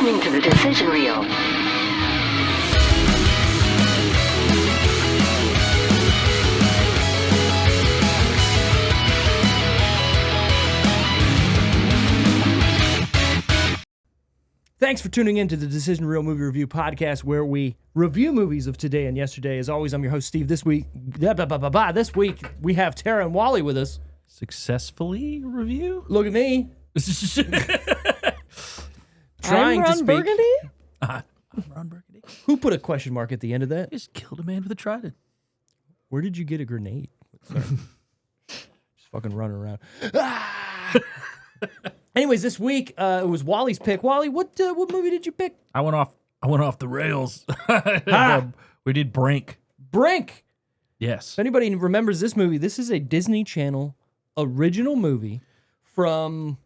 listening to the decision reel. Thanks for tuning in to the Decision Reel Movie Review Podcast, where we review movies of today and yesterday. As always, I'm your host, Steve. This week, we have Tara and Wally with us. Successfully review? Look at me. I'm Ron Burgundy? I'm Ron Burgundy. Who put a question mark at the end of that? Just killed a man with a trident. Where did you get a grenade? Sorry. Just fucking running around. Anyways, this week it was Wally's pick. Wally, what movie did you pick? I went off the rails. We did Brink. Brink. Yes. If anybody remembers this movie, this is a Disney Channel original movie from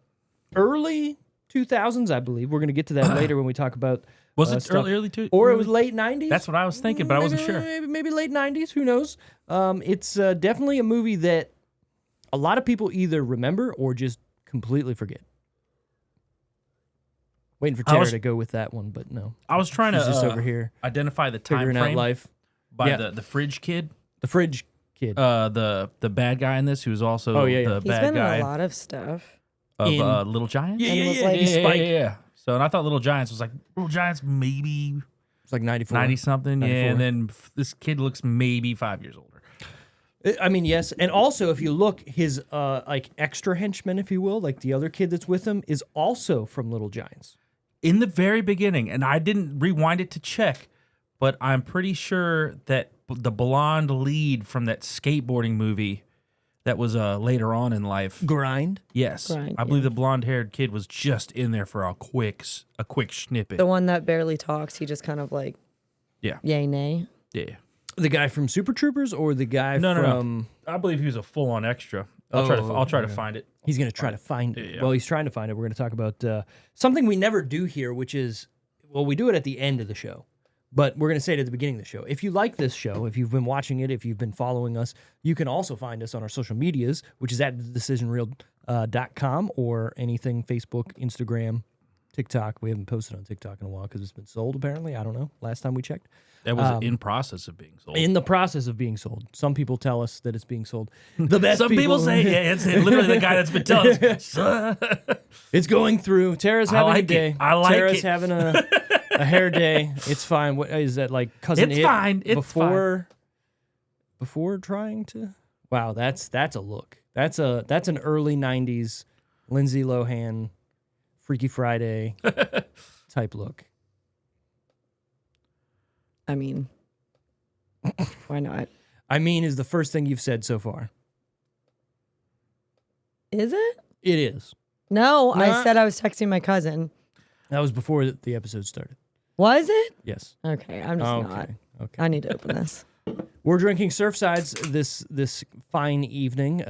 early 2000s, I believe. We're going to get to that later when we talk about Was it stuff. early too? Or it was late 90s? That's what I was thinking, but I wasn't sure. Maybe late 90s. Who knows? It's definitely a movie that a lot of people either remember or just completely forget. Waiting for Tara to go with that one, but no. I was trying She's to just over here identify the time figuring frame out life. by Yeah. the fridge kid. The fridge kid. The bad guy in this, who's also the He's bad been guy in a lot of stuff. of in- Little Giants. And was like- yeah. So, and I thought Little Giants was like, Little Giants maybe It's like 94. 90-something. Yeah, 94. and then this kid looks maybe 5 years older. I mean, yes. And also, if you look, his like extra henchman, if you will, like the other kid that's with him, is also from Little Giants. In the very beginning, and I didn't rewind it to check, but I'm pretty sure that the blonde lead from that skateboarding movie that was later on in life. Grind. Yes, Grind, I believe yeah. the blonde-haired kid was just in there for a quick snippet. The one that barely talks, he just kind of like, Yeah. yay, nay. Yeah. The guy from Super Troopers or the guy No. from... I believe he was a full-on extra. I'll try to find it. He's going to try to find it. Yeah. Well, he's trying to find it. We're going to talk about something we never do here, which is, well, we do it at the end of the show, but we're going to say it at the beginning of the show. If you like this show, if you've been watching it, if you've been following us, you can also find us on our social medias, which is at thedecisionreel.com or anything, Facebook, Instagram, TikTok. We haven't posted on TikTok in a while because it's been sold, apparently. I don't know. Last time we checked. That was in process of being sold. In the process of being sold. Some people tell us that it's being sold. The best Some people say, yeah, it's literally the guy that's been telling us. It's going through. Tara's having like a day. it. I like Tara's it. having a hair day. It's fine. What is that, like cousin? It's It fine. It's before trying to. Wow, that's a look. That's an early '90s Lindsay Lohan, Freaky Friday type look. I mean, why not? I mean, is the first thing you've said so far. Is it? It is. No, Nah. I said I was texting my cousin. That was before the episode started. Was it? Yes. Okay, I'm just not. Okay. I need to open this. We're drinking Surfsides this fine evening.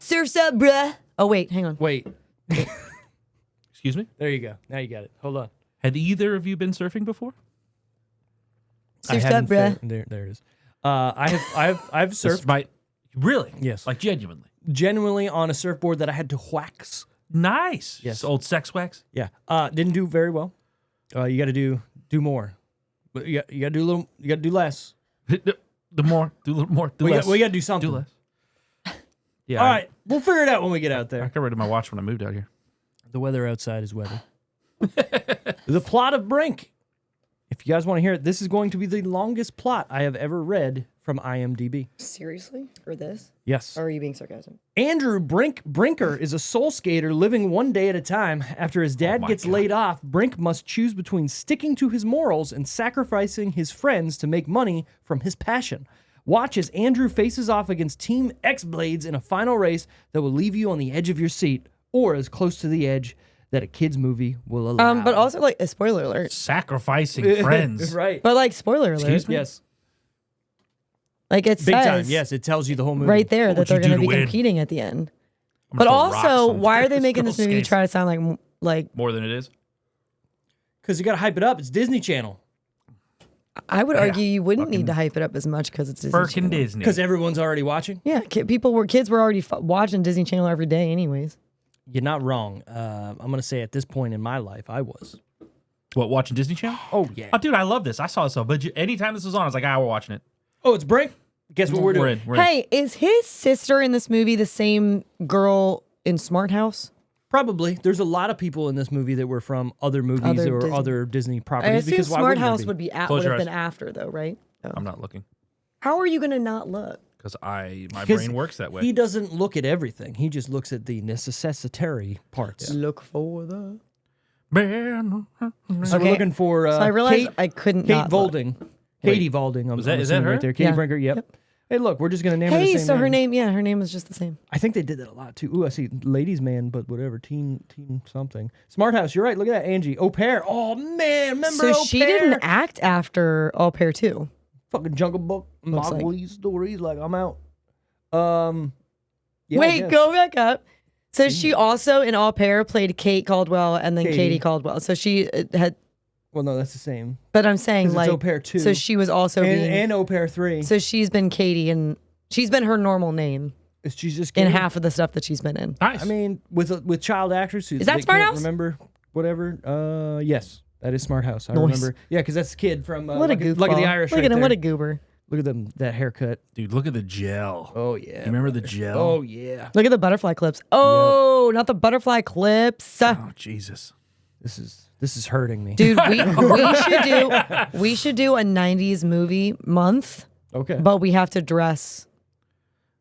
Surf's up, bruh. Oh, wait, hang on. Wait. Excuse me? There you go. Now you got it. Hold on. Had either of you been surfing before? Surf's up, bruh. There it is. I've surfed. Really? Yes. Like genuinely. Genuinely on a surfboard that I had to wax. Nice. Yes. Old sex wax. Yeah. Didn't do very well. You got to do more. But you got to do a little. You got to do less. Do more. Do a little more. Do We less. got to do something. Do less. Yeah. All right. We'll figure it out when we get out I there. got rid of my watch when I moved out here. The weather outside is weather. The plot of Brink. If you guys want to hear it, this is going to be the longest plot I have ever read from IMDb. Seriously? For this? Yes. Or are you being sarcastic? Andrew Brinker is a soul skater living one day at a time. After his dad my gets God. laid off, Brink must choose between sticking to his morals and sacrificing his friends to make money from his passion. Watch as Andrew faces off against Team X-Blades in a final race that will leave you on the edge of your seat or as close to the edge that a kid's movie will allow. But also, like, a spoiler alert. Sacrificing friends. Right. But, like, spoiler alert. Excuse me? Yes. Like, it Big says time. Yes, it tells you the whole movie. right there What that would they're you do going to to be win? competing at the end. I'm But gonna throw rocks also, on why are they this making girl's this movie skates. try to sound like More than it is? Because you got to hype it up. It's Disney Channel. I would argue you wouldn't need to hype it up as much because it's Disney Firkin Channel. Disney. Because everyone's already watching. Yeah, kids were already watching Disney Channel every day, anyways. You're not wrong. I'm going to say at this point in my life, I was. What, watching Disney Channel? Oh yeah. Oh, dude, I love this. I saw this. But anytime this was on, I was like, we're watching it. Oh, it's Brink. Guess what we're doing? We're in. Hey, is his sister in this movie the same girl in Smart House? Probably. There's a lot of people in this movie that were from other movies Other or Disney. other Disney I properties. assume Because why Smart wouldn't there House be? would be Close would your have been eyes. after though, right? Oh. I'm not looking How are you gonna not look? because my 'Cause brain works that way. He doesn't look at everything. He just looks at the necessitary parts. Look for the. So we're Okay. looking for So I realized Kate, I couldn't Kate not look. Valding. Katie Valding. I'm is that assuming her? right there? Katie Yeah. Brinker. Yep. Hey, look, we're just gonna name her the Hey, same so her name. name, her name is just the same. I think they did that a lot too. Ooh, I see ladies' man, but whatever. Teen something. Smart House. You're right. Look at that, Angie. Au Pair. Oh man, remember So Au she Pair? didn't act after Au Pair too. Fucking Jungle Book. Looks like. Mowgli stories. Like I'm out. Yeah, I Wait, guess. go back up. So she also in Au Pair played Kate Caldwell and then Katie. Katie Caldwell. So she had, Well, no, that's the same. but I'm saying 'Cause like, it's Au Pair 2. so she was also being, and Au Pair 3. so she's been Katie and she's been her normal name She's just in Katie. half of the stuff that she's been in. Nice. I mean, with child actors who Is that they Smart can't House? remember whatever. Yes, that is Smart House. I Nice. remember. Yeah, because that's the kid from What a Lucky, goofball. Lucky the Irish. Look right at him. there. What a goober. Look at them. That haircut. dude, look at the gel. Oh yeah. You remember the gel? Oh yeah. Look at the butterfly clips. Oh, not the butterfly clips. Oh, Jesus. This is hurting me. Dude, we should do a 90s movie month, Okay. but we have to dress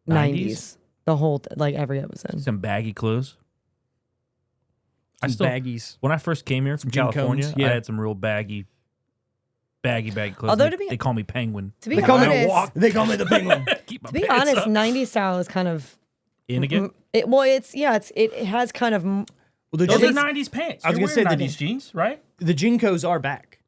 90s, 90s? the whole like every episode. Some baggy clothes. I Some still, baggies. when I first came here from Gin California, cones, yeah. I had some real baggy clothes. Although they, to be- they call me Penguin. To be They call me honest, They call me the penguin. Keep my to be pants honest, up. 90s style is kind of In again. it has kind of Well, the Those are jeans, 90s pants. I was You're gonna say wearing the- 90s jeans, right? the Jinkos are back.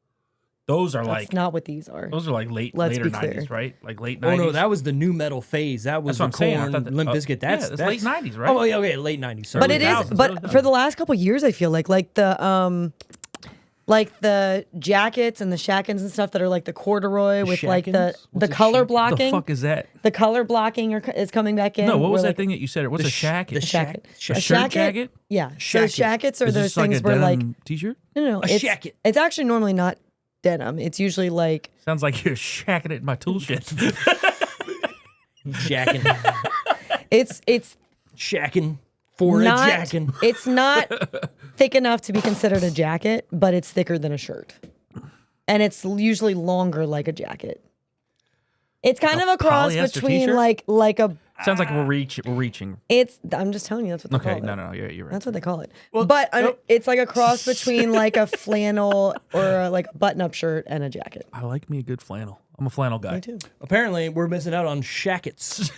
Those are that's like not what these are. those are like Let's later be 90s, clear. right? Like late 90s. Oh no, that was the new metal phase. That was That's what the I'm saying. I Korn, thought that- Limp Bizkit. That's late 90s, right? Oh yeah, okay, late 90s. Sorry. But it is 2000s, but early for the last couple years I feel like the jackets and the shackins and stuff that are like the corduroy with like the shackins? What's a color shack- blocking. the fuck is that? The color blocking is coming back in. No, what was where, that thing that you said? What's a shacket? the A shacket. shack- A shirt jacket? Yeah. Shacket. So shackets are Is those this like things a where like denim t-shirt? no, A it's shacket. it's actually normally not denim. It's usually like Sounds like you're shacking it in my tool shed. Jacking, it's shacking for not a jacking. it's not thick enough to be considered a jacket, but it's thicker than a shirt. And it's usually longer like a jacket. It's kind of a cross polyester between t-shirt? like a Sounds like we're reaching. I'm just telling you that's what they Okay, call it. no, you're right. That's what they call it. Well, but nope. it's like a cross between like a flannel or like a button-up shirt and a jacket. I like me a good flannel. I'm a flannel guy. Me too. Apparently, we're missing out on shackets.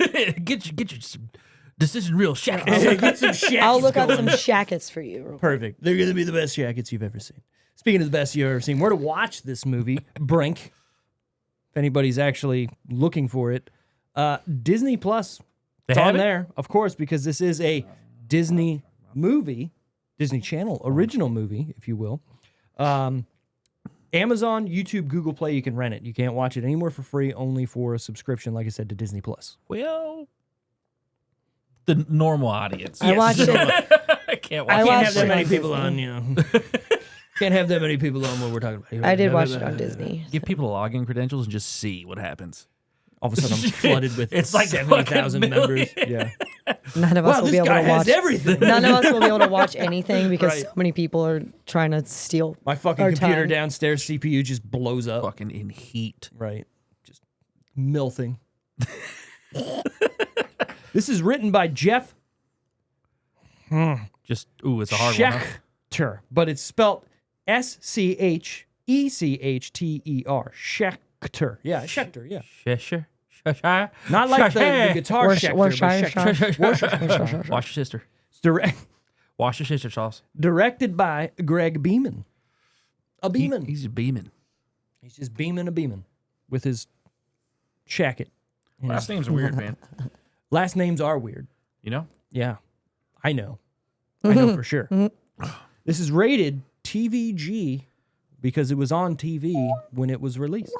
get you some decision real shackets. Get some shackets. I'll look up going. some shackets for you. real quick. Perfect. They're going to be the best shackets you've ever seen. Speaking of the best you've ever seen, where to watch this movie, Brink, if anybody's actually looking for it, Disney Plus. They It's have on it? there, of course, because this is a Disney movie, Disney Channel original movie, if you will. Amazon, YouTube, Google Play, you can rent it. You can't watch it anywhere for free, only for a subscription, like I said, to Disney Plus. Well, the normal audience. I watched it. I can't watch I it. Can't watched have that it many on people Disney. on, you know. Can't have that many people on what we're talking about here. I did watch it on Disney. Give people login credentials and just see what happens. All of a sudden, I'm flooded with It's like 70,000 fucking members. million. Yeah. None of us Wow, will this be able guy to has watch. everything. None of us will be able to watch anything because Right. so many people are trying to steal. My fucking our computer time. downstairs CPU just blows up. Fucking in heat. Right. Just milthing. This is written by Jeff Just ooh, it's a hard one. Huh? Schechter, but it's spelled Schechter. Schechter. Yeah, Schechter, yeah. Cheshire. Not like the guitar Worsh- Schechter, Worcestershire. but Schechter. Wash your sister. It's Wash your sister, sauce. directed by Greg Beeman. A Beeman. He's beaming. He's just beaming with his shacket. Last names are weird, man. Last names are weird. You know? Yeah, I know. I know for sure. This is rated TVG because it was on TV when it was released.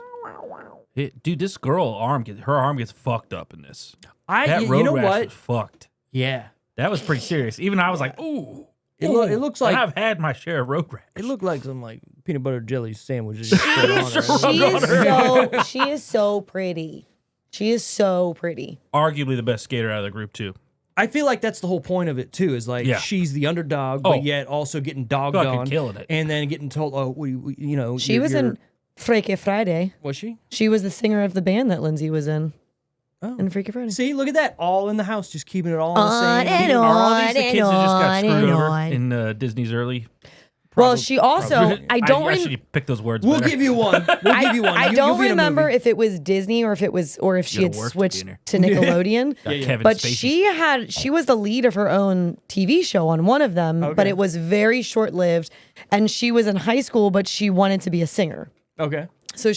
Dude, this girl her arm gets fucked up in this. That You road know rash what? was fucked. Yeah, That was pretty serious. Even I was like, ooh. it looks And like I've had my share of road rash. it looked like some peanut butter jelly sandwich. Is straight on her. She is so pretty. She is so pretty. Arguably the best skater out of the group too. I feel like that's the whole point of it too. Is like Yeah. she's the underdog, Oh. but yet also getting dogged Fucking on, killing it. and then getting told, "Oh, you know." She was in Freaky Friday. Was she? She was the singer of the band that Lindsay was in. Oh. In Freaky Friday. See, look at that. All in the house, just keeping it all the On same. and Are all these the on kids that just got and screwed over on. in Disney's early? Well, she also, I don't I remember. should pick those words. We'll better. give you one. We'll give you one. I You'll don't be in a remember movie. if it was Disney or if she had gotta work to switched be in to Nickelodeon. Got Yeah. Kevin But Spacey. she was the lead of her own TV show on one of them, but Okay. it was very short lived. And she was in high school, but she wanted to be a singer. Okay. So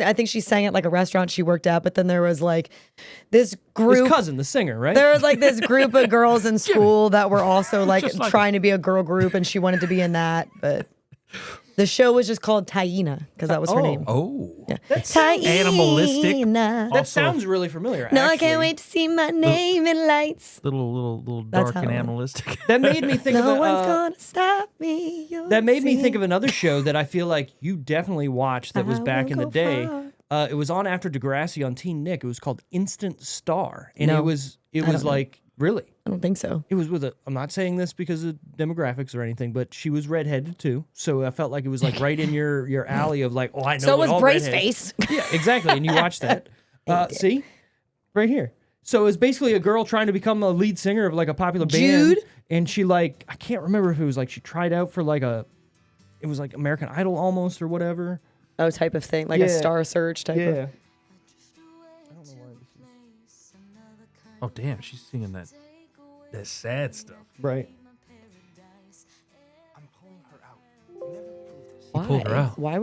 I think she sang at like a restaurant she worked at, but then there was like this group. His cousin, the singer, right? There was like this group of girls in school that were also like Just like trying to be a girl group, and she wanted to be in that. But the show was just called Taina because that was her name. Oh, Taina. animalistic. That Also- sounds really familiar. No, I actually. can't wait to see my name in lights. little That's dark how and it went. animalistic. That made me think No of one's gonna stop me. You'll that made me see. think of another show that I feel like you definitely watched that was I back will in the go day. far. It was on after Degrassi on Teen Nick. It was called Instant Star, and No, it was don't know. like really. I don't think so. It was with a. I'm not saying this because of demographics or anything, but she was redheaded too. So I felt like it was like right in your alley of like, oh, I know. So what was all Brace redheads- Face. Yeah, exactly. And you watched that. See, right here. So it's basically a girl trying to become a lead singer of like a popular band. Jude? And she like, I can't remember if it was like she tried out for like it was like American Idol almost or whatever. Oh, type of thing, like a Yeah. Star Search type of. Yeah. Oh damn, she's singing that sad stuff. Right. Why? pulled her out. Why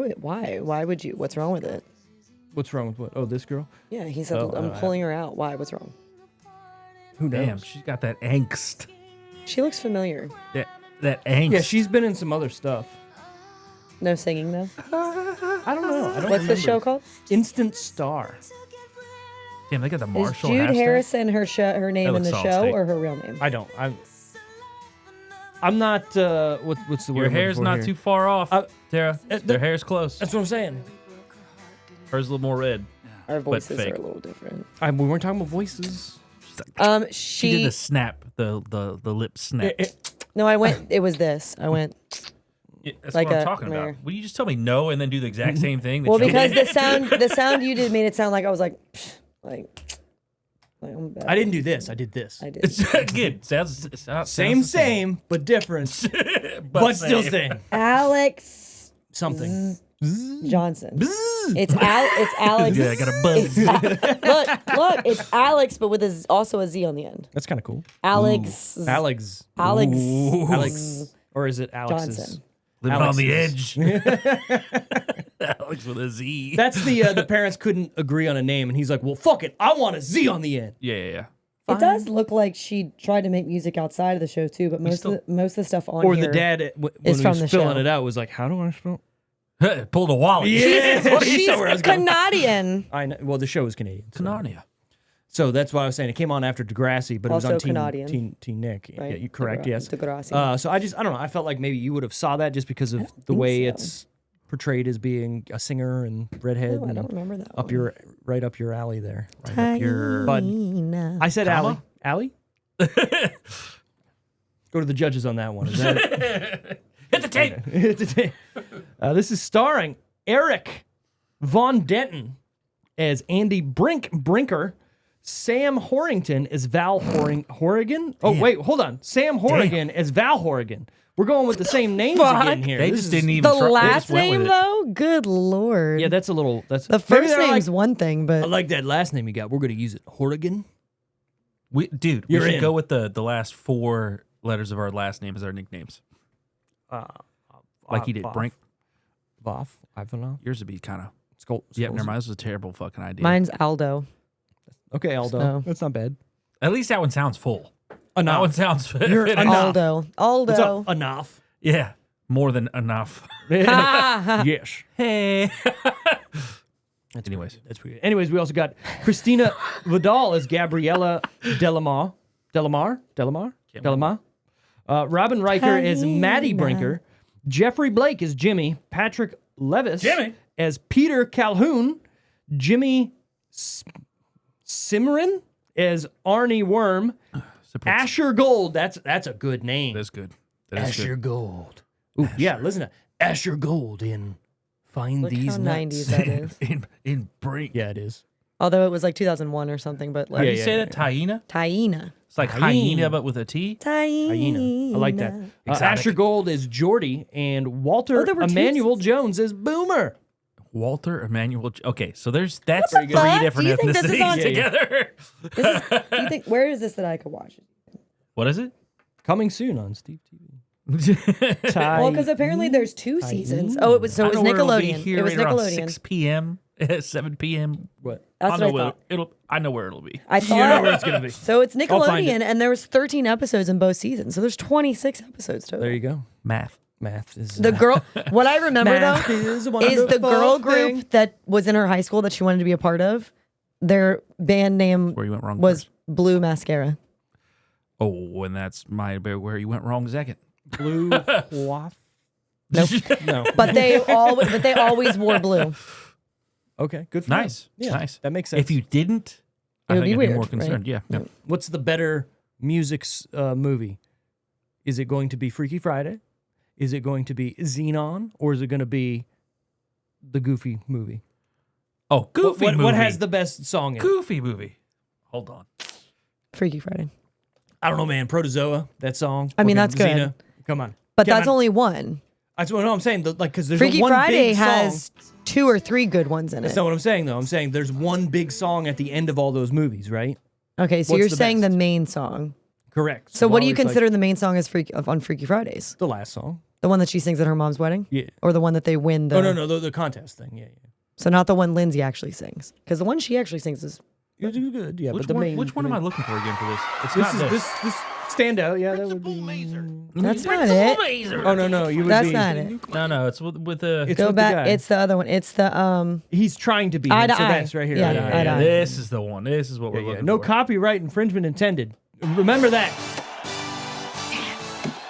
would you? What's wrong with it? What's wrong with what? Oh, this girl? Yeah, he said, Oh, I'm I- pulling her out. Why? What's wrong? Who knows? Damn, she's got that angst. She looks familiar. That angst. Yeah, she's been in some other stuff. No singing though. I don't know. I don't What's the remember. show called? Instant Star. Damn, they got the Is Marshall Jude half-staff? Harrison her name That in the looks show solid steak. or her real name? I don't. I'm not. What's the word? Your I'm hair's looking for not here? too far off, Tara. Their hair's close. That's what I'm saying. Hers a little more red. Our voices fake. are a little different. We weren't talking about voices. She did the snap, the lip snap. No, I went. It was this. I went. Yeah, that's like what I'm a- talking there. about. Will you just tell me no and then do the exact same thing? that Well, you because did? the sound you did made it sound like I was like I'm bad. I didn't do this. I did this. I did. It's good. Sounds Same, the same. but different. but still same. Alex Something. Johnson. It's Alex. Yeah, I got a buzz. Look, it's Alex, but with also a Z on the end. That's kind of cool. Alex. Alex. Alex. Alex. Or is it Alex's? Johnson. Living on the Alex's. edge. Alex with a Z. That's the parents couldn't agree on a name, and he's like, "Well, fuck it, I want a Z on the end." Yeah. It does look like she tried to make music outside of the show too, but most of the stuff on Or here the dad, when is he from was the filling show. it out, was like, "How do I spell?" Pulled a wallet. Yeah, She's saw where I was going. Canadian. I know. Well, the show was Canadian. So. Canania. So that's why I was saying it came on after Degrassi, but it was Also on Canadian. Teen Nick. Right. Yeah, you correct? Yes. Degrassi. So I don't know. I felt like maybe you would have saw that just because of the think way so. it's portrayed as being a singer and redhead. Oh, I and don't remember that. up one. right up your alley there. Right up your. Bud. Taina. I said Comma? alley. Alley. Go to the judges on that one. Is that it? Hit the tape. This is starring Eric Von Denton as Andy Brinker, Sam Horrington as Val Horrigan. Oh, wait, hold on. Sam Horrigan as Val Horrigan. We're going with the same names again here. They This just is- didn't even. The try, they last just went name with it. though, good lord. Yeah, that's a little. That's the maybe first they're name's like, one thing, I but like that last name you got. We're going to use it. Horrigan. Dude, You're we should in. go with the last 4 letters of our last name as our nicknames. Like you did, Brink. Voff. Ivanov. Yours would be kind of. Yep, Never mind. This was a terrible fucking idea. mine's Aldo. Okay, Aldo. So- That's not bad. At least that one sounds full. Enough. That one sounds. You're fitting. enough. Aldo. What's up? Enough. Yeah, more than enough. Yes. Hey. Anyways, That's pretty good. Anyways, we also got Christina Vidal as Gabriella Delamar. Robin Riker as Maddie Brinker. Jeffrey Blake as Jimmy. Patrick Levis Jimmy. as Peter Calhoun. Jimmy Simmerin as Arnie Worm. Asher Gold. That's a good name. That's good. That is Asher good. Gold. Ooh, yeah, listen to Asher Gold in Find Look These how Nuts. 90s that is. in Brink. Yeah, it is. Although it was like 2001 or something, but How like do you say that? Hyena? Taina. It's like hyena, but with a T. Hyena. I like that. Exotic. Asher Gold is Jordy, and Walter there were two Emmanuel Jones is Boomer. Walter Emmanuel. Okay, so that's the three fuck? different Do you think this is ethnicities on- together. Do you think where is this that I could watch? What is it? Coming soon on Steve TV. Well, because apparently there's 2 seasons. Oh, it was I know where it'll be Nickelodeon. here It was around Nickelodeon. 6 p.m., 7 p.m. What? That's I what know I where thought. I know where it'll be. I You know where thought. it's gonna be. So it's I'll find Nickelodeon, and there was 13 episodes in both seasons. So there's 26 episodes total. There you go. Math. Math is The girl. What I remember Math though is, a is the wonderful girl group thing. that was in her high school that she wanted to be a part of. Their band name Where you went wrong was first. Blue Mascara. Oh, and that's where you went wrong second. Blue waff. Nope. No. But they always wore blue. Okay. Good for Nice. them. Yeah, Nice. That makes sense. If you didn't, It I would think be I'd weird, be more right? concerned. Yeah. No. What's the better music movie? Is it going to be Freaky Friday? Is it going to be Xenon? Or is it going to be the Goofy movie? Oh, Goofy movie. What has the best song in it? Goofy movie? Hold on. Freaky Friday. I don't know, man. Protozoa, that song. I mean, Fucking that's good. Xena. Come on. But Come that's on. only one. That's what I'm saying. Because there's Freaky one Friday big has song. 2 or 3 good ones in That's it. not what I'm saying, though. I'm saying there's one big song at the end of all those movies, right? Okay, so What's you're the saying best? the main song. Correct. So what do you Wally's like, consider the main song as on Freaky Fridays? the last song? The one that she sings at her mom's wedding? Yeah. Or the one that they win the Oh, no, the contest thing. Yeah, yeah. So not the one Lindsay actually sings. Because the one she actually sings is You do good, yeah. Which but the one, main. which one am I looking for again for this? It's This not is this standout. Yeah, that would be. That's not it. Oh no, you would That's be. not it. No, it's with the. It's Go with the back. guy. It's the other one. It's the He's trying to be. Eye to so eye. that's right here. Yeah, Eye to eye to eye. This is the one. This is what we're Yeah, looking no for. copyright infringement intended. Remember that.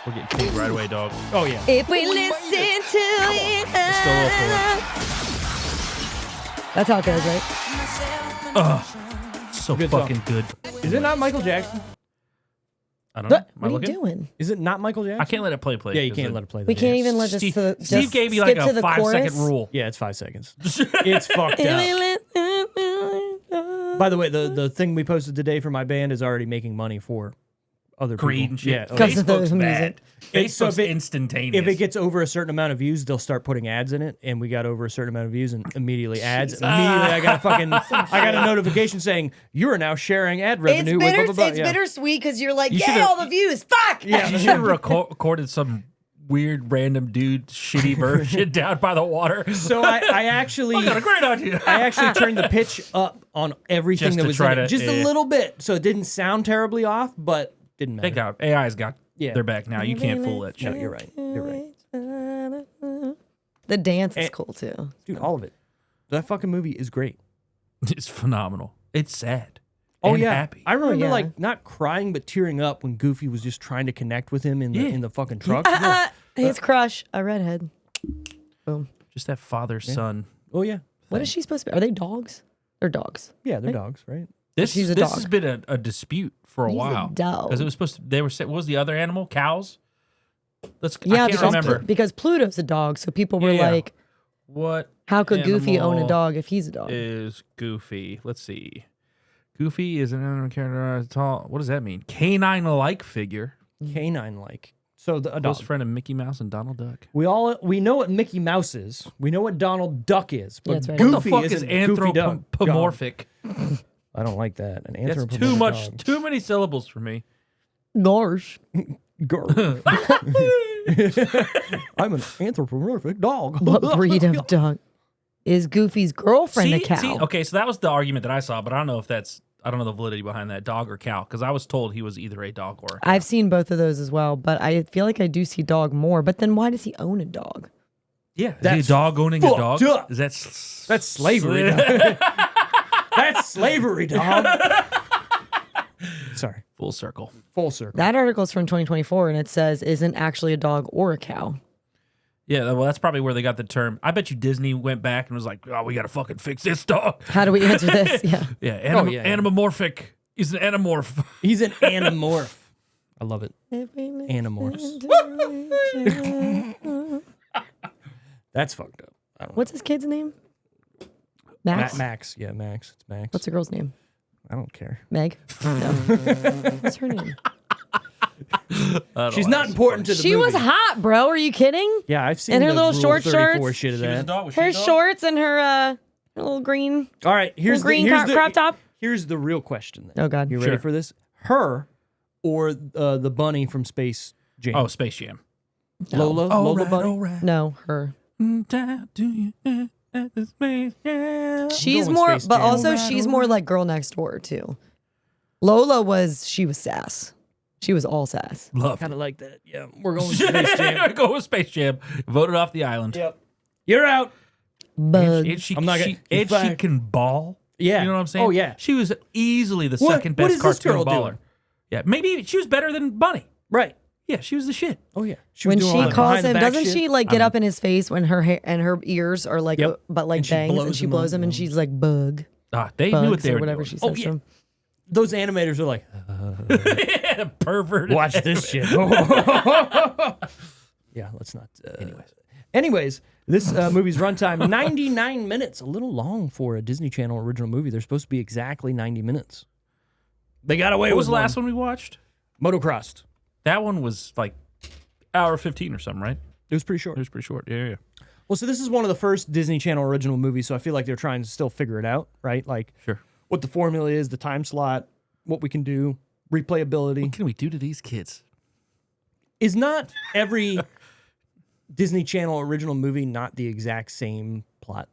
We're getting paid right away, dog. Oh yeah. If we listen to it. Still up That's how it goes, right? So Good song. fucking good. Is it not Michael Jackson? I don't know. What Am I are you looking? doing? Is it not Michael Jackson? I can't let it play. Yeah, you 'cause can't it- let it play. We that. can't even let just Steve, just Steve gave me like skip to a the 5-second chorus. rule. Yeah, it's 5 seconds. It's fucked up. By the way, the thing we posted today for my band is already making money for other Greed people. and shit. Yeah, Because of the Facebook's music. bad. So Facebook's if it- instantaneous. If it gets over a certain amount of views, they'll start putting ads in it, and we got over a certain amount of views, and immediately ads. Immediately, I got a notification saying you are now sharing ad revenue. with blah, blah, blah. It's Yeah. bittersweet because you're like, You yay, should've- all the views. Fuck. Yeah. you should have recorded some weird random dude shitty version down by the water. So I actually I got a great idea. I actually turned the pitch up on everything Just that to was try in it, to- just a yeah. little bit, so it didn't sound terribly off, but didn't matter. Thank God. AI's got Yeah. their back now. You can't fool that No, shit. you're right. You're right, The dance is And- cool too. dude. All of it. That fucking movie is great. It's phenomenal. It's sad. Oh and yeah, happy. I remember yeah. like not crying but tearing up when Goofy was just trying to connect with him in the Yeah. fucking truck. Yeah. His crush, a redhead. Boom. Just that father son. Oh yeah, What is she supposed to be? Are they dogs? They're dogs. yeah, they're dogs, right? This She's a this dog. has been a dispute for a He's a while dog. because it was supposed to. They were saying, what was the other animal? Cows. Yeah, I can't remember because Pluto's a dog, so people were Yeah. like, what. how could Goofy own a animal dog if he's a dog? Is Goofy? Let's see. Goofy is an animal character. Tall. What does that mean? Canine-like figure. Canine like. So a dog. Close friend of Mickey Mouse and Donald Duck. We know what Mickey Mouse is. We know what Donald Duck is. But that's right. Goofy What the fuck is isn't Goofy Duck. anthropomorphic? I don't like that. An That's anthropomorphic too much. dog. Too many syllables for me. Gosh. Grr. I'm an anthropomorphic dog. What breed of dog? Is Goofy's girlfriend a cow? Okay, so that was the argument that I saw, but I don't know if that's. I don't know the validity behind that, dog or cow, because I was told he was either a dog or a cow. I've seen both of those as well, but I feel like I do see dog more. But then why does he own a dog? Yeah, is That's he a dog owning a fucked dog? up. Is that That's slavery. Dog. That's slavery, dog. Sorry. Full circle. Full circle. That article's from 2024, and it says isn't actually a dog or a cow. Yeah, well, that's probably where they got the term. I bet you Disney went back and was like, "Oh, we got to fucking fix this dog." How do we answer this? Yeah. Yeah, yeah. animamorphic. He's an anamorph. He's an animorph. I love it. Animorphs. That's fucked up. I don't What's his kid's name? Max? Max. Yeah, Max. It's Max. What's the girl's name? I don't care. Meg? No. What's her name? She's not important to the She movie. was hot, bro. Are you kidding? Yeah, I've seen And her the little Rule short 34 shorts. shit of that. Her shorts and her little green All right, here's green the crop top. Here's the real question. Then. Oh, God. You ready Sure. for this? Her or the bunny from Space Jam? Oh, Space Jam. Lola. Lola bunny. No, her. She's going more, Space but Jam. also she's more like Girl Next Door too. Lola she was sass. She was all sass. Love. Kind of like that. Yeah, we're going with Space Jam. Go with Space Jam. Voted off the island. Yep. You're out. Bug. And she, I'm not she, gonna- and she can ball. Yeah. You know what I'm saying? Oh, yeah. She was easily the What- second what best is this cartoon girl baller. doing? Yeah, maybe she was better than Bunny. Right. Yeah, she was the shit. Oh yeah. When was doing all she that calls behind the him, back doesn't shit. she like get up in his face when her hair and her ears are like, Yep. but like And she bangs, blows and she him blows up, him, and yeah. she's like bug, They knew what bugs they or were whatever doing. she says Oh, to yeah. him. Those animators are like, Pervert. watch this shit. Yeah, let's not. Anyways, this movie's runtime 99 minutes, a little long for a Disney Channel original movie. They're supposed to be exactly 90 minutes. They got away What with was the last one we watched? Motocrossed. That one was like hour 15 or something, right? It was pretty short. It was pretty short. Yeah. Well, so this is one of the first Disney Channel original movies, so I feel like they're trying to still figure it out, right? Like Sure. what the formula is, the time slot, what we can do, replayability. What can we do to these kids? Is not every Disney Channel original movie not the exact same plot?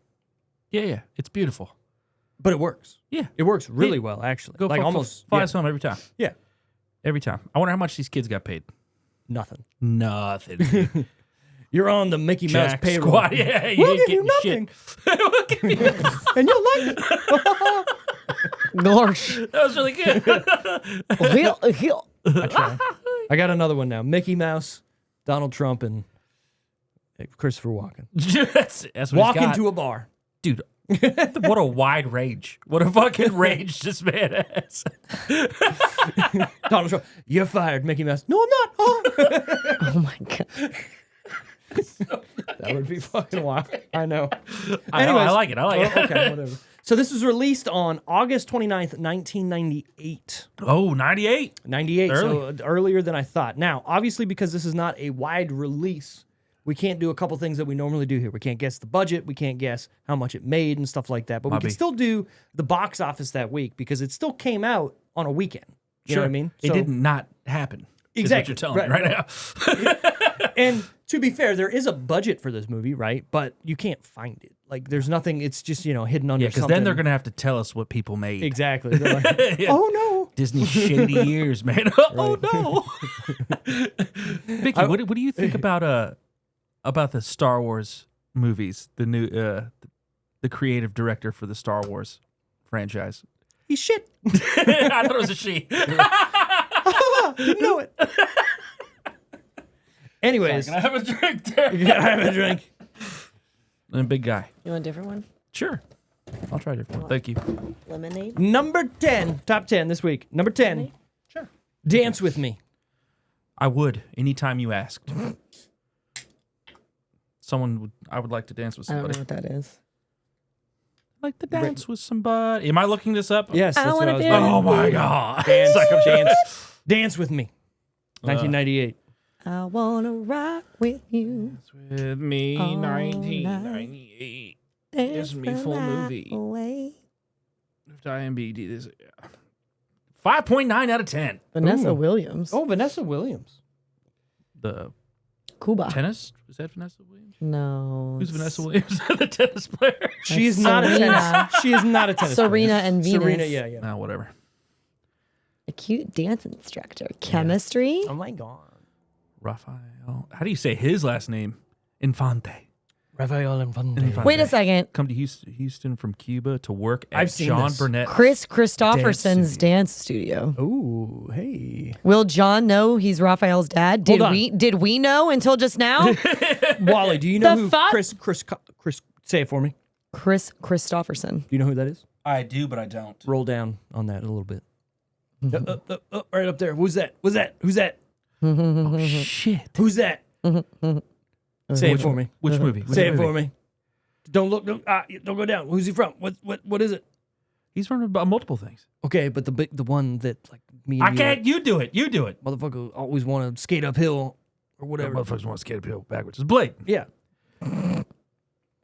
Yeah. It's beautiful. But it works. Yeah. It works really well, actually. Go like almost flies home every time. Yeah. Every time. I wonder how much these kids got paid. Nothing. Nothing. You're on the Mickey Mouse Jack payroll. squad. Yeah, you We'll ain't give you getting nothing, shit. We'll give you- and you'll like it. Gosh. That was really good. I try. I got another one now. Mickey Mouse, Donald Trump, and Christopher Walken. that's what Walk he's got. into a bar. Dude, what a wide range. What a fucking range this man has. Donald Trump, you're fired, Mickey Mouse. No, I'm not. Oh. Oh my god. That would be fucking wild. I know. I Anyways. like it. Okay, whatever. So this was released on August 29th, 1998. Oh, 98. 98, Early. so earlier than I thought. Now, obviously, because this is not a wide release, we can't do a couple things that we normally do here. We can't guess the budget. We can't guess how much it made and stuff like that. But we can Bobby. still do the box office that week because it still came out on a weekend. You know what I mean? It did not happen. Exactly. Is what you're telling me right now. And to be fair, there is a budget for this movie, right? But you can't find it. Like, there's nothing. It's just, hidden under Yeah, because something. then they're going to have to tell us what people made. Exactly. They're like, Yeah. oh, no. Disney shady years, man. Oh, no. Vicky, what do you think about the Star Wars movies? The new the creative director for the Star Wars franchise. He's shit. I thought it was a she. Didn't know it. Anyways, Can I have a drink there? you gotta have a drink. I'm a big guy. You want a different one? Sure. I'll try a different one. Thank you. Lemonade? Number 10, top 10 this week. Number 10, Sure. Dance With Me. I would, anytime you asked. I would like to dance with I don't somebody. know what that is. Like to dance with somebody. Am I looking this up? Yes, I that's what wanna I was be- doing. Oh my God. Dance With Me. 1998. I wanna rock with you. With me, All 1998. Dance me the full night movie. away. IMDb this 5.9 out of 10. Vanessa Ooh. Williams. Oh, Vanessa Williams. The Cuba. tennis? Is that Vanessa Williams? No. Who's it's Vanessa Williams? The tennis player? She is not a Serena. tennis. She is not a tennis player. Serena and Venus. Serena, yeah. No, whatever. A cute dance instructor. Chemistry. Oh my God. Raphael. How do you say his last name? Infante. Raphael Infante. Wait a second. Come to Houston from Cuba to work at I've seen John this. Burnett. Chris Christopherson's studio. dance studio. Ooh, hey. Will John know he's Raphael's dad? Did Hold on. we? Did we know until just now? Wally, do you know The who fuck? Chris, say it for me. Chris Christopherson. Do you know who that is? I do, but I don't. Roll down on that a little bit. Right up there. Who's that? Who's that? Who's that? Oh, shit. Who's that? Say it for me. Which movie? Say it for me. Don't look. Don't go down. Who's he from? What is it? He's from about multiple things. Okay, but the one that like me and I can't. You do it. You do it. motherfucker always want to skate uphill or whatever. Motherfuckers want to skate uphill backwards. It's Blade. Yeah.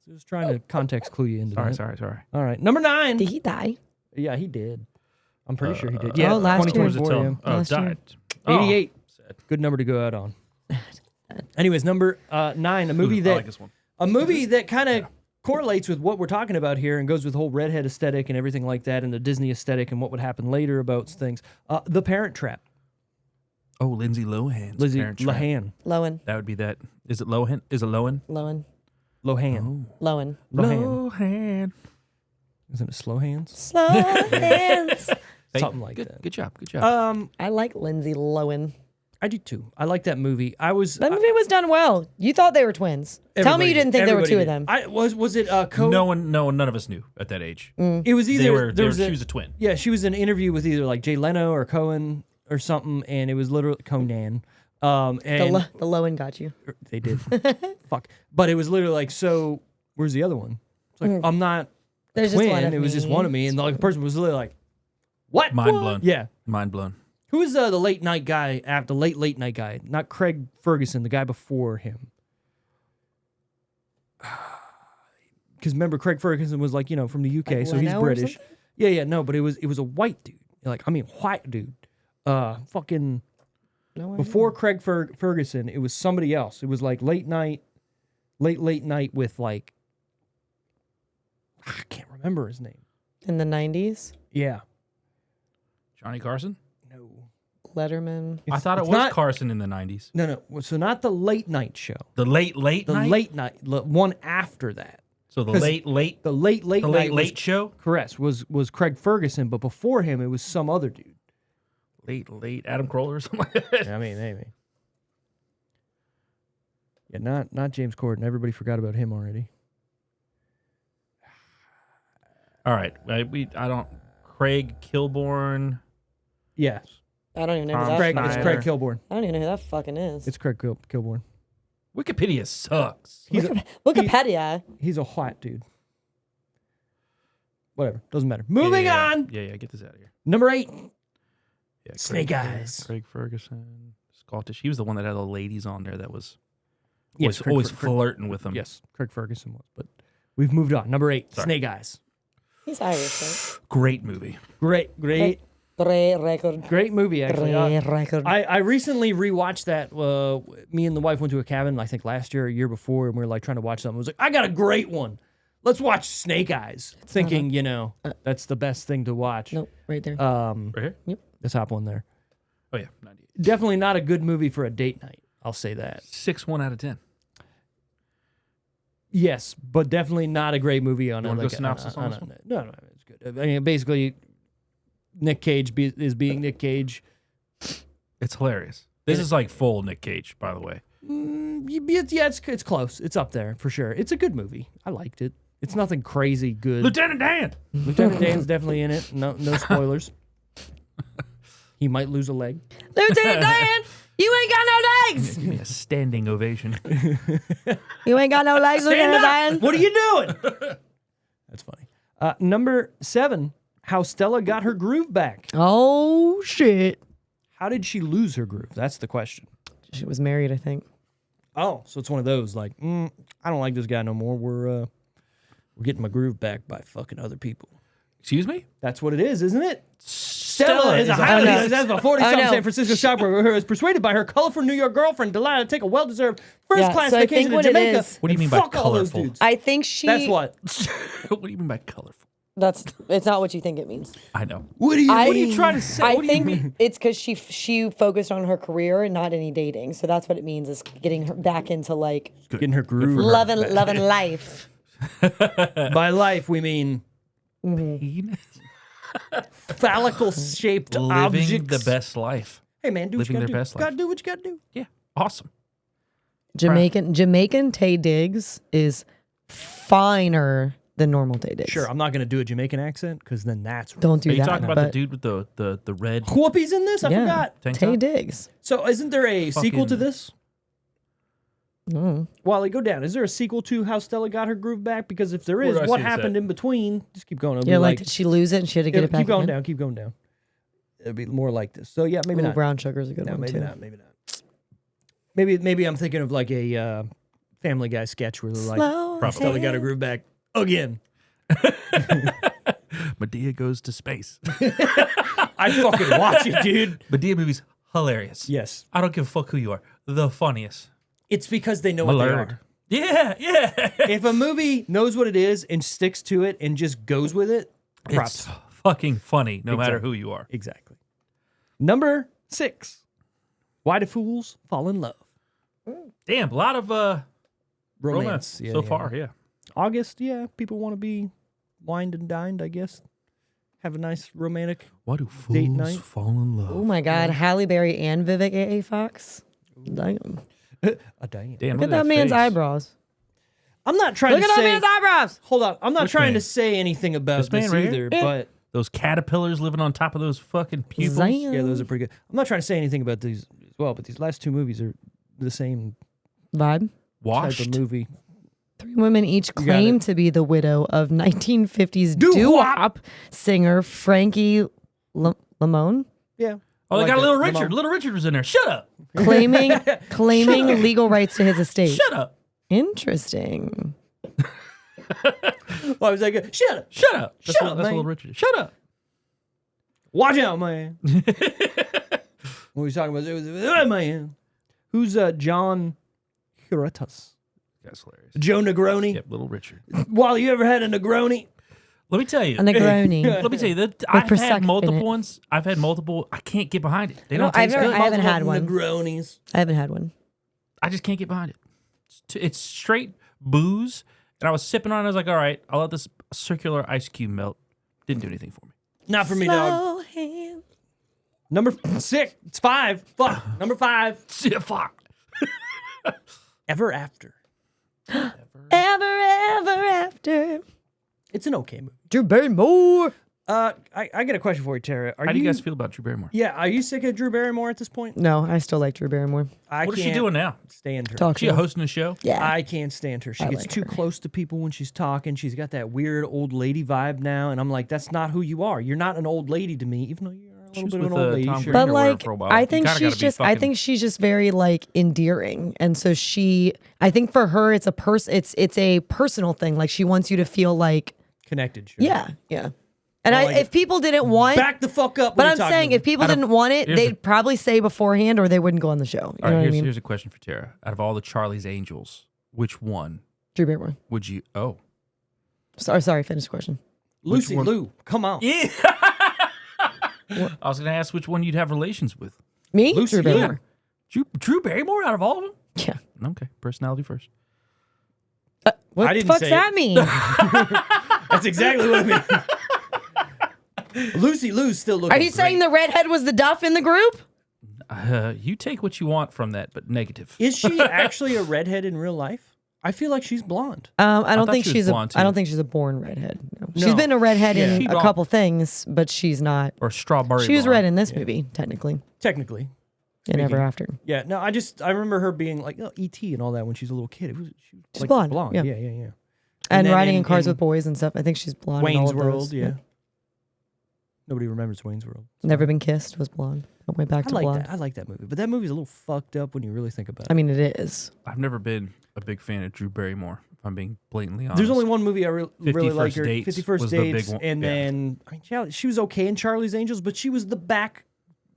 Just trying to context clue you into that. Sorry. All right, number 9. Did he die? Yeah, he did. I'm pretty sure he did. Yeah, Yeah, Oh, last year. 2024. Yeah. Oh, Last year. died. 88. Sad. Good number to go out on. Anyways, number 9, a movie I that like this one. kind of correlates with what we're talking about here and goes with the whole redhead aesthetic and everything like that and the Disney aesthetic and what would happen later about things. The Parent Trap. Oh, Lindsay Lohan's Lizzie Parent Trap. Lohan. Lowen. That would be that. Is it Lohan? Is it Lohan? Lowen. Lohan. Lowen. Lohan. Lohan. Isn't it Slow Hands? Slow hands. Hey, Something like good, that. Good job. Good job. I like Lindsay Lowen. I do too. I like that movie. That movie was done well. You thought they were twins. Tell me you didn't think there were two of them. Was it co? None of us knew at that age. It was either She was a twin. Yeah, she was in an interview with either like Jay Leno or Cohen or something, and it was literally Conan. And The Lowen got you. they did. Fuck. But it was literally like, so where's the other one? It's like I'm not There's twin. just one of It was just me. one of me, and the like, person was literally like, what? Mind What? blown. Yeah. Mind blown. Who is the late night guy? The late night guy, not Craig Ferguson, the guy before him. Because remember, Craig Ferguson was like, from the UK, Like so he's Leno or British. something? Yeah, no, but it was a white dude. White dude. Fucking No, before Craig Ferguson, it was somebody else. It was like late night with like I can't remember his name. in the 90s. Yeah. Johnny Carson? No. Letterman. I thought it it's was not- Carson in the 90s. No. So not the late night show. The late The night? late night, the one after that. So the 'Cause late The late the night late show? correct was Craig Ferguson, but before him it was some other dude. Late Adam Carolla or something like that. I mean, maybe. Yeah, not James Corden. Everybody forgot about him already. All right. Craig Kilborn. Yeah, I don't even know who Tom that Craig. Schneider. It's Craig Kilborn. I don't even know who that fucking is. It's Craig Kilborn. Wikipedia sucks. Wikipedia. He's a white dude. Whatever, doesn't matter. Moving on. Yeah, get this out of here. Number 8. Yeah, Snake Eyes. Craig Ferguson. Scottish. He was the one that had the ladies on there that was Yes, always Craig- flirting with them. Yes, Craig Ferguson was. But we've moved on. Number 8. Sorry. Snake Eyes. He's Irish, Great movie. Great right? Great record. movie actually. Great record. I recently rewatched that. Me and the wife went to a cabin, I think last year or year before, and we were like trying to watch something. I was like, I got a great one. Let's watch Snake Eyes. Thinking, that's the best thing to watch. Nope, right there. Right here? Yep. Let's hop one there. Oh yeah, 98. Definitely not a good movie for a date night. I'll say that. 6-1 out of 10. Yes, but definitely not a great movie on You a wanna go like, synopsis on this one? No, it's good. I mean, basically, Nick Cage is being Nick Cage. It's hilarious. This is like full Nick Cage, by the way. Yeah, it's close. It's up there for sure. It's a good movie. I liked it. It's nothing crazy good. Lieutenant Dan. Lieutenant Dan's definitely in it. No spoilers. He might lose a leg. Lieutenant Dan, you ain't got no legs. Give me a standing ovation. You ain't got no legs, Lieutenant Dan. What are you doing? That's funny. Number 7, how Stella got her groove back. Oh shit. How did she lose her groove? That's the question. She was married, I think. Oh, so it's one of those like, I don't like this guy no more. We're getting my groove back by fucking other people. Excuse me? That's what it is, isn't it? Stella is a is a highly highly- successful 40-something no. San Francisco shopper who is persuaded by her colorful New York girlfriend Delilah to take a well-deserved first-class so I think vacation to what it Jamaica. is- What do you and mean by fuck all those colorful? dudes. I think she. That's what. What do you mean by colorful? It's not what you think it means. I know. What do you I- What are you trying to say? I What do you think mean? it's because she focused on her career and not any dating. So that's what it means, is getting her back into like Getting her groove. loving life. By life, we mean phallical-shaped Living objects. the best life. Hey, man, do what you living gotta their do. best life. Gotta do what you gotta do. Yeah, awesome. Jamaican Tay Diggs is finer than normal Tay Diggs. Sure, I'm not gonna do a Jamaican accent because then that's Don't do Are you that. talking about but the dude with the red? Whoopi's in this. I yeah, forgot. Tank Tay top? Diggs. So, isn't there a sequel to Fucking- this? Wally, go down. Is there a sequel to how Stella got her groove back? Because if there is, Where do I what see this happened at? in between? Just keep going. It'll Yeah, be like did she lose it and she had to get it back keep going again? down. Keep going down. It'll be more like this. So yeah, maybe Little not. brown sugar is a good No, one maybe too. not. Maybe not. Maybe I'm thinking of like a Family Guy sketch where they're like, Slow Stella got her groove back again. Medea goes to space. I fucking watch it, dude. Medea movie's hilarious. Yes, I don't give a fuck who you are. The funniest. it's because they know My what they lord. are. Yeah, yeah. If a movie knows what it is and sticks to it and just goes with it, props. It's fucking funny, no matter Exactly. who you are. Exactly. Number 6. Why do fools fall in love? Damn, a lot of romance Yeah, so yeah. far. Yeah. August, yeah. People want to be wined and dined, I guess. Have a nice romantic. Why do Date fools night. fall in love? Oh my God, Halle Berry and Vivek A. Fox. Damn. Damn. Damn, Look at that man's face. eyebrows. I'm not trying Look to at that say. man's eyebrows. Hold on. I'm not Which trying man? to say anything about This man this right either, here? but Those caterpillars living on top of those fucking pupils. Zion. yeah, those are pretty good. I'm not trying to say anything about these as well, but these last two movies are the same Vibe. type Washed. of movie. 3 women each got claim it. to be the widow of 1950s Doo-wop. doo-wop singer Frankie Lamone, Yeah. Oh, they I like got that. Little Come Richard. on. Little Richard was in there. Shut up. claiming legal rights to his estate. Shut up. Interesting. Well, I was like, shut up. Shut up. That's Shut what- up, that's man. Little Richard. Shut up. Watch out, man. What we talking about? It was, man. Who's John Huratas? That's hilarious. Joe Negroni? Yep, Little Richard. Wally, you ever had a Negroni? Let me tell you. A Negroni. Let me tell you that I've Prosecco had in multiple it. ones. I've had multiple. I can't get behind it. They No, don't I've taste never- good. I haven't had one. Negronis. I haven't had one. I just can't get behind it. It's straight booze, and I was sipping on it. I was like, all right, I'll let this circular ice cube melt. Didn't do anything for me. Not for me, dog. Slow hand. Number 6. It's 5. Fuck. Number 5. Fuck. Ever After. Ever after. It's an okay movie. Drew Barrymore. I got a question for you, Tara. How do you guys feel about Drew Barrymore? Yeah, are you sick of Drew Barrymore at this point? No, I still like Drew Barrymore. I What is she can't doing now? stand her. Talk She show. hosting a show? Yeah. I can't stand her. She I gets like too her. close to people when she's talking. She's got that weird old lady vibe now, and I'm like, that's not who you are. You're not an old lady to me, even though you're a She little was bit of with, an old lady. Tom sure. Brink. But or whatever like, for a while. I You think kinda she's gotta be just, I fucking- think she's just very like endearing, and so I think for her, it's it's a personal thing. Like she wants you to feel like, Connected. Sure. yeah. And I like if it. people didn't want, Back the fuck up. but when I'm you're talking saying to if me. people didn't want it, here's they'd probably say beforehand, or they wouldn't go on the show. You All know right, what I here's, mean? here's a question for Tara. Out of all the Charlie's Angels, which one Drew Barrymore. would you? Oh, Sorry, finish the question. Lucy one? Liu, come on. yeah. I was going to ask which one you'd have relations with. Me, Lucy, Drew Barrymore. Drew Barrymore out of all of them? Yeah. Okay, personality first. What I the didn't fuck's say that it. mean? That's exactly what I mean. Lucy Liu's still looking Are you saying the redhead was the duff in the group? You take what you want from that, but negative. Is she actually a redhead in real life? I feel like she's blonde. I don't thought think she was she's a. blonde, I don't too. think she's a born redhead. No. No. She's been a redhead Yeah. in She a blonde. couple things, but she's not. Or strawberry. She was blonde. red in this movie, technically, Technically. and Ever After. Yeah, no, I remember her being like E.T. and all that when she was a little kid. She was She's like blonde, yeah. Yeah. And then riding in cars in with boys and stuff. I think she's blonde. in all Wayne's of World, those. yeah. Nobody remembers Wayne's World. Never Been Kissed was blonde. I went back I to like blonde. that. I like that movie, but that movie's a little fucked up when you really think about it. I mean, it is. I've never been a big fan of Drew Barrymore, if I'm being blatantly honest. There's only one movie I 50 really like First her. Dates 50 First was the big Dates, one, and yeah. then she was okay in Charlie's Angels, but she was the back,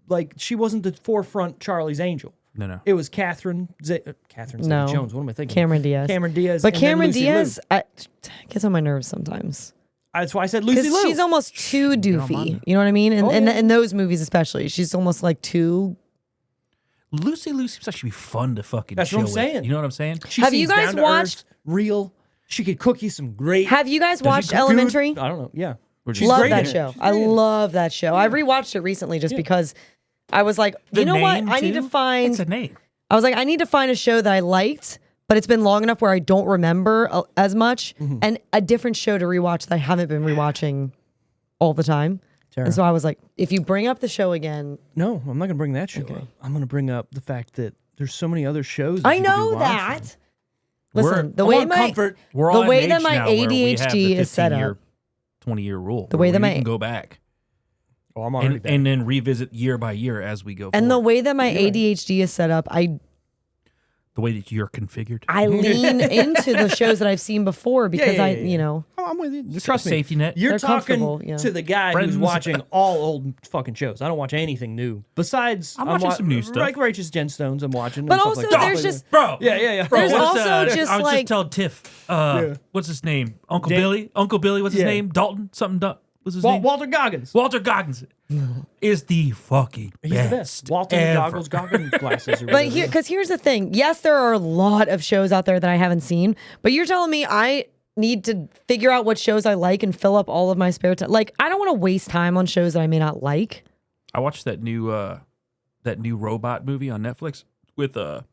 like she wasn't the forefront Charlie's Angel. No. It was Catherine No. Zeta-Jones. What am I thinking? Cameron Diaz. Cameron Diaz. But and then Cameron Lucy Liu. Diaz gets on my nerves sometimes. That's why I said Lucy Because Liu. she's almost too doofy. You know what I mean? And in those movies especially, she's almost like too. Lucy Liu seems like she'd be fun to fucking That's chill what I'm saying. with. You know what I'm saying? She Have you seems guys down to watched- earth, real? She could cook you some great. Have you guys watched Dude, Elementary? I don't know. Yeah. She's Love great that in it. show. She's I great in it. love that show. I rewatched it recently just because I was like, you know what? I need to find. It's a name. I was like, I need to find a show that I liked, but it's been long enough where I don't remember as much, and a different show to rewatch that I haven't been rewatching all the time. Tara. And so I was like, if you bring up the show again, No, I'm not gonna bring that show up. I'm gonna bring up the fact that there's so many other shows. That I you could be know watching. that. Listen, the I way want my comfort. We're all the at way an that age my now where we have ADHD the is set 15-year, up, 20-year rule. The way where that you my- can go back Oh, I'm already back. and then revisit year by year as we go and the forward. way that my ADHD is set up, The way that you're configured. I lean into the shows that I've seen before because yeah, I, yeah. you know, Oh, I'm with you. Just trust me. Safety net. You're They're talking comfortable, yeah. to the guy Friends. who's watching all old fucking shows. I don't watch anything new. Besides, I'm watching some new stuff. Like Righteous Gemstones, I'm watching. But and stuff also like that. there's just Bro. yeah. Bro, There's what's, also just I was like- just telling Tiff, what's his name? Uncle Dan- Billy? Uncle Billy, what's his Yeah. name? Dalton? Something, what's his name? Walter Goggins. Walter Goggins is the fucking He's the best. Walter ever. Goggins glasses. Or But whatever. because here's the thing. Yes, there are a lot of shows out there that I haven't seen, but you're telling me I need to figure out what shows I like and fill up all of my spare time. Like, I don't want to waste time on shows that I may not like. I watched that new robot movie on Netflix with the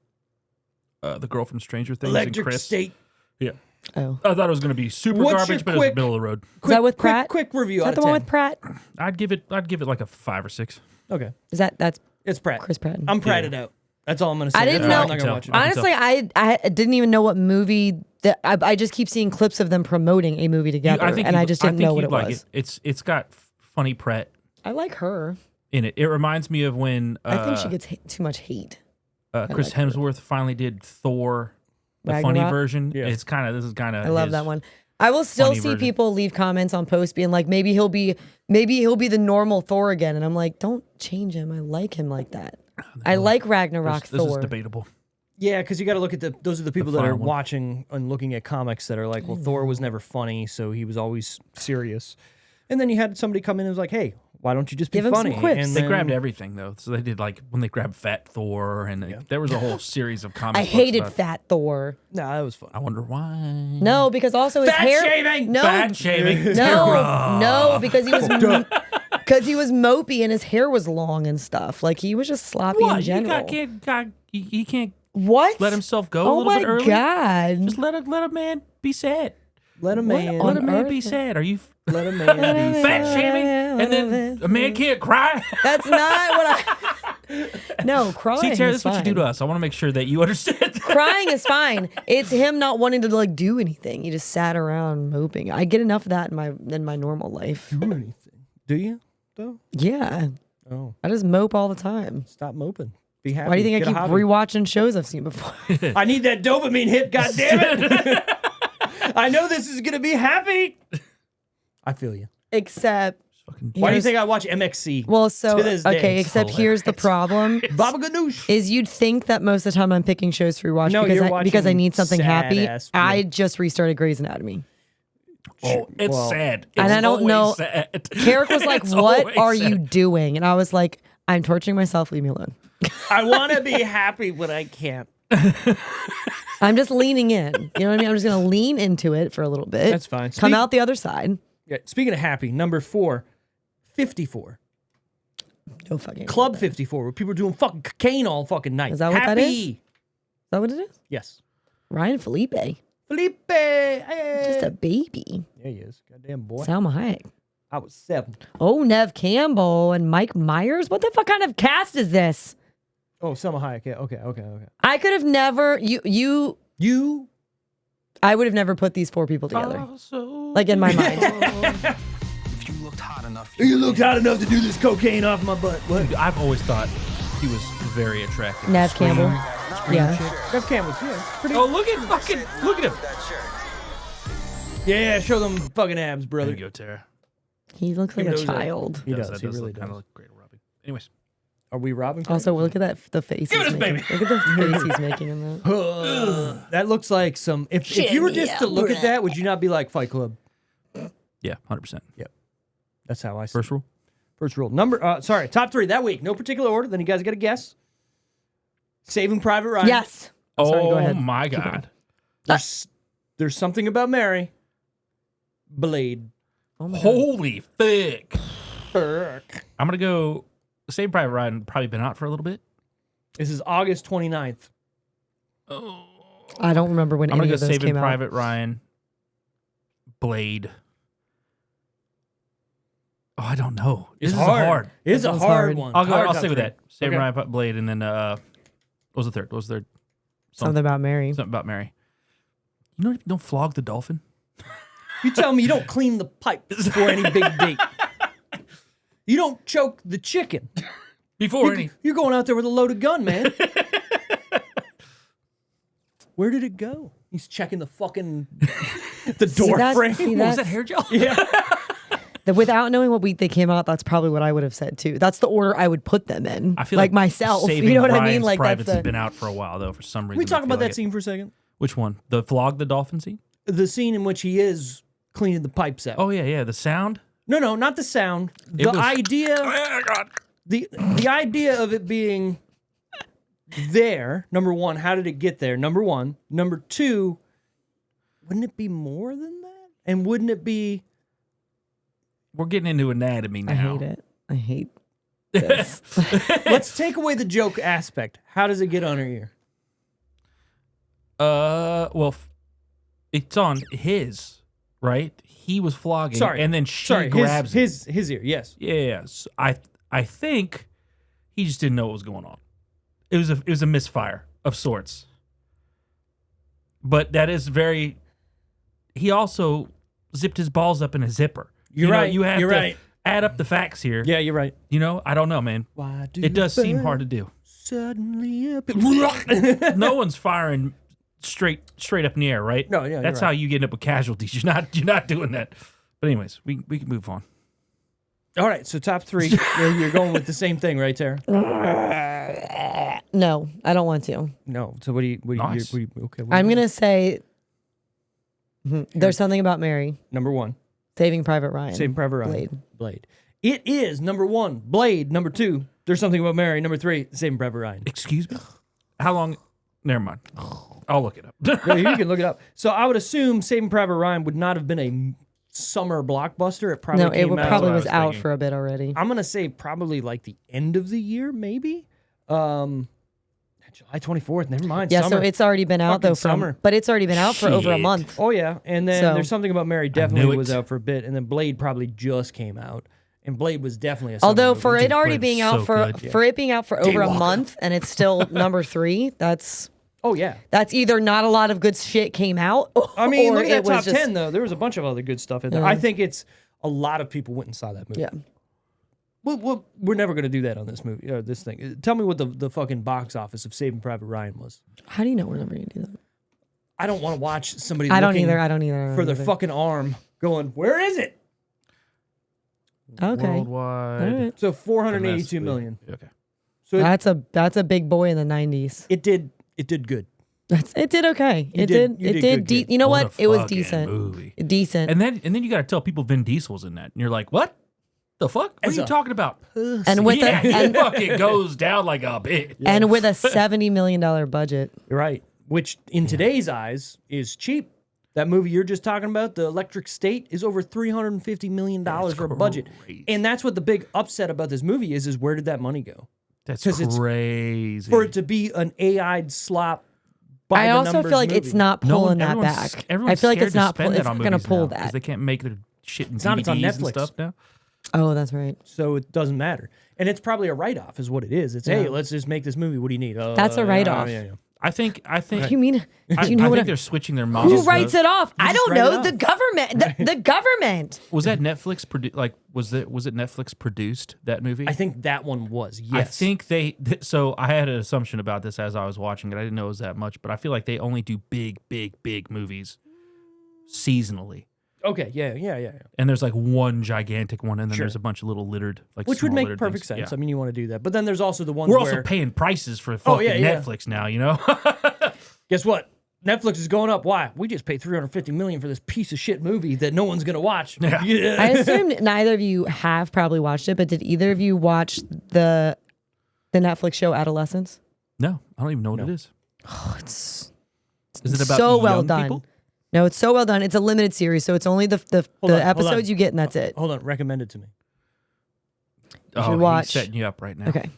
girl from Stranger Things and Electric Chris. State. Yeah. Oh, I thought it was going to be super What's garbage, your but it was quick- middle of the road. is that with Pratt? Quick review Is out that of the one 10. with Pratt? I'd give it like a 5 or 6. Okay, That's it's Pratt. Chris Pratt? I'm Pratted out. That's all I'm gonna say. I didn't That's all know- I'm not gonna watch it. I can Honestly, I didn't even know what movie that I just keep seeing clips of them promoting a movie together, and I just didn't know what it was. It's got funny Pratt I like her. in it. It reminds me of when I think she gets too much hate. Chris like her. Hemsworth finally did Thor, the funny Ragnarok? version. Yeah. This is kind of I love that one. I will still funny see version. people leave comments on posts being like, maybe he'll be the normal Thor again, and I'm like, don't change him. I like him like that. I like Ragnarok This is Thor. debatable. Yeah, because you got to look at those are the people that fire are one. watching and looking at comics that are like, well, Thor was never funny, so he was always serious. And then you had somebody come in and was like, hey, why don't you just be Give him some funny? quips. And They then- grabbed everything though, so they did like when they grabbed Fat Thor, and there was a whole series of comics. I hated Fat Thor. Nah, that was fun. I wonder why. No, because also his Fat hair. shaming! No, Fat shaming. no, because he was mopey and his hair was long and stuff. Like he was just sloppy in What? general. He can't What? let himself go a Oh little my bit early. god! Just let a man be sad. Let a man. on Let a man earth? be sad. Are you Let a man be. fat shaming? And then a man can't cry. That's not what I. No, crying. See, Tara, is this is what you fine. do to us. I want to make sure that you understand. Crying is fine. It's him not wanting to like do anything. He just sat around moping. I get enough of that in my normal life. Do anything. Do you? Though? Yeah, Oh, I just mope all the time. stop moping. Be happy. Why do you think Get I a keep hobby. rewatching shows I've seen before? I need that dopamine hit, goddammit. I know this is gonna be happy. I feel you. Except, Why do you think I watch MXC? well, so To this day, okay. it's Except here's the problem: Baba Ganoush. is you'd think that most of the time I'm picking shows to rewatch No, because you're because I watching need something happy. sad-ass- I just restarted Grey's Anatomy. Oh, it's Well, sad. And It's I don't know- always sad. Carrick was like, It's "What always are sad. you doing?" And I was like, "I'm torturing myself. Leave me alone." I want to be happy, but I can't. I'm just leaning in. You know what I mean? I'm just gonna lean into it for a little bit. That's fine. Come out the other side. Yeah, speaking of happy, number 4, 54. No fucking Club 54, where people are doing fucking cocaine all fucking night. Is that what happy. that is? Is that what it is? Yes. Ryan Felipe, Felipe. Hey. just a baby. Yeah, he is. Goddamn boy. Salma Hayek. I was 7. Oh, Nev Campbell and Mike Myers. What the fuck kind of cast is this? Oh, Selma Hayek. Yeah, okay. I could have never. You. You. I would have never put these 4 people together. Also, Like in my mind. If you looked hot enough, You looked hot enough to do this cocaine off my butt. What? I've always thought he was very attractive. Nev Scream- Campbell. Scream Yeah. chick. Nev Campbell's, yeah. Pretty. Oh, look at him. Yeah, show them fucking abs, There brother. you go, Tara. He looks like a knows that. child. He does. That He really look, kind does. of look great, Robbie. Anyways, Are we robbing? Also, look at that. The face. Give he's it us, making. baby. Look at the face he's making in that. That looks like some. If you were just to look at that, would you not be like Fight Club? Yeah, 100%. That's how I see First it. rule. First rule. Top 3 that week. No particular order. Then you guys got to guess. Saving Private Ryan. Yes. I'm sorry, go ahead. My Keep God. There's something about Mary. Blade. Oh my God. Holy thick. Burk. I'm going to go Saving Private Ryan. Probably been out for a little bit. This is August 29th. I don't remember when I'm any going to of go those Saving came out. Private Ryan. Blade. Oh, I don't know. It's This is hard. It's a That hard sounds hard. one. I'll Hard stay top with 3. that. Saving Okay. Ryan, Blade, and then what was the third? What was the third? Something about Mary. Something about Mary. You know, don't flog the dolphin. You tell me you don't clean the pipe before any big date. You don't choke the chicken. Before any. You're going out there with a loaded gun, man. Where did it go? He's checking the fucking the door that- frame. see What was that? that hair gel? Yeah. Without knowing what week they came out, that's probably what I would have said too. That's the order I would put them in. I feel like myself. Saving You know what I Ryan's mean? Like Privates that's has been out for a while though. For some reason, Can we talk I feel about like that scene for a second? Which one? The flog the dolphin scene? The scene in which he is cleaning the pipes out. Oh yeah. The sound. No, not the sound. It The was- idea. Oh God. The idea of it being there. Number one, how did it get there? Number one. Number two, wouldn't it be more than that? And wouldn't it be? We're getting into anatomy I now. hate it. I hate this. Let's take away the joke aspect. How does it get on her ear? Well, it's on his, right? He was flogging, Sorry, and then she grabs his ear. Yes. Yes, I think he just didn't know what was going on. It was a misfire of sorts. But that is very. He also zipped his balls up in a zipper. You're You know, right. You have You're to right. add up the facts here. Yeah, you're right. You know, I don't know, man. Why do It does seem birds hard to do. Suddenly up. No one's firing straight up in the air, right? No, yeah, you're That's right. how you get up with casualties. You're not doing that. But anyways, we can move on. All right, so top 3. You're going with the same thing, right, Tara? No, I don't want to. No. So what do you? Nice. Okay. I'm gonna say there's something about Mary. Number 1, Saving Private Ryan. Saving Private Ryan. Blade. Blade. It is number 1, Blade. Number 2, There's Something About Mary. Number 3, Saving Private Ryan. Excuse me? How long? Never mind. I'll look it up. Yeah, you can look it up. So I would assume Saving Private Ryan would not have been a summer blockbuster. It probably No, came it out. probably what I was was out thinking. for a bit already. I'm gonna say probably like the end of the year, maybe. July 24th. Never mind. Yeah, summer. so it's already been out Fucking though summer. but it's already been out for over a Shit. month. Oh yeah, and then So- There's Something About Mary knew definitely it. was out for a bit, and then Blade probably just came out, and Blade was definitely a summer Although movie. for it already Blade being was out so for good. for it being out for over a Walker. month and it's still number 3, that's Oh yeah. either not a lot of good shit came out. I mean, or look at it that top was just, 10 though. There was a bunch of other good stuff in there. Yeah. I think it's a lot of people went and saw that movie. Yeah. We're never gonna do that on this movie or this thing. Tell me what the fucking box office of Saving Private Ryan was. How do you know we're never gonna do that? I don't want to watch somebody. I don't looking either. I don't either. for their fucking arm, going, where is it? Okay. Worldwide. All right. So 482 domestically. million. Okay. So That's a big boy in the 90s. it did good. It did okay. You It did- did. you It did did. good, kid. You know What what? a It was fucking decent. movie. Decent. And then you got to tell people Vin Diesel's in that, and you're like, what? The fuck? What As are you a talking about? And with Yeah, the, it fucking goes down like a bitch. and with a $70 million budget. You're right. Which in today's eyes is cheap. That movie you're just talking about, The Electric State, is over $350 million for a budget. crazy. And that's what the big upset about this movie is where did that money go? That's 'Cause it's- crazy. For it to be an AI'd slop. By I the also numbers feel like movie. it's not No one- pulling that everyone's- back. everyone's I feel like scared it's to not. spend It's that on not going to movies pull now, that. they can't make their shit in It's on DVDs and Netflix. stuff now. Oh, that's right. So it doesn't matter. And it's probably a write-off is what it is. It's, hey, Yeah. let's just make this movie. What do you need? That's a write-off. Yeah. I think. What do you mean? I, Do you know I what? think they're switching their Who models. writes it off? I just don't write it know. off. The government. The government. Was that Netflix? Was it Netflix produced that movie? I think that one was, yes. I think so I had an assumption about this as I was watching it. I didn't know it was that much, but I feel like they only do big movies seasonally. Okay, yeah. And there's like one gigantic one, and then Sure. there's a bunch of little littered, like Which would small make littered perfect things. sense. Yeah. I mean, you want to do that. But then there's also the ones We're where, also paying prices for fucking yeah. Netflix now, you know? guess what? Netflix is going up. Why? We just paid $350 million for this piece of shit movie that no one's gonna watch. Yeah. I assume neither of you have probably watched it, but did either of you watch the Netflix show Adolescence? No, I don't even know what it is. Oh, it's Is it about so well young done. people? No, it's so well done. It's a limited series, so it's only the Hold on. episodes you get, and that's it. Hold on, recommend it to me. Oh, should watch. he's setting you up right now. Okay.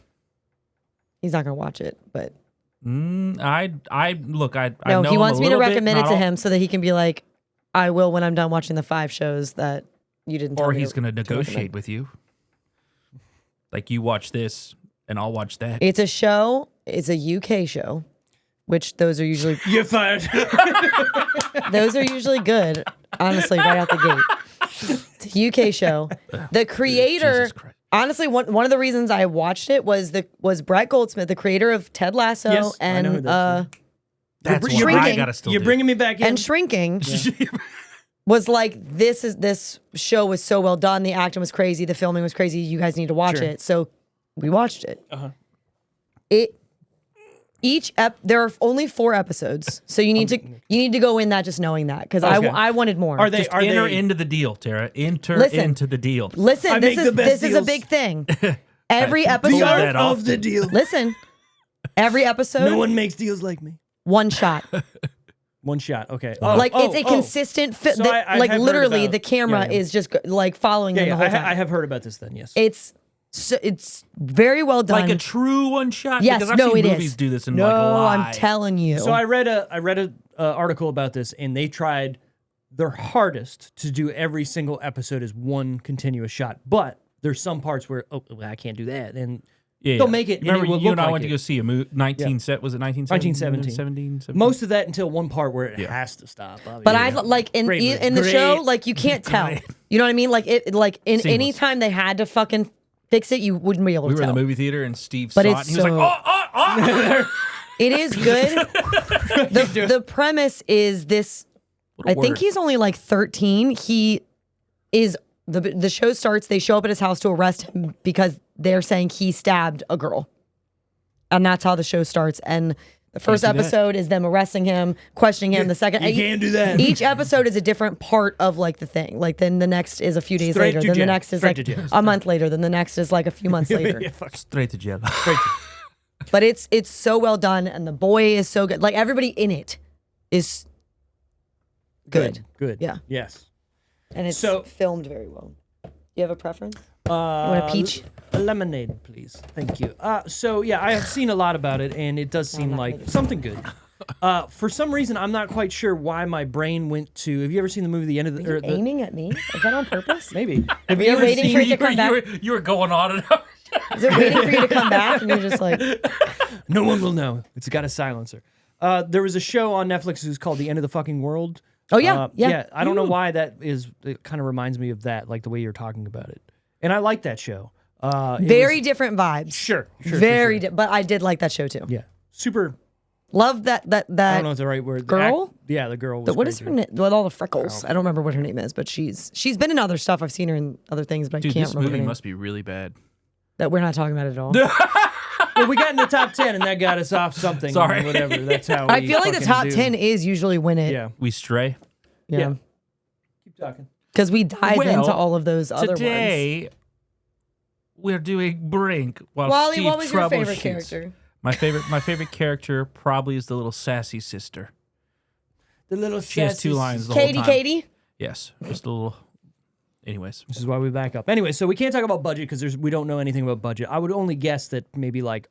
He's not gonna watch it, but I look. I no, know he him wants a me to little bit, recommend it not to all- him so that he can be like, I will when I'm done watching the 5 shows that you didn't. Tell Or me he's going to recommend. negotiate with you. Like you watch this, and I'll watch that. It's a show. It's a UK show, which those are usually You're fired. good. Honestly, right out the gate. It's a UK show. The creator. Jesus Christ. Honestly, one of the reasons I watched it was Brett Goldsmith, the creator of Ted Lasso Yes, I and know who that is. That's You're what I bringing- gotta still You're do. bringing me back in. and Shrinking. Was like this show was so well done. The acting was crazy. The filming was crazy. You guys need to watch Sure. it. So we watched it. Uh-huh. There are only 4 episodes, so you need to go in that just knowing that because Okay. I wanted more. Are they? Just Are enter they? into the deal, Tara. Enter Listen. into the deal. Listen, I this make the best is a deals. big thing. Every The the episode. art art that off. of the deal. Listen, every episode. No one makes deals like me. one shot. One shot. Okay. Like it's a consistent fit. So I like have heard literally, about- the camera yeah, yeah. is just like following Yeah, them yeah. the whole time. I have heard about this. Then yes. It's very well done. Like a true one shot. Yes, because I've no, seen it movies is. do this in no, like live. I'm telling you. So I read a article about this, and they tried their hardest to do every single episode as one continuous shot. But there's some parts where I can't do that, and Yeah, they'll make it. And Remember, it will you look and I like went it. to go see a movie. 1917. Most of that until one part where it Yeah. has to stop. But I like in Great movie. in the Great. show, like you can't tell. You know what I mean? Like it, like in Seamless. any time they had to fucking fix it, you wouldn't be able we to were in tell. the movie theater and Steve But saw it. it's And he was like, so- It is good. the premise is this. I think he's only like 13. He is the show starts. They show up at his house to arrest him because they're saying he stabbed a girl, and that's how the show starts. And the first do that. episode is them arresting him, questioning him. The second, You can't do that. Each episode is a different part of like the thing. Like then the next is a few days Straight later. to Then the jail. next is Straight like to jail. a month later. Then the next is like a few months later. Yeah, fuck. Straight to jail. But it's so well done, and the boy is so good. Like everybody in it is good. Good. Yeah. Yes. And it's So- filmed very well. You have a preference? Want a peach? A lemonade, please. Thank you. So yeah, I have seen a lot about it, and it does seem not like gonna do something good. For some reason, I'm not quite sure why my brain went to. Have you ever seen the movie The End of the? You're Or the aiming at me? Is that on purpose? maybe. Have You're waiting for it to come back? You were going on and on. Is it waiting for you to come back? And you're just like, No one will know. It's got a silencer. There was a show on Netflix who's called The End of the Fucking World. oh yeah, yeah. I don't know why that is. It kind of reminds me of that, like the way you're talking about it. And I like that show. It Very was- different vibes. sure. Very, but I did like that show too. Yeah. Super. Love that. I don't know if it's the right word. The girl? yeah, the girl. Was What is crazy. her name? With all the freckles. I don't remember what her name is, but she's been in other stuff. I've seen her in other things, but Dude, I can't this remember her movie name. must be really bad. That we're not talking about it at all. Well, we got in the top 10, and that got us off something. Sorry. Whatever. That's how. I we feel like the fucking top do. 10 is usually when it. Yeah. We stray. Yeah. Keep talking. Because we dive Well, into all of those other ones. Today, we're doing Brink while Wally, Steve what was your favorite troubleshoots. character? My favorite character probably is the little sassy sister. The little. She has 2 sassy- lines the whole time. Katie? Yes, just a little. Anyways, This is why we back up. Anyway, so we can't talk about budget because we don't know anything about budget. I would only guess that maybe like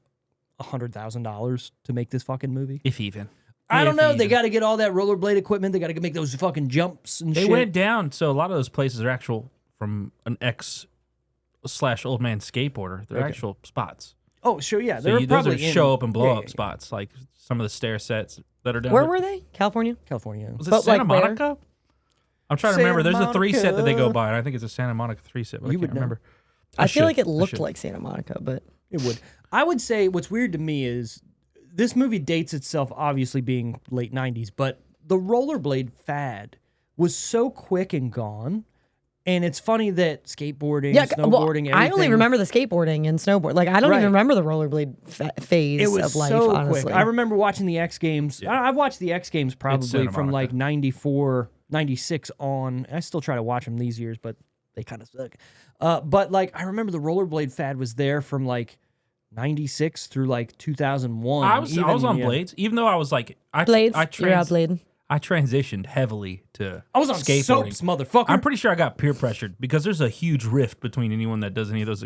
$100,000 to make this fucking movie. if even. I don't If know. They even. got to get all that rollerblade equipment. They got to make those fucking jumps and They shit. went down, so a lot of those places are actual from an ex/old man skateboarder. They're Okay. actual spots. Oh, sure, yeah. So They're those probably are in show up and blow yeah, up yeah, spots, like some of the stair sets that are down. Where there. were they? California? California. Was it But, Santa like, where? Monica? I'm trying to Santa remember. There's a 3 set that they go Monica. by, and I think it's a Santa Monica 3 set. But You I would can't know. remember. I feel should. like it I looked should. like Santa Monica, but It would. I would say what's weird to me is this movie dates itself obviously being late 90s, but the rollerblade fad was so quick and gone. And it's funny that skateboarding, Yeah, snowboarding, well, I only everything- remember the skateboarding and snowboard. Like, I don't Right. even remember the rollerblade phase It was of life, so honestly. quick. I remember watching the X Games. I've watched the X Games probably Santa from like Monica. 94, 96 on. I still try to watch them these years, but they kind of suck. But like, I remember the rollerblade fad was there from like 96 through like 2001. I was on blades, even though I was like, Blades, I you're out blade. I transitioned heavily to I was on skateboarding. soaps, motherfucker. I'm pretty sure I got peer pressured because there's a huge rift between anyone that does any of those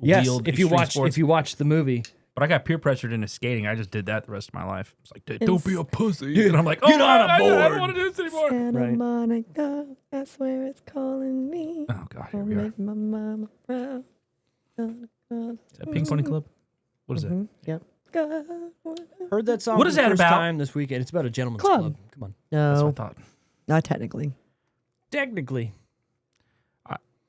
yes, wheeled if you extreme watch sports. if you watch the movie, But I got peer pressured into skating. I just did that the rest of my life. It's like, "Dude, don't It's- be a pussy. And I'm like, oh, get on a I board." don't want to do this anymore. Santa Right. Monica, that's where it's calling me. Oh God, here I'll we are. make my mama proud. Is that Pink Pony Club? What is that? Yep. heard that song What for is the that first about? time this weekend. It's about a gentleman's Club. club. Come on. That's what I No, thought. not technically. Technically,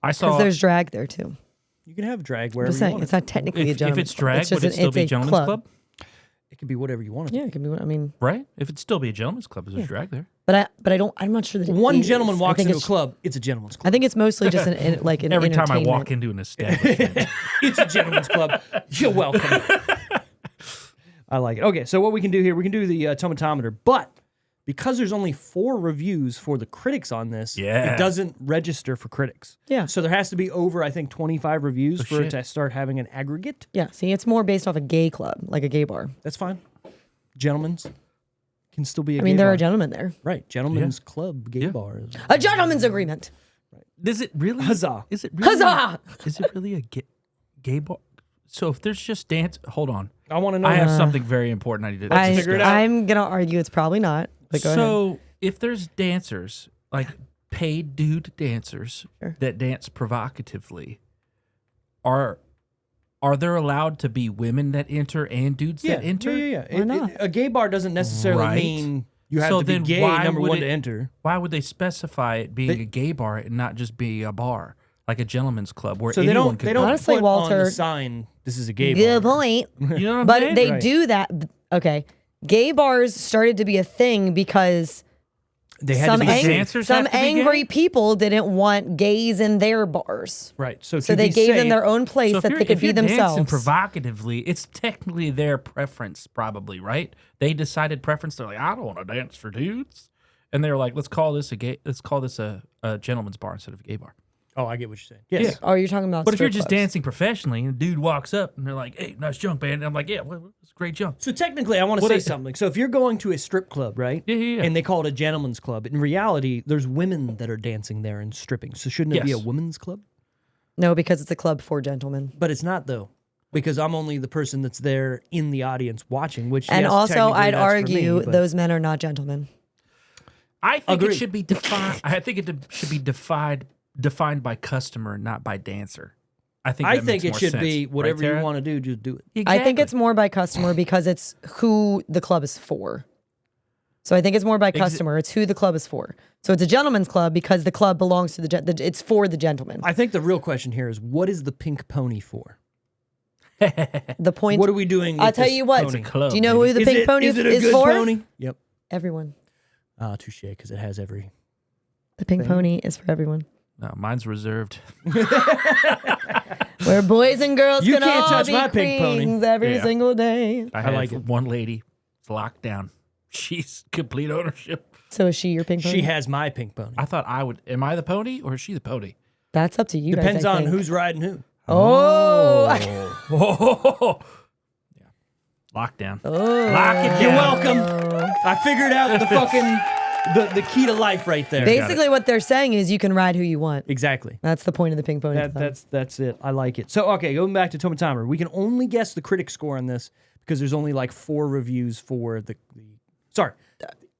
I saw. Because there's drag there too. you can have drag I'm wherever just you saying, want. it's not technically a if gentleman's it's club. drag, It's just would it still it's be a gentleman's club? It can be whatever you want. Yeah, it can be. I mean, Right? If it'd still be a gentleman's club, there's drag there. but I don't. I'm not sure that it One is. gentleman I walks think into a it's- club. It's a gentleman's I club. think it's mostly just like an Every time I entertainment. walk into an establishment, It's a gentleman's club. You're welcome. I like it. Okay, so what we can do here, we can do the tomatometer, but because there's only 4 reviews for the critics on this, Yeah. it doesn't register for critics. Yeah. So there has to be over, I think, 25 reviews for it shit. to start having an aggregate. Yeah, see, it's more based off a gay club, like a gay bar. That's fine. Gentlemen's can still be a I mean, gay there bar. are gentlemen there. Right, gentlemen's club, gay bars. A gentleman's agreement. is it really? Huzzah. Is it really? Huzzah! Is it really a gay bar? So if there's just dance, hold on. I want to know. I have something very important I need to figure it out. I'm gonna argue it's probably not. But go ahead. So if there's dancers, like paid dude dancers Sure. that dance provocatively, are there allowed to be women that enter and dudes that enter? Yeah. Why not? A gay bar doesn't necessarily Right. mean you have So to be then gay, why number would one, it- to enter. Why would they specify it being a gay bar and not just be a bar, like a gentleman's club where So they anyone don't. could They go? don't Honestly, put on Walter- the sign. This is a gay good bar. point. You know what I'm But saying? they Right. do that. Okay, gay bars started to be a thing because They had some to be ang- safe. dancers some have to be gay? angry people didn't want gays in their bars, Right. So so to they be gave them safe- their own place So if that you're, they could if you're be dancing themselves. provocatively, it's technically their preference, probably, right? They decided preference. They're like, I don't want to dance for dudes, and they're like, let's call this a gentleman's bar instead of a gay bar. Oh, I get what you're saying. Yes. Oh, you're talking about. But if you're strip just clubs. dancing professionally, and a dude walks up and they're like, "Hey, nice jump, man," and I'm like, "Yeah, well, it's a great jump." So technically, I want to What say is- something. So if you're going to a strip club, right? Yeah. And they call it a gentleman's club. In reality, there's women that are dancing there and stripping. So shouldn't it be a Yes. women's club? No, because it's a club for gentlemen. But it's not though, because I'm only the person that's there in the audience watching. Which And yes, also, technically I'd that's for argue me, but- those men are not gentlemen. I think Agreed. it should be defined. I think it should be defined by customer, not by dancer. I think. I that think makes it more should sense. be whatever Right, you Tara? want to do, just do it. I think Exactly. it's more by customer because it's who the club is for. So I think it's more by customer. It's who the club is for. So it's a gentleman's club because the club belongs to it's for the gentleman. I think the real question here is, what is the pink pony for? The point. What are we doing? I'll with tell this you what. pony? club, Do you know who the Is pink it- pony is it a is good for? pony? Yep. Everyone. Ah, touche, because it has every. The pink pony is for everyone. No, mine's reserved. Where boys and girls You can can't all touch be my pink pony. queens every Yeah. single day. I like have it. one lady. It's locked down. She's complete ownership. So is she your pink pony? She has my pink pony. I thought I would. Am I the pony or is she the pony? That's up to you. Depends guys, I on think. who's riding who. Oh. Oh, yeah. Lockdown. Oh. Lock it down. You're welcome. I figured out the fucking the key to life right there. Basically, what they're saying is you can ride who you want. Exactly. That's the point of the pink pony. Club. That's it. I like it. So okay, going back to Tomatometer, we can only guess the critic score on this because there's only like 4 reviews for the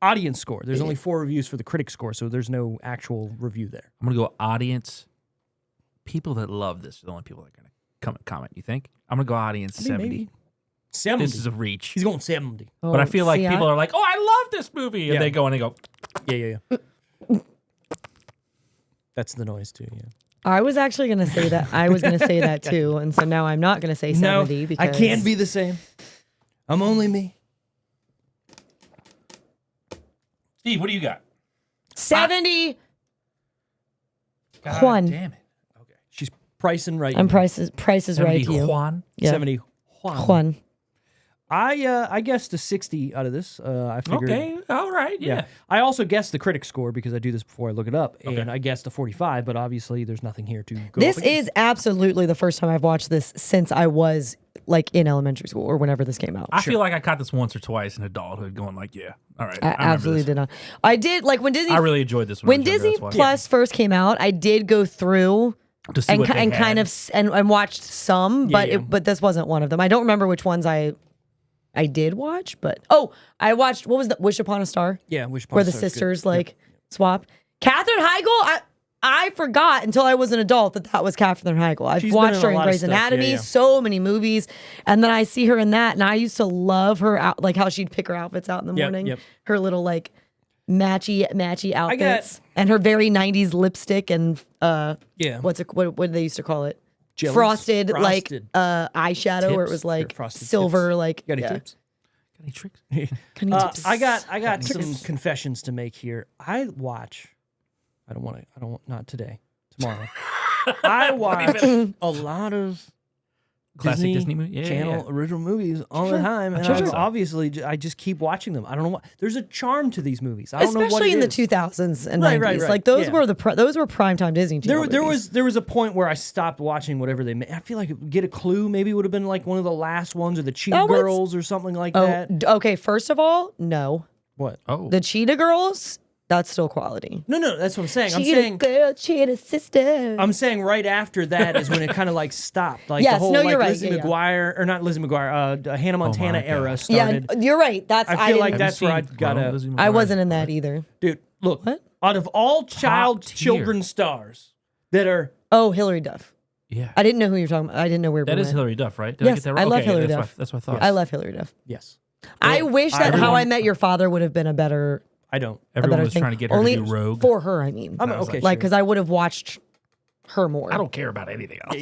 audience score. There's only 4 reviews for the critic score, so there's no actual review there. I'm gonna go audience. People that love this are the only people that are gonna come and comment. You think? I'm gonna go audience 70. Maybe 70. This is a reach. He's going 70. Oh, But I feel like see, people are like, "Oh, I love this movie," and Yeah. they go and they go, Yeah. That's the noise too. Yeah. I was actually going to say that. I was going to say that too. And so now I'm not going to say 70 because I can't be the same. I'm only me. Steve, what do you got? 70. God Juan. damn it. Okay. She's pricing right. I'm now. Price is Right to you. Juan. Yeah. 70. Juan. I guessed a 60 out of this. I figured. Okay. All right. Yeah. I also guessed the critic score because I do this before I look it up, Okay. and I guessed a 45. But obviously, there's nothing here to go. This up against. is absolutely the first time I've watched this since I was like in elementary school or whenever this came out. I feel like I caught this once or twice in adulthood, going like, "Yeah, all right." I remember absolutely this. did not. I did like when Disney I really enjoyed this when I was younger, Disney that's why. Plus first came out. I did go through to see and, what they and had. kind of and watched some, but yeah. but this wasn't one of them. I don't remember which ones I did watch, but I watched what was the Wish Upon a Star Wish Upon where a the Star is good. sisters like swap. Katherine Heigl. I forgot until I was an adult that was Katherine Heigl. I've She's been watched in her a in lot of Grey's stuff. Anatomy, Yeah. so many movies, and then I see her in that, and I used to love her out, like how she'd pick her outfits out in the morning, yep. her little like matchy outfits, and her very '90s lipstick and what did they used to call it? Jellies? Frosted like Frosted. eyeshadow, where it Tips? was like Frosted silver, tips. like Got any yeah. tips? Got any tricks? Can you tips? I got some Tips. confessions to make here. I don't not today. Tomorrow. I watch a lot of Classic Disney movie? Yeah, Channel yeah. original movies all the time, and Sure. I just keep watching them. I don't know why. There's a charm to these movies. I don't know what Especially it in the is. 2000s and Right, 90s. right, right. Like those Yeah. were those were primetime Disney Channel There movies. was a point where I stopped watching whatever they made. I feel like Get a Clue maybe would have been like one of the last ones, or the Cheetah Oh, what's- Girls or something like Oh, that. okay. First of all, no. What? Oh, The Cheetah Girls, that's still quality. No, that's what I'm saying. Cheetah girl, cheetah sister. I'm saying right after that is when it kind of like stopped. Like Yes, the whole no, like you're right. Lizzie Yeah, yeah. McGuire, or not Lizzie McGuire, Hannah Montana God. era yeah, started. you're right. That's I feel didn't- like Have you that's where I seen got Grown a- Lizzie I McGuire? wasn't in that either. Dude, look, What? out of all tier. children stars that are Oh, Hillary Duff. Yeah, I didn't know who you were talking about. I didn't know where we that is went. Hillary Duff, right? Did I Yes, get that right? I love Okay, Hillary that's Duff. That's what I thought. I love Hillary Duff. yes, I wish that How everyone- I Met Your Father would have been a better I don't. Everyone was thing. trying to get her Only to do Rogue. for her. I mean, I'm I was okay. like sure. because I would have watched her more. I don't care about anything else.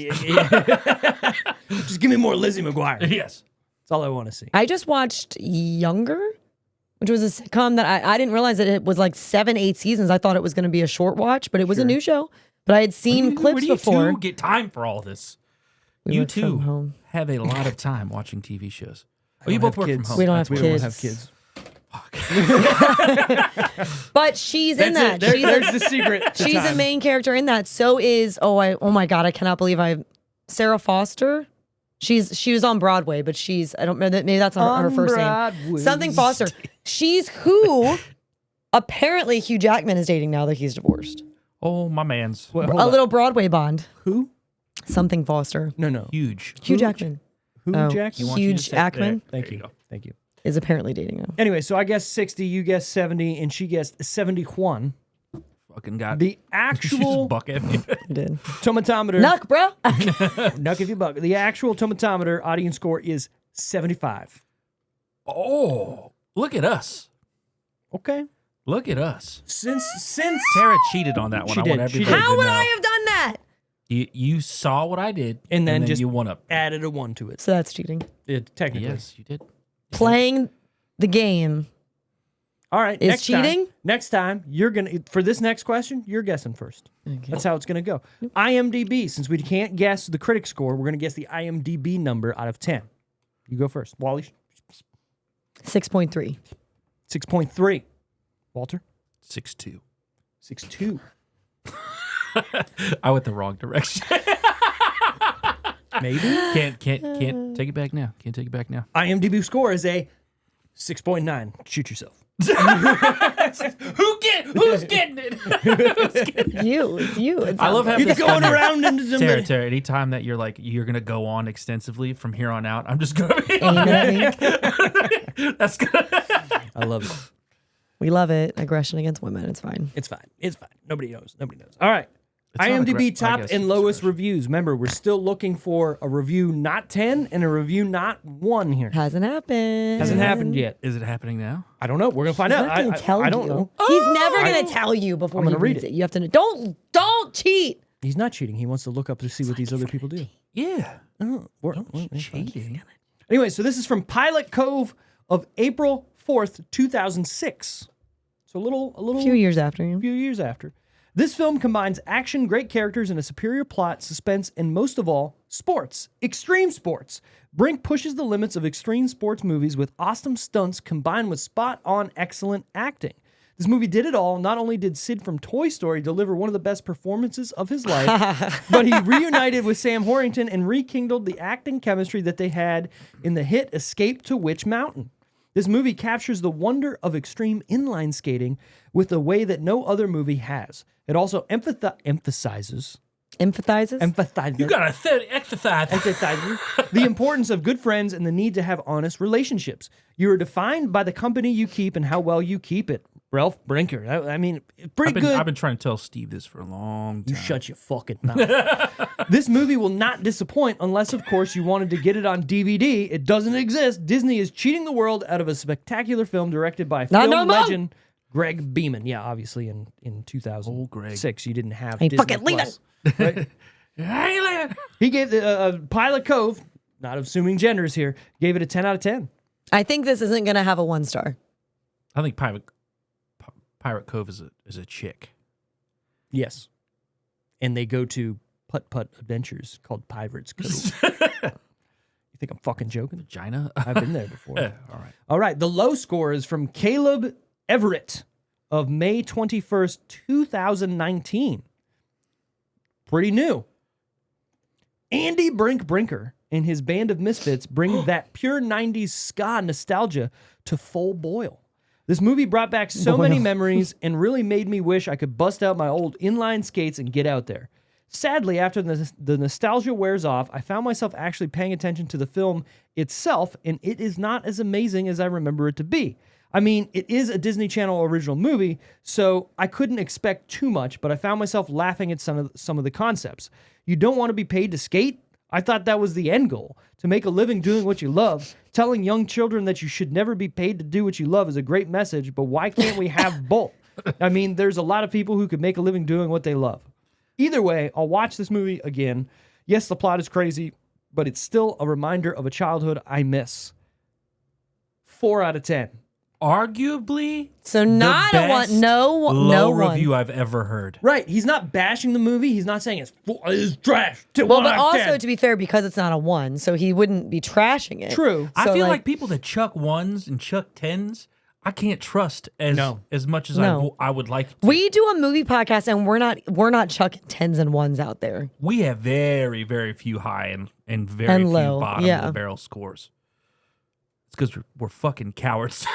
Just give me more Lizzie McGuire. That's Yes. all I want to see. I just watched Younger, which was a sitcom that I didn't realize that it was like 7-8 seasons. I thought it was going to be a short watch, but it was a new show. But I had seen clips Where do you before. two get time for all this? We you work from two home. have a lot of time watching TV shows. Oh, don't you both have work kids. from home. We don't have We kids. don't have kids. But she's in that. That's it. She's There's the secret. to she's a time. main character in that. So is oh my god, I cannot believe Sarah Foster. She was on Broadway, but I don't know that maybe that's not her first name. Broadway. Something Foster. She's who apparently Hugh Jackman is dating now that he's divorced. Oh, my man's Wait, hold A on. little Broadway bond. Who? Something Foster. No. huge. Hugh Jackman. Who? Oh, Jack? You want you to Huge say- Ackman Thank There you. you go. Thank you. is apparently dating now. Anyway, so I guessed 60, you guessed 70, and she guessed 71. Fucking got The She actual just buck at me. I did. tomatometer. Nuck, bro. Nuck if you buck. The actual tomatometer audience score is 75. Oh, look at us. Okay. Look at us. Since Sarah cheated on that one. She I did. want She everybody did. How to would know. I have done that? You saw what I did, And then just you won up. added a 1 to it. So that's cheating. Technically. Yes, you did. Playing the game. All right. Is next cheating? Time, next time, you're going to, for this next question, you're guessing first. Okay. That's how it's going to go. IMDb, since we can't guess the critic score, we're going to guess the IMDb number out of 10. You go first. Wally, 6.3. 6.3. Walter, 6'2". 6.2. I went the wrong direction. Maybe. Can't take it back now. Can't take it back now. IMDb score is a 6.9. Shoot yourself. Who's getting it? You. It's you. It's I love having It's this going fun here. around into the Tara, anytime that you're gonna go on extensively from here on out, I'm just gonna be aiming at me. that's good. I love it. We love it. Aggression against women. It's fine. It's fine. It's fine. Nobody knows. Nobody knows. All right. It's not IMDb I top guess and it's lowest aggression. reviews. Remember, we're still looking for a review not 10 and a review not 1 here. Hasn't happened. Hasn't happened yet. Is it happening now? I don't know. We're going to find He's out. not gonna tell I don't you. know. He's never I- gonna tell you before I'm he gonna read reads it. it. You have to know. Don't cheat. He's not cheating. He wants to look up to see what these other people do. Yeah. Oh, Cheating. Anyway, so this is from Pilot Cove of April 4th, 2006. So a little A few years after you. few years after. This film combines action, great characters, and a superior plot, suspense, and most of all, sports. Extreme sports. Brink pushes the limits of extreme sports movies with awesome stunts combined with spot-on excellent acting. This movie did it all. Not only did Sid from Toy Story deliver one of the best performances of his life, but he reunited with Sam Horrington and rekindled the acting chemistry that they had in the hit Escape to Witch Mountain. This movie captures the wonder of extreme inline skating with a way that no other movie has. It also emphasizes You got to exercise. the importance of good friends and the need to have honest relationships. You are defined by the company you keep and how well you keep it. Ralph Brinker. I mean, pretty good. I've been trying to tell Steve this for a long time. You shut your fucking mouth. This movie will not disappoint unless, of course, you wanted to get it on DVD. It doesn't exist. Disney is cheating the world out of a spectacular film directed by film legend Greg Beeman. Yeah, obviously in 2006, you didn't have Disney fucking Plus. Right? I ain't leaving. He gave the Pilot Cove, not assuming genders here, gave it a 10 out of 10. I think this isn't going to have a 1 star. I think Pirate Cove is a chick. Yes. And they go to putt-putt adventures called Pirates Cove. You think I'm fucking joking? Vagina? I've been there before. All right. All right. The low score is from Caleb Everett of May 21st, 2019. Pretty new. Andy Brinker and his band of misfits bring that pure 90s ska nostalgia to full boil. This movie brought back so many memories and really made me wish I could bust out my old inline skates and get out there. Sadly, after the nostalgia wears off, I found myself actually paying attention to the film itself, and it is not as amazing as I remember it to be. I mean, it is a Disney Channel original movie, so I couldn't expect too much, but I found myself laughing at some of the concepts. You don't want to be paid to skate? I thought that was the end goal. To make a living doing what you love. Telling young children that you should never be paid to do what you love is a great message, but why can't we have both? I mean, there's a lot of people who could make a living doing what they love. Either way, I'll watch this movie again. Yes, the plot is crazy, but it's still a reminder of a childhood I miss. 4 out of 10. Arguably, So not the a 1. best No, low no 1. review I've ever heard. Right, he's not bashing the movie. He's not saying it's trash. Well, but also, to be fair, because it's not a 1, so he wouldn't be trashing it. True. I So, feel like people that chuck 1s and chuck 10s, I can't trust as much as No. I would like to. We do a movie podcast, and we're not chucking 10s and 1s out there. We have very, very few high and very And few low, bottom yeah. of the barrel scores. It's because we're fucking cowards.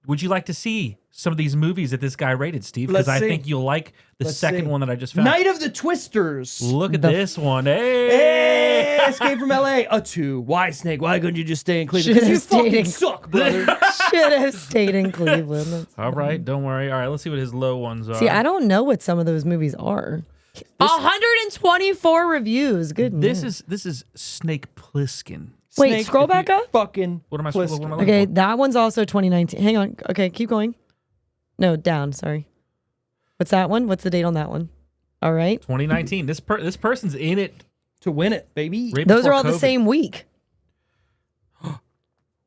Would you like to see some of these movies that this guy rated, Steve? Because Let's I see. think you'll like the Let's second see. one that I just found. Night of the Twisters. Look at this one. Hey! Hey, Escape from LA. A 2. Why, Snake? Why couldn't you just stay in Cleveland? Should've Because you stayed fucking in- suck, brother. Should have stayed in Cleveland. All right, don't worry. All right, let's see what his low ones are. See, I don't know what some of those movies are. 124 reviews. Good. This is Snake Plissken. Wait, Snake, scroll if you back up. Fucking What am I Plissken. supposed to Okay, that one's also 2019. Hang on. Okay, keep going. No, down. Sorry. What's that one? What's the date on that one? All right. 2019. This person's in it. To win it, baby. Right Those before are all the COVID. same week.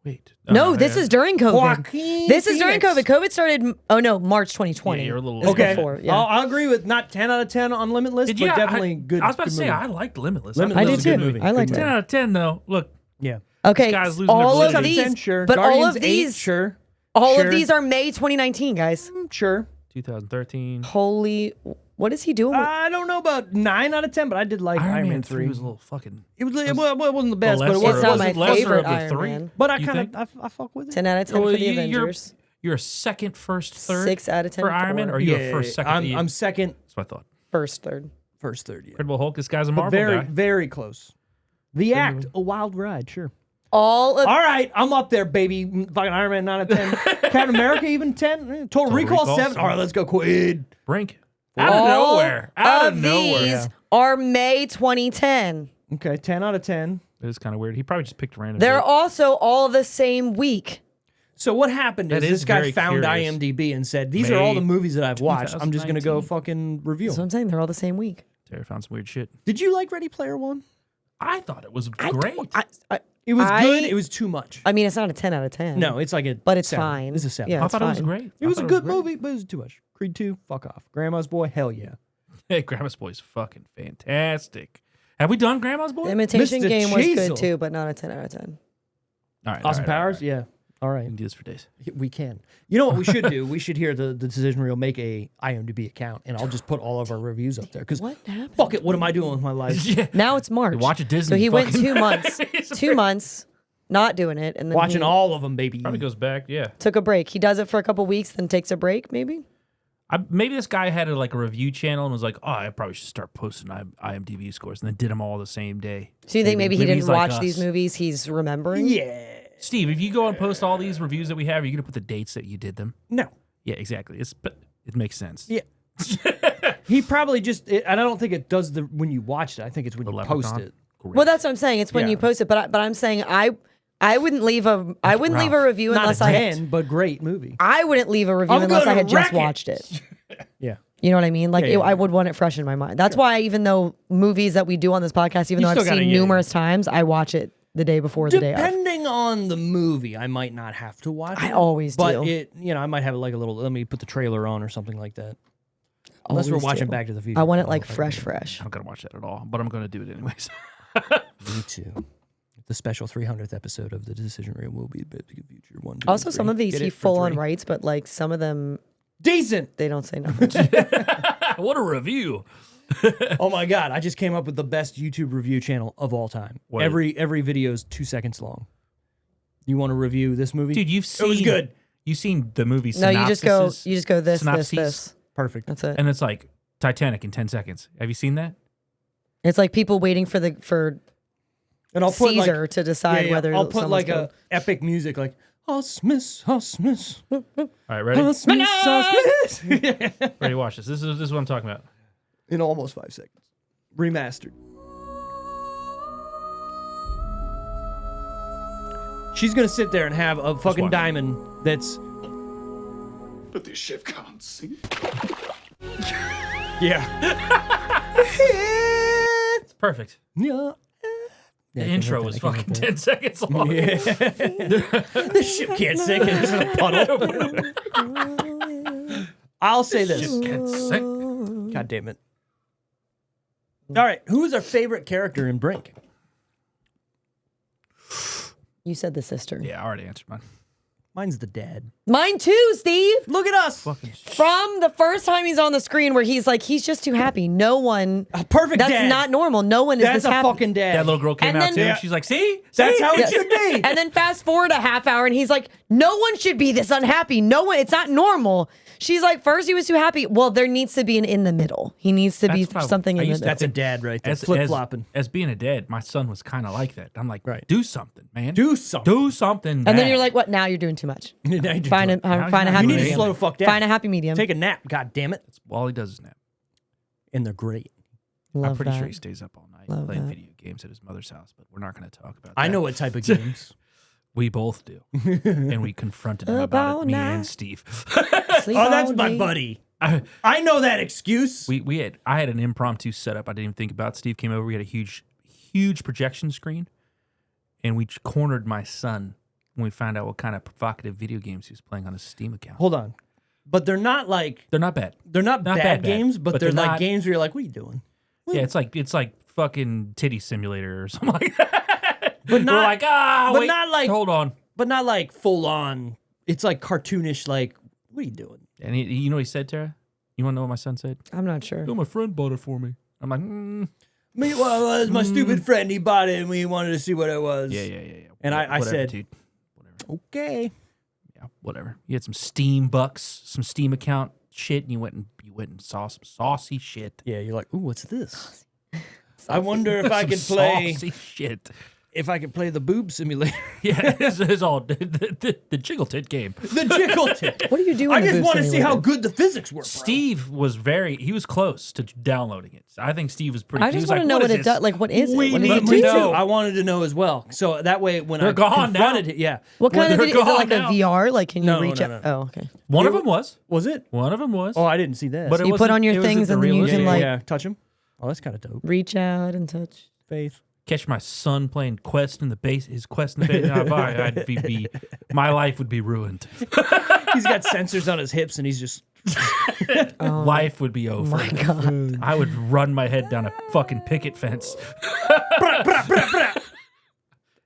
Wait. No, this is during COVID. Joaquin This is during Phoenix. COVID. COVID started, March 2020. Yeah, you're a little This is Okay. before, yeah. I'll agree with not 10 out of 10 on Limitless, but definitely good. I was about to good say movie. I liked Limitless. Limitless thought I it did was a good too. movie. I liked 10 it. out of 10 though. Look, Yeah. Okay, guy's losing all their of validity. these, 10, sure. but Guardians all of 8, these, sure. all Sure. of these are May 2019, guys. Sure. 2013. Holy, what is he doing? I don't know about 9 out of 10, but I did like Iron Man 3. was a little fucking. It wasn't the best, but it lesser- was. It's not was my it lesser favorite of the Iron three? Man. But I You kind think? of I fuck with it. 10 out of 10 Well, for the you're- Avengers. You're a second, first, third. 6 out of 10 for Iron Man, for- or are you a first, second? I'm second, That's what I thought. First, third. first, third. Yeah. Incredible Hulk. This guy's a But Marvel very, guy. very close. The Act, a wild ride, sure. All of All right, I'm up there, baby. Fucking Iron Man 9 out of 10. Captain America even 10. Total Recall 7. All right, let's go, Quid. Brink. Out of all nowhere. Out of of nowhere. these are May 2010. Okay, 10 out of 10. It is kind of weird. He probably just picked a random. They're date. also all the same week. So what happened is That is this guy very found curious. IMDb and said, these are all the May movies that I've watched. I'm just going to go 2019. fucking review That's what them. I'm saying. They're all the same week. Terry found some weird shit. Did you like Ready Player One? I thought it was great. It was good. It was too much. I mean, it's not a 10 out of 10. No, it's like a But it's 7. fine. It's a 7. Yeah, I it's thought it was fine. great. It was I a thought good great. movie, but it was too much. Creed 2, fuck off. Grandma's Boy, hell yeah. Hey, Grandma's Boy's fucking fantastic. Have we done Grandma's Boy? The Imitation Mr. Game was Cheezel. good too, but not a 10 out of 10. All right. Austin all right, Powers, all right. yeah. All We right. can do this for days. We can. You know what we should do? We should hear the Decision Reel make a IMDb account, and I'll just put all of our reviews up there. Because What happened? fuck it, what am I doing with my life? Yeah. Now it's March. Watch a Disney. So he went fucking- 2 months. 2 months not doing it, and then Watching he all of them, baby. Probably goes back. Yeah. took a break. He does it for a couple weeks, then takes a break. Maybe. Maybe this guy had a review channel and was like, "Oh, I probably should start posting IMDb scores," and then did them all the same day. So you think maybe he Maybe didn't he's like watch these us. movies? He's remembering. Yeah. Steve, if you go and post all these reviews that we have, are you gonna put the dates that you did them? No. Yeah, exactly. It makes sense. Yeah. He probably just, and I don't think it does when you watch it. I think it's when The you Leprechaun? post it. Great. Well, that's what I'm saying. It's when Yeah. you post it, but I'm saying I wouldn't leave a review Not unless a I 10, but great movie. I wouldn't leave a review I'm unless I gonna had just wreck it. watched it. Yeah. You know what I mean? Like Yeah, yeah, I would want it fresh in my mind. That's why even though movies that we do on this podcast, even You though I've still gotta- seen yeah, yeah. numerous times, I watch it the day before, the day of. Depending on the movie, I might not have to watch it. I always but do. I might have like a little, let me put the trailer on or something like that. Unless we're Always watching do. Back to the Future. I want it don't like know if I can fresh. I'm not gonna watch that at all, but I'm gonna do it anyways. do it. Me too. The special 300th episode of the Decision Reel will be Back to the Future 1, 2, Also, and some 3. of these Get he it for full on 3. writes, but like some of them Decent. they don't say nothing. What a review! Oh my god! I just came up with the best YouTube review channel of all time. What? Every video is 2 seconds long. You want to review this movie? Dude, you've seen it was good. You've seen the movie. No, you just go this, synopses. this. Perfect. That's it. and it's like Titanic in 10 seconds. Have you seen that? It's like people waiting for And I'll put Caesar like, to decide whether I'll put someone's like a epic music like Huss Miss. All right, ready? Huss Miss. Ready? Watch this. This is what I'm talking about. In almost 5 seconds. Remastered. She's gonna sit there and have a fucking watch. diamond that's But this ship can't sink. yeah. It's perfect. Yeah. The intro was fucking 10 seconds long. This ship can't sink. It's in a puddle. I'll say this. Can't sink. God damn it. All right, who is our favorite character in Brink? You said the sister. Yeah, I already answered mine. Mine's the dad. Mine too, Steve. Look at us. Fucking From the first time he's on the screen where he's like, he's just too happy. No one. A perfect That's dad. not normal. No one is That's this a happy. fucking dad. that little girl came And out then- too. Yeah. And she's like, see? That's See? how Yes. it should be. And then fast forward a half hour and he's like, no one should be this unhappy. No one, it's not normal. She's like, first he was too happy. Well, there needs to be an in the middle. He needs to be That's what I- something I in the used to- middle. That's a dad right there. Flip flopping. As being a dad, my son was kind of like that. I'm like, Right. do something, man. Do something. Do something. And then Dad. you're like, what? Now you're doing too much. Now you do Find it. a, Now find a you happy You need to medium. slow the fuck down. Find a happy medium. Take a nap. God damn it. All he does is nap. And they're great. I'm Love pretty that. sure he stays up all night Love playing that. video games at his mother's house, but we're not going to talk about that. I know what type of games. We both do. And we confronted him about About it, me night. and Steve. Sleep Oh, that's all my day. buddy. I, I know that excuse. I had an impromptu setup I didn't even think about. Steve came over. We had a huge projection screen, and we cornered my son when we found out what kind of provocative video games he was playing on his Steam account. Hold on. But they're not like They're not bad. they're not, Not bad bad, games, but, but they're they're like not- games where you're like, what are you doing? Yeah, it's like fucking titty simulator or something like that. But not We're like, but wait, not like- hold on. But not like full on. It's like cartoonish, like, what are you doing? And you know what he said, Tara? You want to know what my son said? I'm not sure. Oh, my friend bought it for me. I'm like, Well, it was my stupid friend. He bought it and we wanted to see what it was. yeah. And I Whatever, said- dude. Whatever. Okay. Yeah, whatever. You had some Steam bucks, some Steam account shit, and you went and saw some saucy shit. Yeah, you're like, ooh, what's this? I wonder if I Some can play saucy shit. the boob simulator. Yeah, it's all the jiggle tit game. The jiggle tip. What do you do? I in the just booth want to see how simulator? good the physics were. Bro. Steve was he was close to downloading it. I think Steve was pretty. I he just was want to like, know what is it this? does. Like, what is it? We What does need it to do? know. I wanted to know as well. So that way, when They're I gone confronted now. it, yeah. What kind of they're video? Is it like gone a now. VR? Like, can you No, reach no, out? no. Oh, okay. One of them was. Was it? One of them was. Oh, I didn't see that. But it You put wasn't- on your it wasn't things the and then you realistic- can like yeah, touch him. Oh, that's kind of dope. reach out and touch. Faith. catch my son playing Quest in the base, his Quest in the base, my life would be ruined. He's got sensors on his hips, and he's just. Life would be over. My God. I would run my head down a fucking picket fence.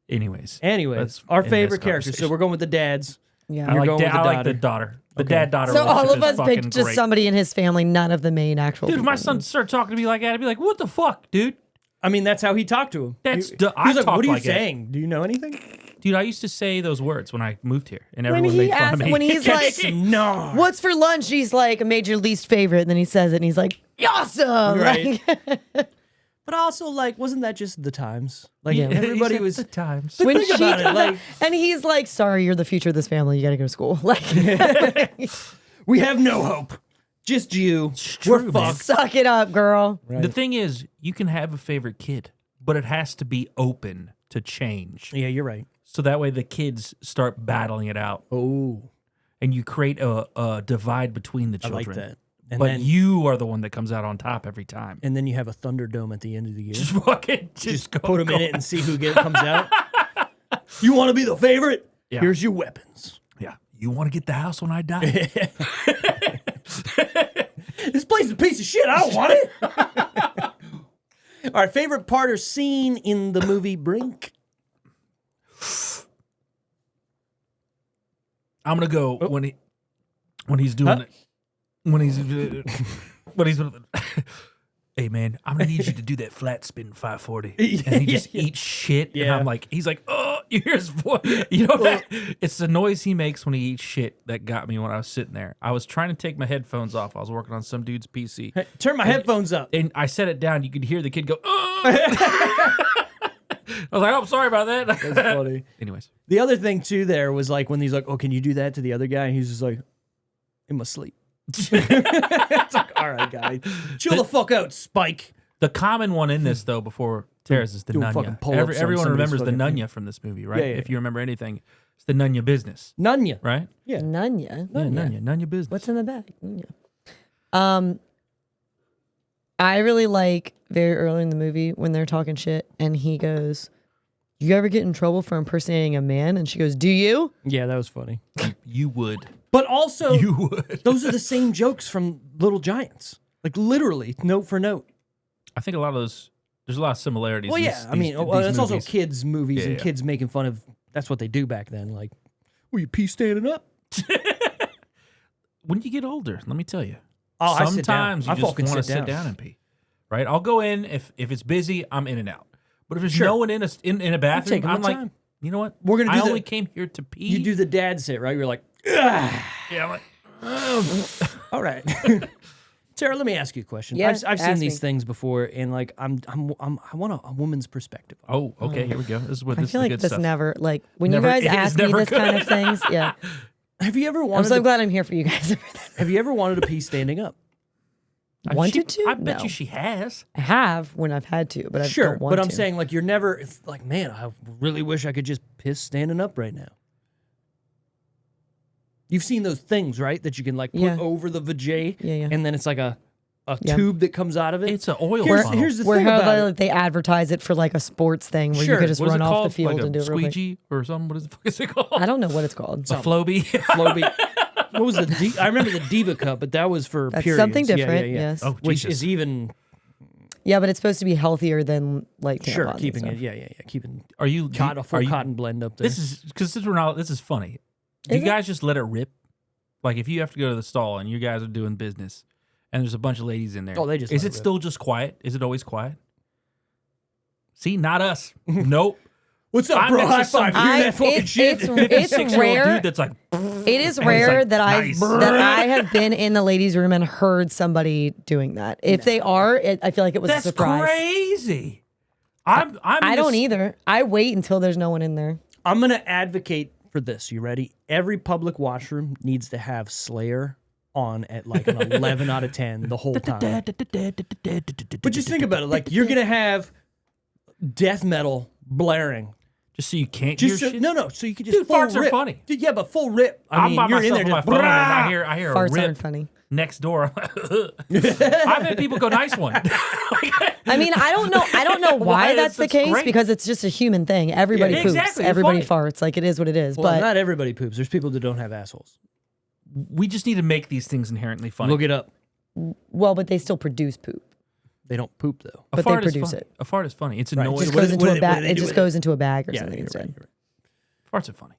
Anyways, Anyways, let's our end favorite this characters. So conversation. we're going with the dads. Yeah. I You're like, going with the I like daughter. the daughter. The Okay. dad-daughter So all relationship of us is fucking picked just great. somebody in his family, none of the main actual Dude, if my people. son started talking to me like that, I'd be like, what the fuck, dude? I mean, that's how he talked to him. That's he, the- he I was like, talk "What are you like that." saying? Do you know anything?" Dude, I used to say those words when I moved here, and When everyone he made fun asked, of me. when he's like, No. "What's for lunch?" He's like, "I made your least favorite," and then he says it, and he's like, "Awesome!" Right. Like, But also, like, wasn't that just the times? Like, Yeah, everybody he said was. the times. But when think she about it, comes like, out- and he's like, "Sorry, you're the future of this family. You got to go to school." Like, we have no hope. Just you. true, We're man. fucked. suck it up, girl. The thing is, you can have a favorite kid, but it has to be open to change. Yeah, you're right. So that way the kids start battling it out, Oh, and you create a divide between the I children. like that. And But then you are the one that comes out on top every time. and then you have a Thunderdome at the end of the year. Just fucking just go, Put them go. in it and see who comes out. You want to be the favorite? Yeah. Here's your weapons. Yeah. You want to get the house when I die? This place is a piece of shit. I don't want it. All right, favorite part or scene in the movie Brink? I'm gonna go Oh. when he's doing it. When he's hey man, I'm gonna need you to do that flat spin 540, and he just eats shit. And Yeah. I'm like, he's like, oh, you hear his voice. You know that? It's the noise he makes when he eats shit that got me when I was sitting there. I was trying to take my headphones off. I was working on some dude's PC, Hey, turn my headphones up. and I set it down. You could hear the kid go. I was like, oh, I'm sorry about that. That's funny. Anyways, The other thing too there was like when he's like, "Oh, can you do that to the other guy?" And he's just like, "In my sleep." It's like, all right, guy, chill the fuck out, Spike. the common one in this though, before Terrace, is the Doing fucking Nunya. pull-ups on Everyone somebody's remembers the fucking- Nunya from this movie, right? Yeah, yeah, If you remember anything, it's the Nunya business, Nunya. right? Yeah. Nunya. Yeah, Nunya business. What's in the bag? Nunya. I really like very early in the movie when they're talking shit, and he goes, "You ever get in trouble for impersonating a man?" And she goes, "Do you?" Yeah, that was funny. You would. But also, You would. those are the same jokes from Little Giants, like literally note for note. I think a lot of those. There's a lot of similarities. Well, in yeah, I mean, well, it's also kids' movies Yeah, and yeah. kids making fun of. That's what they do back then. Like, were you pee standing up? When you get older, let me tell you. Oh, I sit down. sometimes I you just fucking want to sit sit down. down and pee. Right? I'll go in if it's busy. I'm in and out. But if there's Sure. no one in a bathroom, taking my I'm like, time. you know what? We're gonna do I the- only came here to pee. You do the dad sit, right? You're like, Yeah, I'm like, all right. Sarah, let me ask you a question. Yeah, I've seen ask these me. things before, and like, I want a woman's perspective. oh, okay, here we go. This is what I this feel is like good this stuff. never, like, when Never- you guys it is ask me never this kind good. of things, yeah. Have you ever I'm wanted? so glad I'm here for you guys. Have you ever wanted to pee standing up? Wanted to? I bet No. you she has. I have when I've had to, but I Sure, don't want but I'm to. saying like you're never. It's like, man, I really wish I could just piss standing up right now. You've seen those things, right? That you can like put Yeah. over the vajay, Yeah, yeah. and then it's like a Yeah. tube that comes out of it. It's an oil here's, funnel. here's the Where thing how about it. they advertise it for like a sports thing where Sure. you could just What is run it off called? the field like and do a it real quick. squeegee or something? What is the fuck is it called? I don't know what it's called. A Floby. Floby. What was the? I remember the Diva Cup, but that was for That's periods. something Yeah, different. yeah, yeah. Yes. Oh, Which Jesus. is even Yeah, but it's supposed to be healthier than like tampons sure and keeping stuff. it. Yeah, keeping Are you a full are you- cotton blend up there. This is because this is funny. Do Is you it? guys just let it rip? Like if you have to go to the stall and you guys are doing business, and there's a bunch of ladies in there. Oh, they just is let it it rip. still just quiet? Is it always quiet? See, not us. Nope. What's up, I'm bro? next to High some- five. You hear that fucking It's shit? 56-year-old rare. dude that's like, It is it's rare like, that nice. I have been in the ladies' room and heard somebody doing that. If they are, I feel like it was that's a surprise. crazy. I'm I don't just- either. I wait until there's no one in there. I'm gonna advocate for this. You ready? Every public washroom needs to have Slayer on at like an 11 out of 10 the whole time. But just think about it. Like you're gonna have death metal blaring. Just so you can't Just hear so, shit? no. So you can just Dude, full farts are rip. funny. Dude, yeah, but full rip. I I'm mean, by you're in myself there on my just. phone and I "Brah!" hear a Farts rip aren't funny. next door. I've had people go, nice one. I mean, I don't know why Why? that's the That's case great. because it's just a human thing. Everybody Yeah, poops. exactly. Everybody It's funny. farts. Like it is what it is. Well, but not everybody poops. There's people that don't have assholes. We just need to make these things inherently funny. Look it up. but they still produce poop. They don't poop though. A but they fart is produce funny. it. A fart is funny. It's Right. annoying. It just what goes do- into what a do they- what do bag. they It do just with goes into a bag or Yeah, something you're instead. right, you're Farts are funny.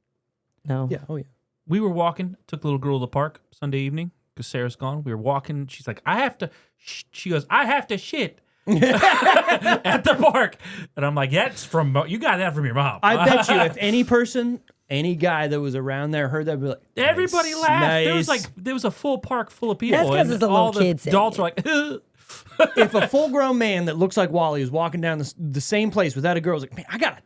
No. right. Yeah. Oh yeah. We were walking, took the little girl to the park Sunday evening because Sarah's gone. We were walking. She's like, I have to. She goes, I have to shit at the park, and I'm like, that's from you got that from your mom. I bet you if any person, any guy that was around there heard that, would be like, Everybody "Nice, laughed. nice." There was a full park full of people. That's 'cause and it's a all little the kid saying adults it. were like, If a full-grown man that looks like Wally was walking down the same place without a girl, was like, man, I got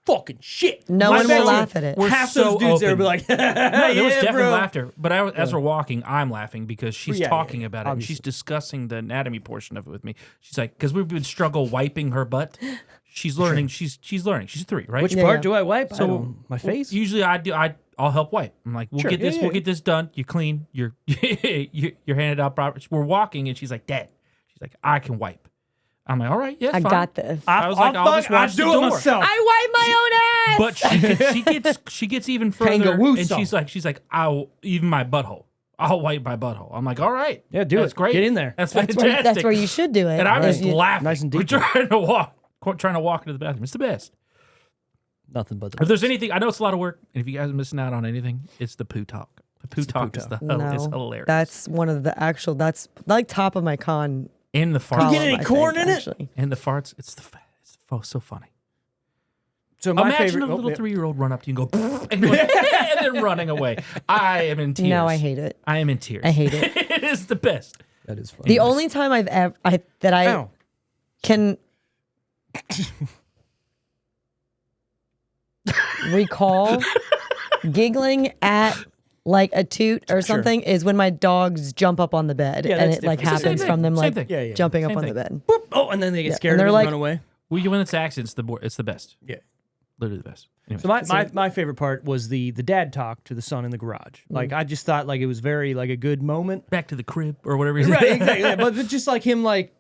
fucking shit. No I one bet will you laugh at it. We're Half so those dudes there would be open. like, No, there was yeah, definitely bro. laughter. But as we're walking, I'm laughing because she's Yeah, talking yeah, about it. And obviously. she's discussing the anatomy portion of it with me. She's like, because we've been struggle wiping her butt. She's learning. She's learning. She's 3, right? Which Yeah, part yeah. do I wipe? So- I don't- my face? Usually I'll help wipe. I'm like, we'll Sure, get yeah, this. yeah, We'll yeah. get this done. You're clean. You're you're handed out proper. We're walking, and she's like, Dad. She's like, I can wipe. I'm like, all right, yeah, I fine. got this. I was like, I'll just watch the do it door. myself. I wipe my own ass. But she gets even further, Kangaroo and song. she's like, I'll even my butthole. I'll wipe my butthole. I'm like, all right, Yeah, do that's it. great. Get in there. That's That's fantastic. where, that's where you should do it. And I'm If just you- laughing. Nice and We're deep. trying to walk into the bathroom. It's the best. Nothing but the If there's anything, I know it's a lot of work, and if you guys are missing out on anything, it's the poo talk. The poo talk is No, hilarious. that's one of the actual. That's like top of my con. in the farts. column, get any I corn think, in it? actually. In the farts, it's so funny. So my Imagine favorite, a little yeah. 3-year-old run up to you and go, and then running away. I am in tears. No, I hate it. I am in tears. I hate it. It is the best. That is funny. The only time I've ever that I Ow. can recall giggling at like a toot or something is when my dogs jump up on the bed Yeah, and that's it like different. It's the happens same from them thing. like Same thing. Yeah, yeah. jumping up Same on thing. the bed. Boop. Oh, and then they get Yeah, scared and and they're run like- away. When it's accidents, it's the best. Yeah. Literally the best. Anyway. So my favorite part was the dad talk to the son in the garage. Like I just thought like it was very like a good moment. Back to the crib or whatever. He Right, said. exactly. Yeah, but just like him, like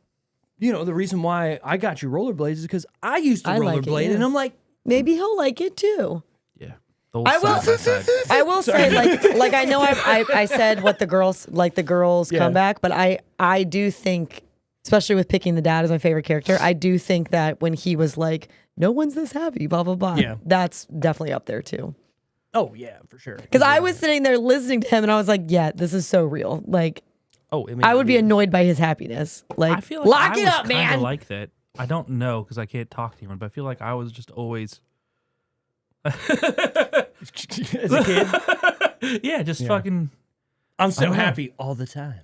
the reason why I got you rollerblades is because I used to I like it, rollerblade, yeah. and I'm like, Maybe he'll like it too. Yeah. The I will. side by side. I will say, like I know I said what the girls Yeah. come back, but I do think, especially with picking the dad as my favorite character, I do think that when he was like, no one's this happy, blah blah blah. Yeah. That's definitely up there too. oh yeah, for sure. Because I was sitting there listening to him, and I was like, yeah, this is so real. Like I would be annoyed by his happiness. Like, I feel like lock I it was up, kinda man. like that. I don't know because I can't talk to him, but I feel like I was just always. as a kid. Yeah, just fucking. I'm so don't know. happy all the time.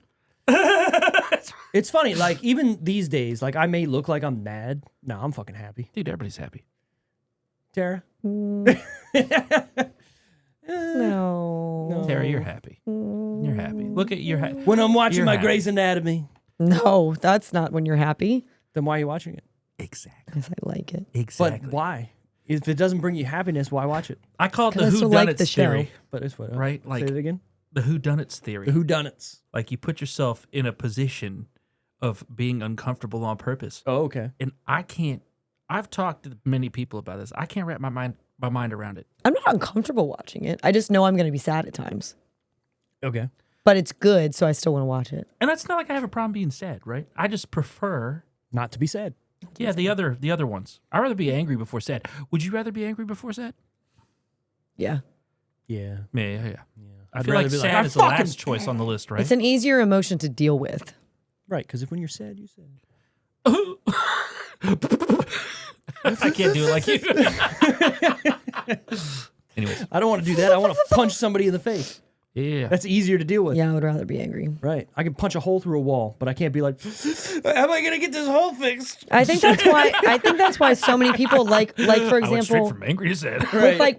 It's funny, like even these days, like I may look like I'm mad. No, I'm fucking happy. Dude, everybody's happy. Tara? No. Tara, you're happy. You're happy. Look at your. When I'm watching You're my happy. Grey's Anatomy, No, that's not when you're happy. then why are you watching it? Exactly. Yes, I like it. Exactly. But why? If it doesn't bring you happiness, why watch it? I call it the 'Cause I who still done like the show. theory. But it's what Right, Say like- it again. The who done theory. The whodunits. Like you put yourself in a position of being uncomfortable on purpose. Oh, okay. And I can't. I've talked to many people about this. I can't wrap my mind around it. I'm not uncomfortable watching it. I just know I'm going to be sad at times. Okay. But it's good, so I still want to watch it. And it's not like I have a problem being sad, right? I just prefer. Not to be sad. Yeah, the other ones. I'd rather be angry before sad. Would you rather be angry before sad? Yeah. Yeah. Yeah. I I'd feel rather like be like, sad "I is the fucking last choice on the list, right? It's an easier emotion to deal with. Right, because if when you're sad, you're sad. I can't do it like you. Anyways, I don't want to do that. I want to punch somebody in the face. yeah. That's easier to deal with. Yeah, I would rather be angry. Right. I can punch a hole through a wall, but I can't be like, how am I going to get this hole fixed? I think that's why so many people like for I went straight example from angry to sad.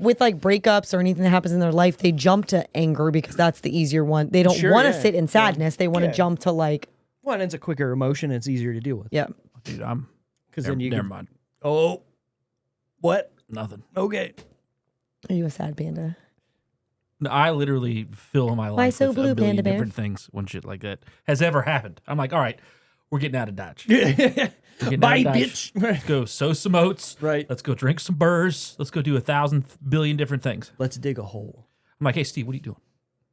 with breakups or anything that happens in their life, they jump to anger because that's the easier one. They don't Sure, want to yeah. sit in sadness. They want to Yeah. jump to like, Well, and it's a quicker emotion. And it's easier to deal with. yeah. Dude, I'm. Because then you never can, mind. oh, what? Nothing. Okay. Are you a sad panda? No, I literally fill my life Why so with blue, a billion Panda Bear? different things when shit like that has ever happened. I'm like, all right, we're getting out of Dodge. We're getting Bye, out of Dodge. bitch. Let's go sow some oats. Right. Let's go drink some burrs. Let's go do 1,000 billion different things. Let's dig a hole. I'm like, hey, Steve, what are you doing?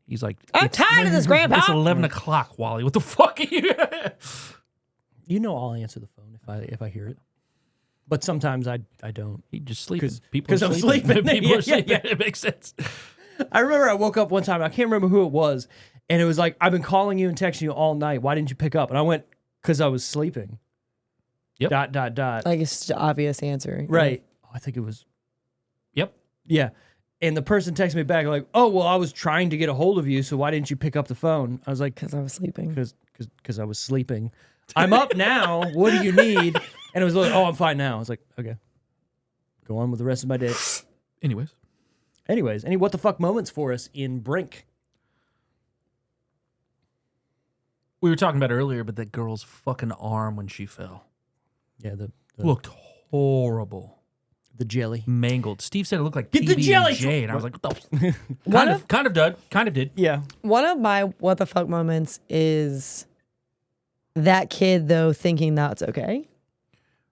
He's like, I'm "It's- tired of this, Grandpa." It's 11 o'clock, Wally. What the fuck are you? You know I'll answer the phone if I hear it. But sometimes I don't. He just sleeping. 'Cause- People 'cause are I'm sleeping. sleeping. People Yeah, are sleeping. yeah. It makes sense. I remember I woke up one time. I can't remember who it was. And it was like, I've been calling you and texting you all night. Why didn't you pick up? And I went, because I was sleeping. Yep. Dot. Like it's just an obvious answer. Right. Oh, I think it was. Yep. Yeah. And the person texted me back like, oh, well, I was trying to get a hold of you. So why didn't you pick up the phone? I was like, Because I was sleeping. because I was sleeping. I'm up now. What do you need? And it was like, oh, I'm fine now. I was like, okay. Go on with the rest of my day. Anyways, Any what the fuck moments for us in Brink? we were talking about it earlier, but that girl's fucking arm when she fell Yeah, the looked horrible. jelly. Mangled. Steve said it looked like Get the jelly PB&J, and I was like, what the One kind of did. Yeah. One of my what the fuck moments is that kid though thinking that's okay.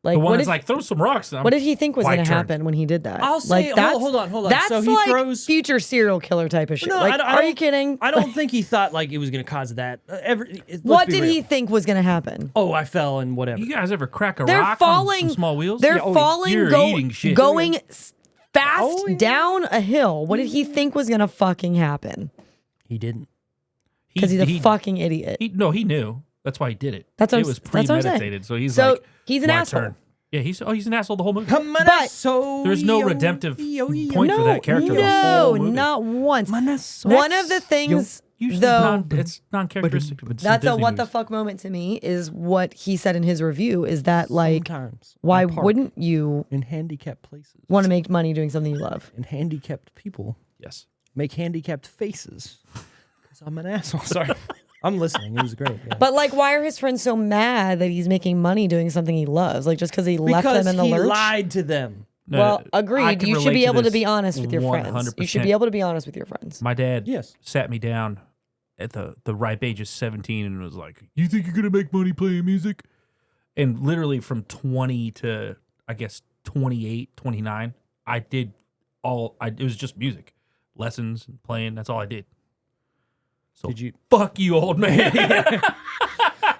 Like The one what that's did, like, throw some rocks. what did he think was Why going to turn? happen when he did that? I'll say, like, hold on. That's So he like throws. future serial killer type of shit. No, like, I are don't- you kidding? I don't think he thought like it was going to cause that. Let's What be did real. he think was going to happen? Oh, I fell and whatever. You guys ever crack a They're rock falling. on some small wheels? They're Yeah, oh, falling. You're eating shit. Going fast Oh, yeah. down a hill. What did he think was going to fucking happen? He didn't. Because he's a fucking idiot. He knew. That's why he did it. That's what it I'm- was that's what I'm saying. premeditated. So he's So like, he's an "My asshole." turn." Yeah, he's an asshole the whole movie. But There's no redemptive point for that character. the No, whole movie. not once. So One of the things, Usually though, it's non-characteristic. of that's a Disney what the movies. fuck moment to me is what he said in his review is that like, Sometimes why I park wouldn't you in handicapped places want to make money doing something you love? and handicapped people Yes. make handicapped faces? Because I'm an asshole. Sorry, I'm listening. It was great. Yeah. But like, why are his friends so mad that he's making money doing something he loves? Like just because he left because them in the he lurch? lied to them. No, Well, I agreed. can You should relate be able to this be honest with your friends. You should be 100%. able to be honest with your friends. My dad Yes. sat me down at the ripe age of 17 and was like, "You think you're gonna make money playing music?" And literally from 20 to I guess 28, 29, I did it was just music, lessons and playing. That's all I did. So Did you? fuck you, old man.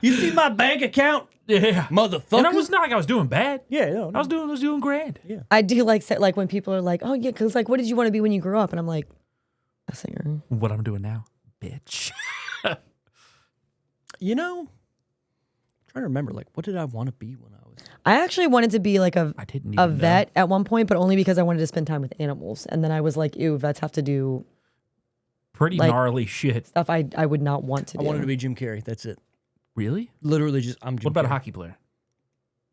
You see my bank account, Yeah, motherfucker? and I was not like I was doing bad. Yeah, no, I was doing grand. Yeah. I do like when people are like, oh yeah, because like, what did you want to be when you grew up? And I'm like, a singer. What I'm doing now, bitch. You know, I'm trying to remember, like, what did I want to be when I was? I actually wanted to be like I didn't even a know. vet at one point, but only because I wanted to spend time with animals. And then I was like, ew, vets have to do Pretty like- gnarly shit. stuff I would not want to I do. wanted to be Jim Carrey. That's it. Really? Literally, just I'm Jim. What about a Carrey. hockey player?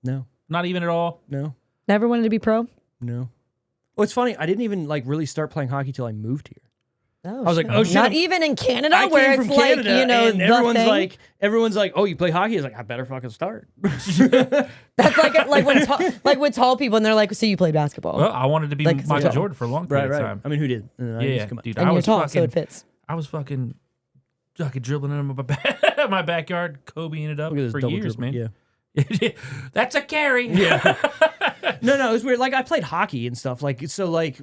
No, Not even at all. no, Never wanted to be pro? no. Well, it's funny. I didn't even like really start playing hockey till I moved here. Oh, I was like, shit. oh, shit, Not I'm- even in Canada I where came it's from like, Canada, you know, and the everyone's thing. everyone's like, oh, you play hockey? It's like, I better fucking start. That's like when like with tall people and they're like, so you played basketball. Well, I wanted to be Like, Michael so- Jordan for a long period of time. I mean, who did? Yeah, dude. and I you're was tall, fucking. so it fits. I was fucking dribbling in my backyard, Kobeing it up Look at this for double years, dribble. man. Yeah. That's a carry. Yeah. No, it was weird. Like I played hockey and stuff. Like so, like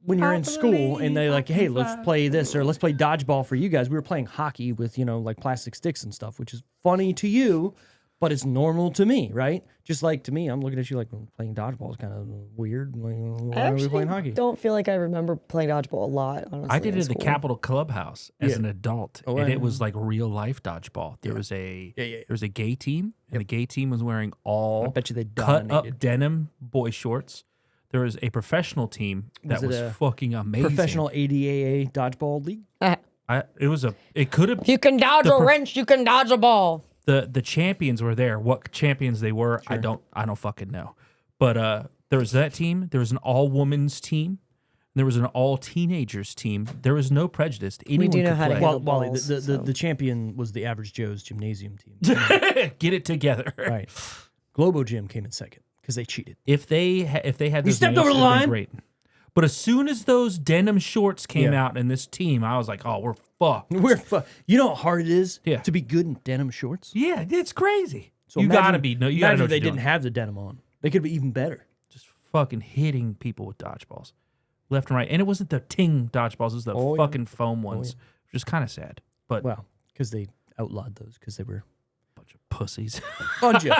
when you're in school and they like, hey, let's play this or let's play dodgeball for you guys. We were playing hockey with like plastic sticks and stuff, which is funny to you, but it's normal to me, right? Just like to me, I'm looking at you like playing dodgeball is kind of weird. Like, why are we playing hockey? Don't feel like I remember playing dodgeball a lot. Honestly, I did in it at the school. Capitol Clubhouse as Yeah. an adult, Oh, and yeah. it was like real life dodgeball. There was a Yeah. there was a gay team, and the gay team was wearing all I bet you they cut dominated. up denim boy shorts. There was a professional team that Was was, it a fucking amazing. Professional ADAA dodgeball league. It could have. You can dodge a wrench. You can dodge a ball. The champions were there. What champions they were, I don't fucking know. But there was that team. There was an all women's team. There was an all teenagers team. There was no prejudice. Anyone do know could how to play. handle Wally, balls, the champion was the average Joe's gymnasium team. Get it together. Right. Globo Gym came in second because they cheated. If they had those stepped names, over the it'd been line. great. But as soon as those denim shorts came Yeah. out in this team, I was like, oh, we're fucked. You know how hard it is Yeah. to be good in denim shorts? Yeah, it's crazy. So you imagine- gotta be. No, you imagine gotta know if what they you're didn't doing. have the denim on. They could be even better. Just fucking hitting people with dodgeballs, left and right. And it wasn't the ting dodgeballs; it was the Oh, yeah. fucking foam ones, which is kind of sad. But Well, because they outlawed those because they were bunch of pussies. bunch of.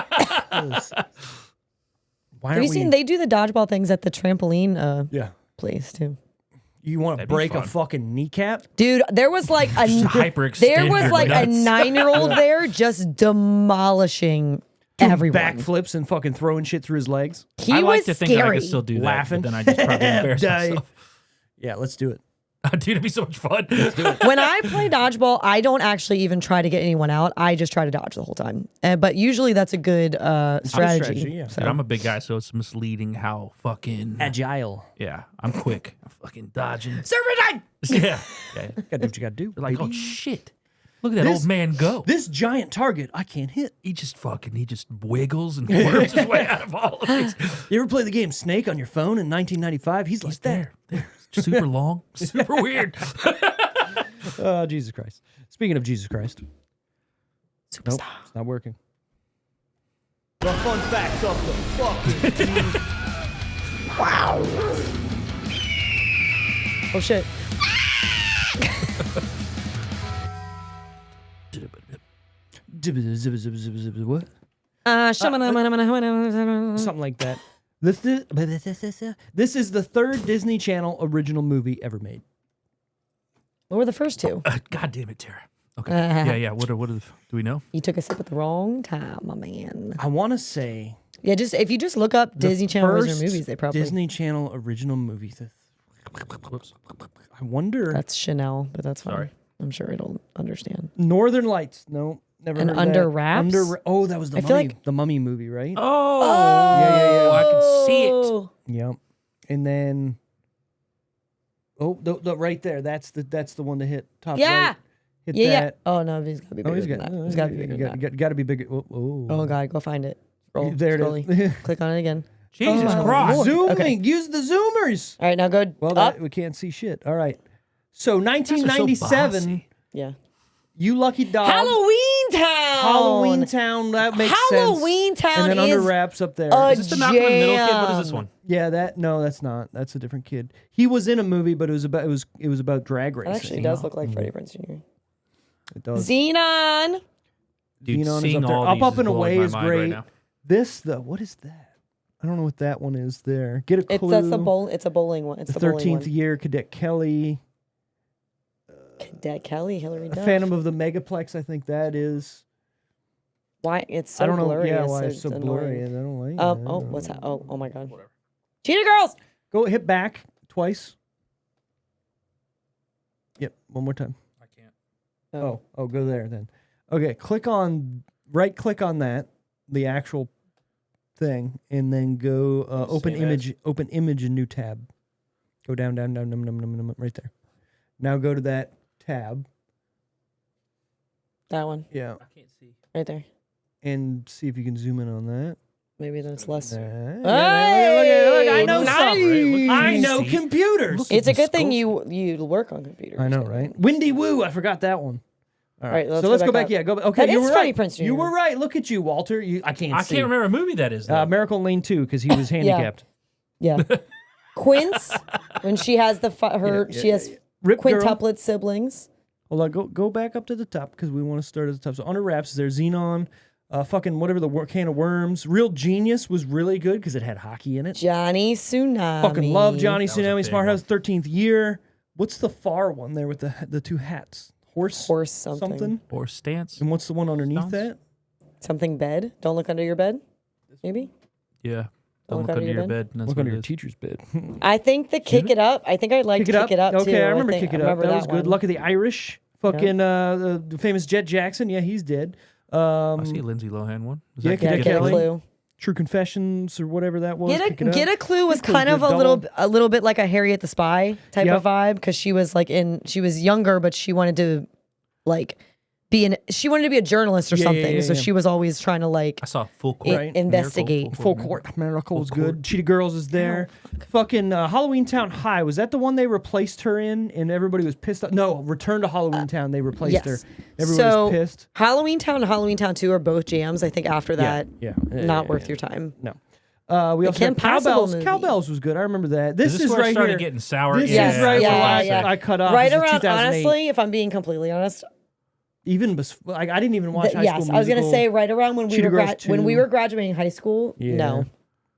Why Have aren't you seen we? they do the dodgeball things at the trampoline Yeah. place too? You want to That'd be break a fun. fucking kneecap? Dude, there was like a Just hyperextend there was your like a nuts. 9-year-old there just demolishing everyone. Backflips and fucking throwing shit through his legs. He I like was to think that I scary. could still do that, Laughing. but then I just probably embarrass Die. myself. Yeah, let's do it. Dude, it'd be so much fun. When I play dodgeball, I don't actually even try to get anyone out. I just try to dodge the whole time. But usually that's a good strategy. strategy, yeah. So. Dude, I'm a big guy, so it's misleading how fucking Agile. yeah. I'm quick. I'm fucking dodging. Serpentine! Yeah. Gotta do what you gotta do. They're like, oh baby. shit! Look at that This- old man go. This giant target I can't hit. He just wiggles and worms his way out of all of these. You ever play the game Snake on your phone in 1995? He's like that. There. Super long, super weird. Oh, Jesus Christ. Speaking of Jesus Christ. Nope, it's not working. The fun facts of the fucking Oh shit. what? Something like that. This is the third Disney Channel original movie ever made. What were the first two? God damn it, Tara. Okay. Yeah. What are the, do we know? You took a sip at the wrong time, my man. I want to say Yeah, just if you just look up the Disney Channel original first movies, they probably Disney Channel original movie. Whoops. I wonder. that's Chanel, but that's fine. Sorry. I'm sure it'll understand. Northern Lights. No, never And heard Under that. Wraps? Oh, that was the I feel mummy. like- The Mummy movie, right? Oh, yeah. I can see it. Oh. Yep. And then, the right there. That's the one to hit top Yeah. right. Hit Yeah. that. Oh no, he's got to be bigger Oh, he's than got. that. He's got to be bigger than that. Got to be bigger. Oh. Oh god, go find it. Scroll. There it Scrolly. is. Click on it again. Jesus Oh, Christ. Lord. Zooming. Okay. Use the zoomers. All right, now go Well, up. we can't see shit. All right. So Guys are so 1997. bossy. Yeah. You lucky dog. Halloween Town. Halloween Town. That makes sense. Halloween Town And then Under is Wraps up there. a Is this the Malcolm in the Middle kid? What is this jam. one? Yeah, no, that's not. That's a different kid. He was in a movie, but it was about drag It racing. actually does look like Freddie Prinze Jr. It does. Xenon. Dude, Xenon is seeing up there. all Up, these Up is and blowing Away my is mind great. right now. This though, what is that? I don't know what that one is. There, get a clue. It's the bowl. It's a bowling one. It's The the bowling 13th one. year, Cadet Kelly, Cadet Kelly, Hillary Duff. Phantom of the Megaplex. I think that is. Why it's so I don't know. blurry. Yeah, why it's so annoying. blurry, and I don't like. it. Oh, what's that? Oh my god. Cheetah Girls. Go hit back twice. Yep, one more time. I can't. Oh, go there then. Okay, right click on that, the actual thing, and then go open Same image, open image, a new tab. Go down, right there. Now go to that tab. That one Yeah, I can't see. right there. and see if you can zoom in on that. Maybe that's less. Look, Hey, I know nice. something. I Nice. know computers. Look It's a at good thing these you work on computers. I know, right? Windy Woo. I forgot that one. All right, let's so go let's go back back. up. Yeah, go back. Okay, That you is were Freddie right. Prinze Jr. You were right. Look at you, Walter. I can't I see. can't remember what movie that is. Though. Miracle Lane 2 because he was handicapped. Yeah. Quince, when she has she has Rip Girl. quintuplet siblings. Hold on, go back up to the top because we want to start at the top. So Under Wraps is there. Xenon, fucking whatever the can of worms. Real Genius was really good because it had hockey in it. Johnny Tsunami. Fucking love Johnny That was a Tsunami. big Smart one. House 13th Year. What's the far one there with the two hats? Horse something. Or Stance. And what's the one underneath Sounds- that? Something bed. Don't look under your bed. Maybe. Yeah. Don't Don't look under your bed. and That's Look what under it your is. teacher's bed. I think the Kick It Up. I think I'd like to Kick It Up too. Okay, I remember think- Kick It I Up. remember That was good. one. Luck of the Irish. Fucking the famous Jet Jackson. Yeah, he's dead. I see a Lindsay Lohan one. Is yeah, that Cadet Yeah, get a Kelly. clue. True Confessions or whatever that was. Kick It Up. Get a Clue was Get a kind Clue, of a double. little bit like a Harriet the Spy type Yep. of vibe because she was she was younger, but she wanted to like she wanted to be a journalist or Yeah, something. yeah, So yeah. she was always trying to like I saw Full Court. Right. investigate. Full Court Miracle was good. Cheetah Girls is there. Fucking Halloween Town High, was that the one they replaced her in and everybody was pissed off? No, Return to Halloween Town, they replaced her. Yes. Everybody So was pissed. Halloween Town and Halloween Town 2 are both jams. I think after that, not worth your time. No. We also Kim got Possible Cowbells. movie. Cowbells was good. I remember that. This Is is where it right started here. getting sour? This Yeah, is right yeah, where yeah. I cut off. Right This is around, 2008. honestly, if I'm being completely honest, Even I didn't even watch High School yes, I was gonna Musical. say right around when we Cheetah were Girls when we 2. were graduating high school. Yeah. No,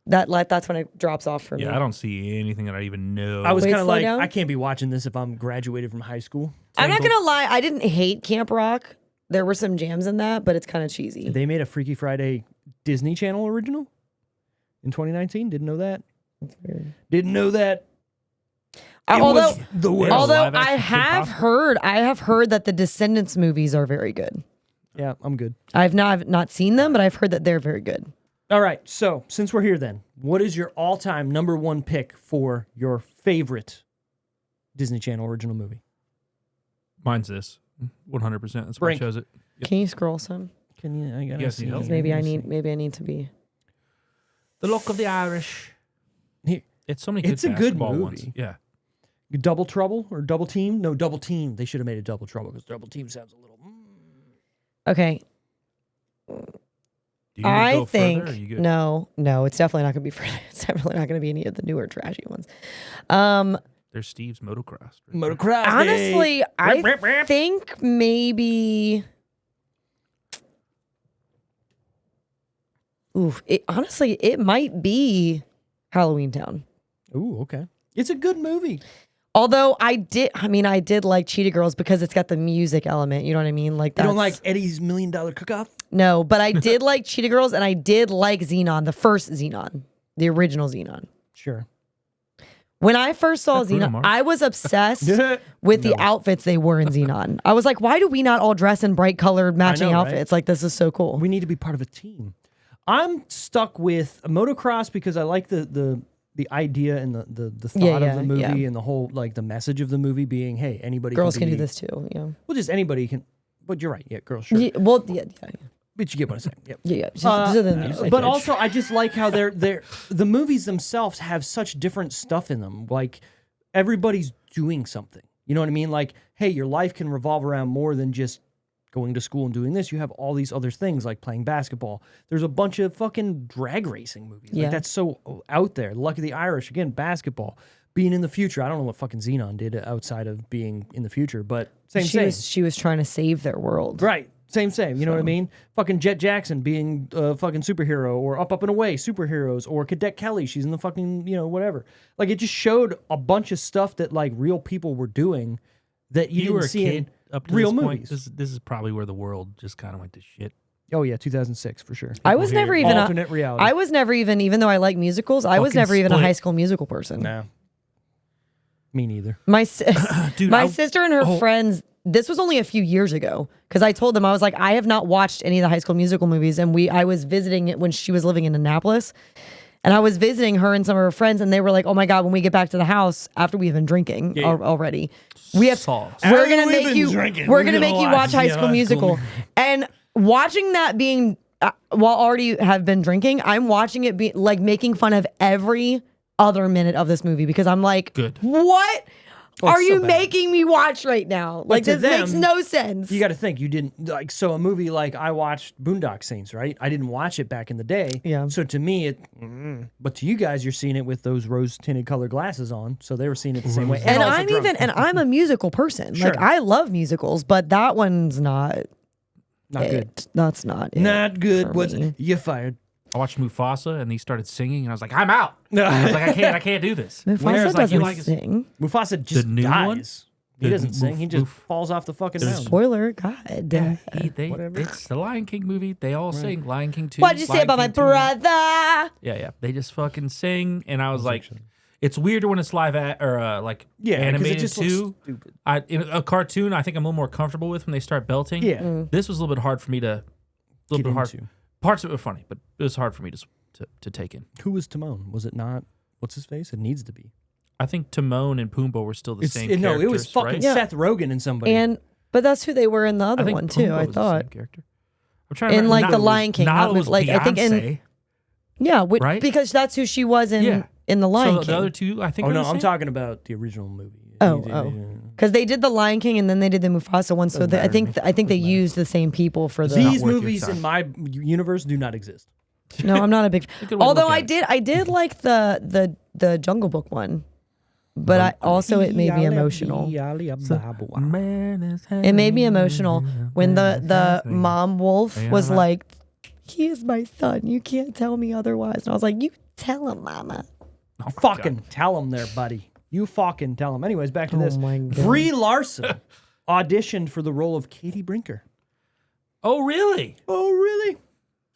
that's when it drops off for me. Yeah, I don't see anything that I even know. I was Wait, kind of slow like, down? I can't be watching this if I'm graduated from high school. I'm not gonna lie, I didn't hate Camp Rock. There were some jams in that, but it's kind of cheesy. They made a Freaky Friday Disney Channel original in 2019. Didn't know that. Didn't know that. Although The worst. live I action have Kim heard that the Descendants movies are very good. Yeah, I'm good. I've not seen them, but I've heard that they're very good. All right, so since we're here then, what is your all-time number one pick for your favorite Disney Channel original movie? Mine's this. 100%. That's why I Brink. chose it. Can you scroll some? Can you? I gotta Yes, see. you help. Maybe I need to be. The Luck of the Irish. Here, It's so many good It's a good basketball movie. ones. Yeah. Double Trouble or Double Team? No, Double Team. They should have made it Double Trouble because Double Team sounds a little. Okay, Do you need to I go think further, or you good? no, it's definitely not gonna be. It's definitely not gonna be any of the newer trashy ones. There's Steve's motocross. Motocross. Honestly, I Rip, rip. think maybe. Oof! Honestly, it might be Halloween Town. Ooh, okay. It's a good movie. Although I did like Cheetah Girls because it's got the music element. You know what I mean? Like You don't that's- like Eddie's $1 Million Cook-Off? No, but I did like Cheetah Girls, and I did like Xenon, the first Xenon, the original Xenon. Sure. When I first saw Bruno Xenon, Mars? I was obsessed with the outfits they wore in Xenon. I was like, why do we not all dress in bright colored matching know, right? outfits? Like, this is so cool. We need to be part of a team. I'm stuck with motocross because I like the idea and the thought of the movie and the whole like the message of the movie being, hey, anybody Girls can can be, do this too. Yeah. Well, just anybody can. But you're right. Yeah, girls sure. Yeah, well, yeah. But you get what I'm saying. Yep. Yeah. Just But also, I just like how the movies themselves have such different stuff in them. Like everybody's doing something. You know what I mean? Like, hey, your life can revolve around more than just going to school and doing this. You have all these other things like playing basketball. There's a bunch of fucking drag racing movies. Yeah. Like that's so out there. Luck of the Irish, again, basketball. Being in the future. I don't know what fucking Xenon did outside of being in the future, but same. she was trying to save their world. Right. Same. You know what I mean? Fucking Jet Jackson being a fucking superhero, or Up and Away superheroes, or Cadet Kelly. She's in the fucking, whatever. Like it just showed a bunch of stuff that like real people were doing that you You were didn't a see kid in up to real this point. movies. This is probably where the world just kind of went to shit. Oh yeah, 2006 for sure. I was never even alternate reality. I was never even though I like musicals, I was Fucking never even a Split. High School Musical person. No. Me neither. My Dude, my sister and her friends. This was only a few years ago because I told them I was like, I have not watched any of the High School Musical movies, and I was visiting it when she was living in Annapolis, and I was visiting her and some of her friends, and they were like, "Oh my god, when we get back to the house after we've been drinking already, we have Sauce. we're After gonna we've make been you drinking, we're we're gonna gonna make you watch watch High the School High Musical," and watching that being while already have been drinking, I'm watching it be like making fun of every other minute of this movie because I'm like, Good. What? Well, are it's so you bad. making me watch right now? Like to this makes them, no sense. You got to think you didn't like so a movie like I watched Boondock Saints, right? I didn't watch it back in the day. Yeah. So to me but to you guys you're seeing it with those rose tinted colored glasses on, so they were seeing it the same way. and also drunk. I'm a musical person. Sure. Like I love musicals, but that one's not not good. it. That's not it. Not good. for What's me. you fired? I watched Mufasa and he started singing and I was like, I'm out. I was like, I can't do this. Mufasa Whereas, like, you doesn't like- sing. Mufasa just new one? dies. He doesn't sing. He just falls off the fucking mountain. Spoiler, God. Yeah, it's the Lion King movie. They all sing. Lion King 2. What did you say Lion about my King 2. brother? Yeah. They just fucking sing. And I was like, it's weirder when it's live like 'cause it animated just looks too. stupid. In a cartoon, I think I'm a little more comfortable with when they start belting. Yeah. This was a little bit hard for me to. Get into. Parts of it were funny, but it was hard for me to take in. Who was Timon? Was it not? What's his face? It needs to be. I think Timon and Pumbaa were still the same. No, it was characters, fucking right? Yeah. Seth Rogen and somebody. And But that's who they were in the I other think one too. Pumbaa I was the thought. same character. I'm trying to In, remember. like, The Nala Lion King, Nala not was like, I think in- Beyonce. Yeah, Right? because that's who she was in Yeah. in the Lion So King. the other two, I think. Oh are no, the I'm same? talking about the original movie. Because they did the Lion King and then they did the Mufasa one. So Doesn't I matter think to me. I think they Doesn't matter. used the same people for the. These not worth your movies time. in my universe do not exist. No, I'm not a big. a good way to Although look at I it. did like the Jungle Book one, but I also it made me emotional. Man is It made me emotional when the hanging. mom wolf Yeah. was like, "He is my son. You can't tell me otherwise." And I was like, "You tell him, Mama." Oh my Fucking God. tell him there, buddy. You fucking tell him. Anyways, back to Oh this. my God. Brie Larson auditioned for the role of Katie Brinker. Oh really? Oh, really?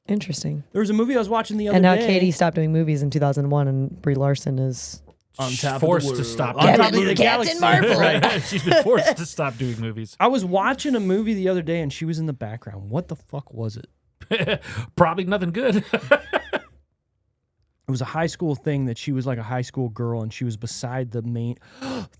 Interesting. There was a movie I was watching the other And now day. Katie stopped doing movies in 2001, and Brie Larson is. on top Forced of the to world. stop. On top of Captain- the Captain galaxy. Marvel. Right. She's been forced to stop doing movies. I was watching a movie the other day and she was in the background. What the fuck was it? Probably nothing good. It was a high school thing that she was like a high school girl and she was beside the main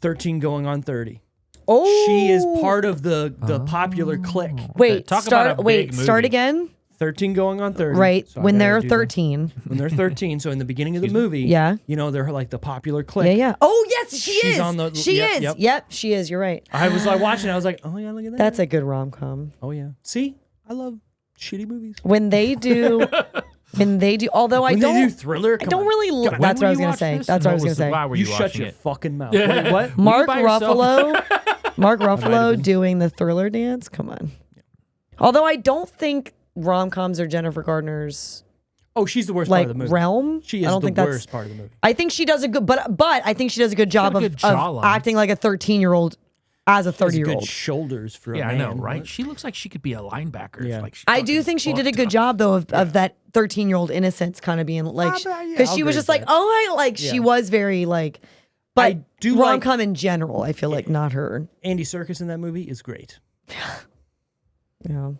13 going on 30. Oh, She is part of the popular clique. Wait, Talk start. about a Wait, big start movie. again. 13 going on 30. Right So I when gotta they're do the- 13. When they're 13. So in the beginning of the Excuse me? movie, Yeah. you know, they're like the popular clique. Yeah, yeah. Oh yes, she She's is. on the- she yep, is. yep. Yep, she is. You're right. I was like watching it. I was like, oh yeah, look at that. That's a good rom com. Oh yeah. See, I love shitty movies. When they do, although I When don't, they do Thriller, I come don't on. really. When That's were what I was you gonna watching say. this? That's And what I was gonna say. Why were You you shut watching your it? fucking mouth. Wait, what? Mark by yourself? Ruffalo, Mark have Ruffalo been. doing the Thriller dance. Come on. Although I don't think rom coms are Jennifer Gardner's Oh, she's the worst part like of the movie. realm. She is I don't the think worst that's. part of the movie. I think she does a good, but I think she does a good job got a of, good jawline. acting like a 13-year-old as a She has 30-year-old. good shoulders for Yeah, a I man. know, right? What? She looks like she could be a linebacker. Yeah. Like she I do fucking think she did a fucked good up. job though of that 13-year-old innocence kind of being like, yeah, because I'll she was agree just with like, that. oh, I like she Yeah. was very like, but I do like- rom com in general. I feel like not her. Andy Serkis in that movie is great. Yeah.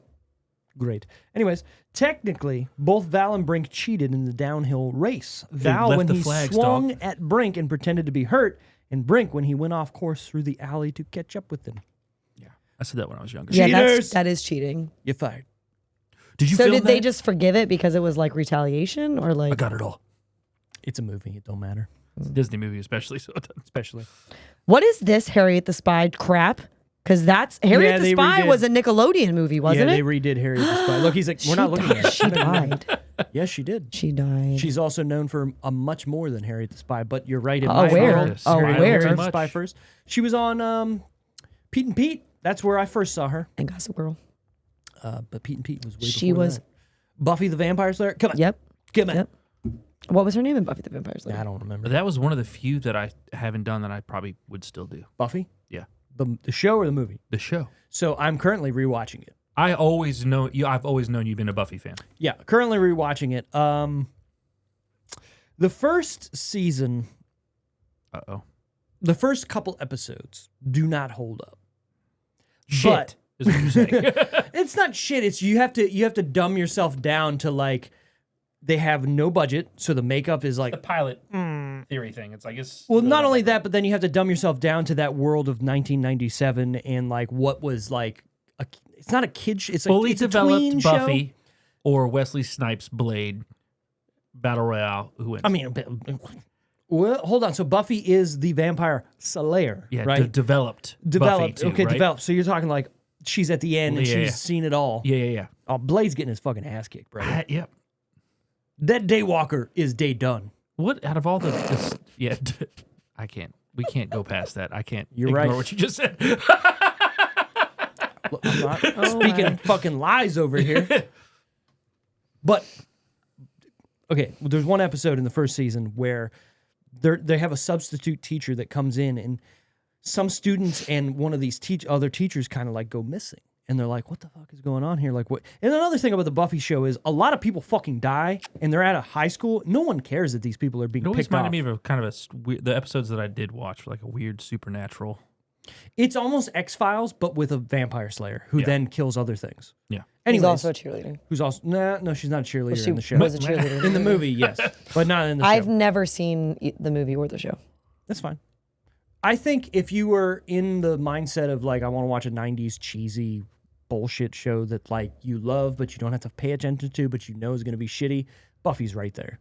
Great. Anyways, technically, both Val and Brink cheated in the downhill race. Val left when the he flags, swung dog. at Brink and pretended to be hurt, and Brink when he went off course through the alley to catch up with him. Yeah, I said that when I was younger. Yeah, Cheaters! that is cheating. You're fired. Did you So film did they that? just forgive it because it was like retaliation or I like? got it all. It's a movie. It don't matter. It's a Disney movie, especially. So it doesn't- Especially. What is this Harriet the Spy crap? Because that's Harriet the they Spy redid- was a Nickelodeon movie, wasn't yeah, it? they redid Harriet the Spy. Look, he's like, we're not looking at it. She died. Yes, she did. She died. She's also known for a much more than Harriet the Spy, but you're right. In Oh, my where? world, Oh, Harriet where? the Too Spy much. first. She was on Pete and Pete. That's where I first saw her. and Gossip Girl. But Pete and Pete was way She before was. that. Buffy the Vampire Slayer. Come on. Yep. Come on. Yep. What was her name in Buffy the Vampire Slayer? I don't remember. That was one of the few that I haven't done that I probably would still do. Buffy? Yeah, The show or the movie? the show. So I'm currently rewatching it. I always know you. I've always known you've been a Buffy fan. Yeah, currently rewatching it. The first season, Uh-oh. the first couple episodes do not hold up. Shit is what you say. It's not shit. It's you have to dumb yourself down to like they have no budget, so the makeup is like the pilot theory thing. It's like it's well, not only that, but then you have to dumb yourself down to that world of 1997 and like what was like it's not a kid. It's fully like it's a developed tween Buffy show. or Wesley Snipes Blade Battle Royale. Who wins? I mean, well, hold on. So Buffy is the vampire slayer, yeah, right? developed. Developed. Buffy too, Okay, right? developed. So you're talking like she's at the end and Yeah, she's yeah. seen it all. Yeah. Oh, Blade's getting his fucking ass kicked, bro. Yep. That Daywalker is day done. What out of all the yeah, I can't. We can't go past that. I can't. You're ignore right. what you just said. Look, I'm not speaking fucking lies over here. But okay, well, there's one episode in the first season where they have a substitute teacher that comes in, and some students and one of these other teachers kind of like go missing, and they're like, "What the fuck is going on here?" Like what? And another thing about the Buffy show is a lot of people fucking die, and they're at a high school. No one cares that these people are being It always picked off. reminded me of a kind of the episodes that I did watch, were like a weird supernatural. It's almost X-Files, but with a vampire slayer who Yeah. then kills other things. Yeah. Anyways, She's also a cheerleader. who's also no, she's not a cheerleader She in the show. was a cheerleader. In the movie, yes, but not in the show. I've never seen the movie or the show. That's fine. I think if you were in the mindset of like, I want to watch a 90s cheesy bullshit show that like you love, but you don't have to pay attention to, but you know is going to be shitty, Buffy's right there.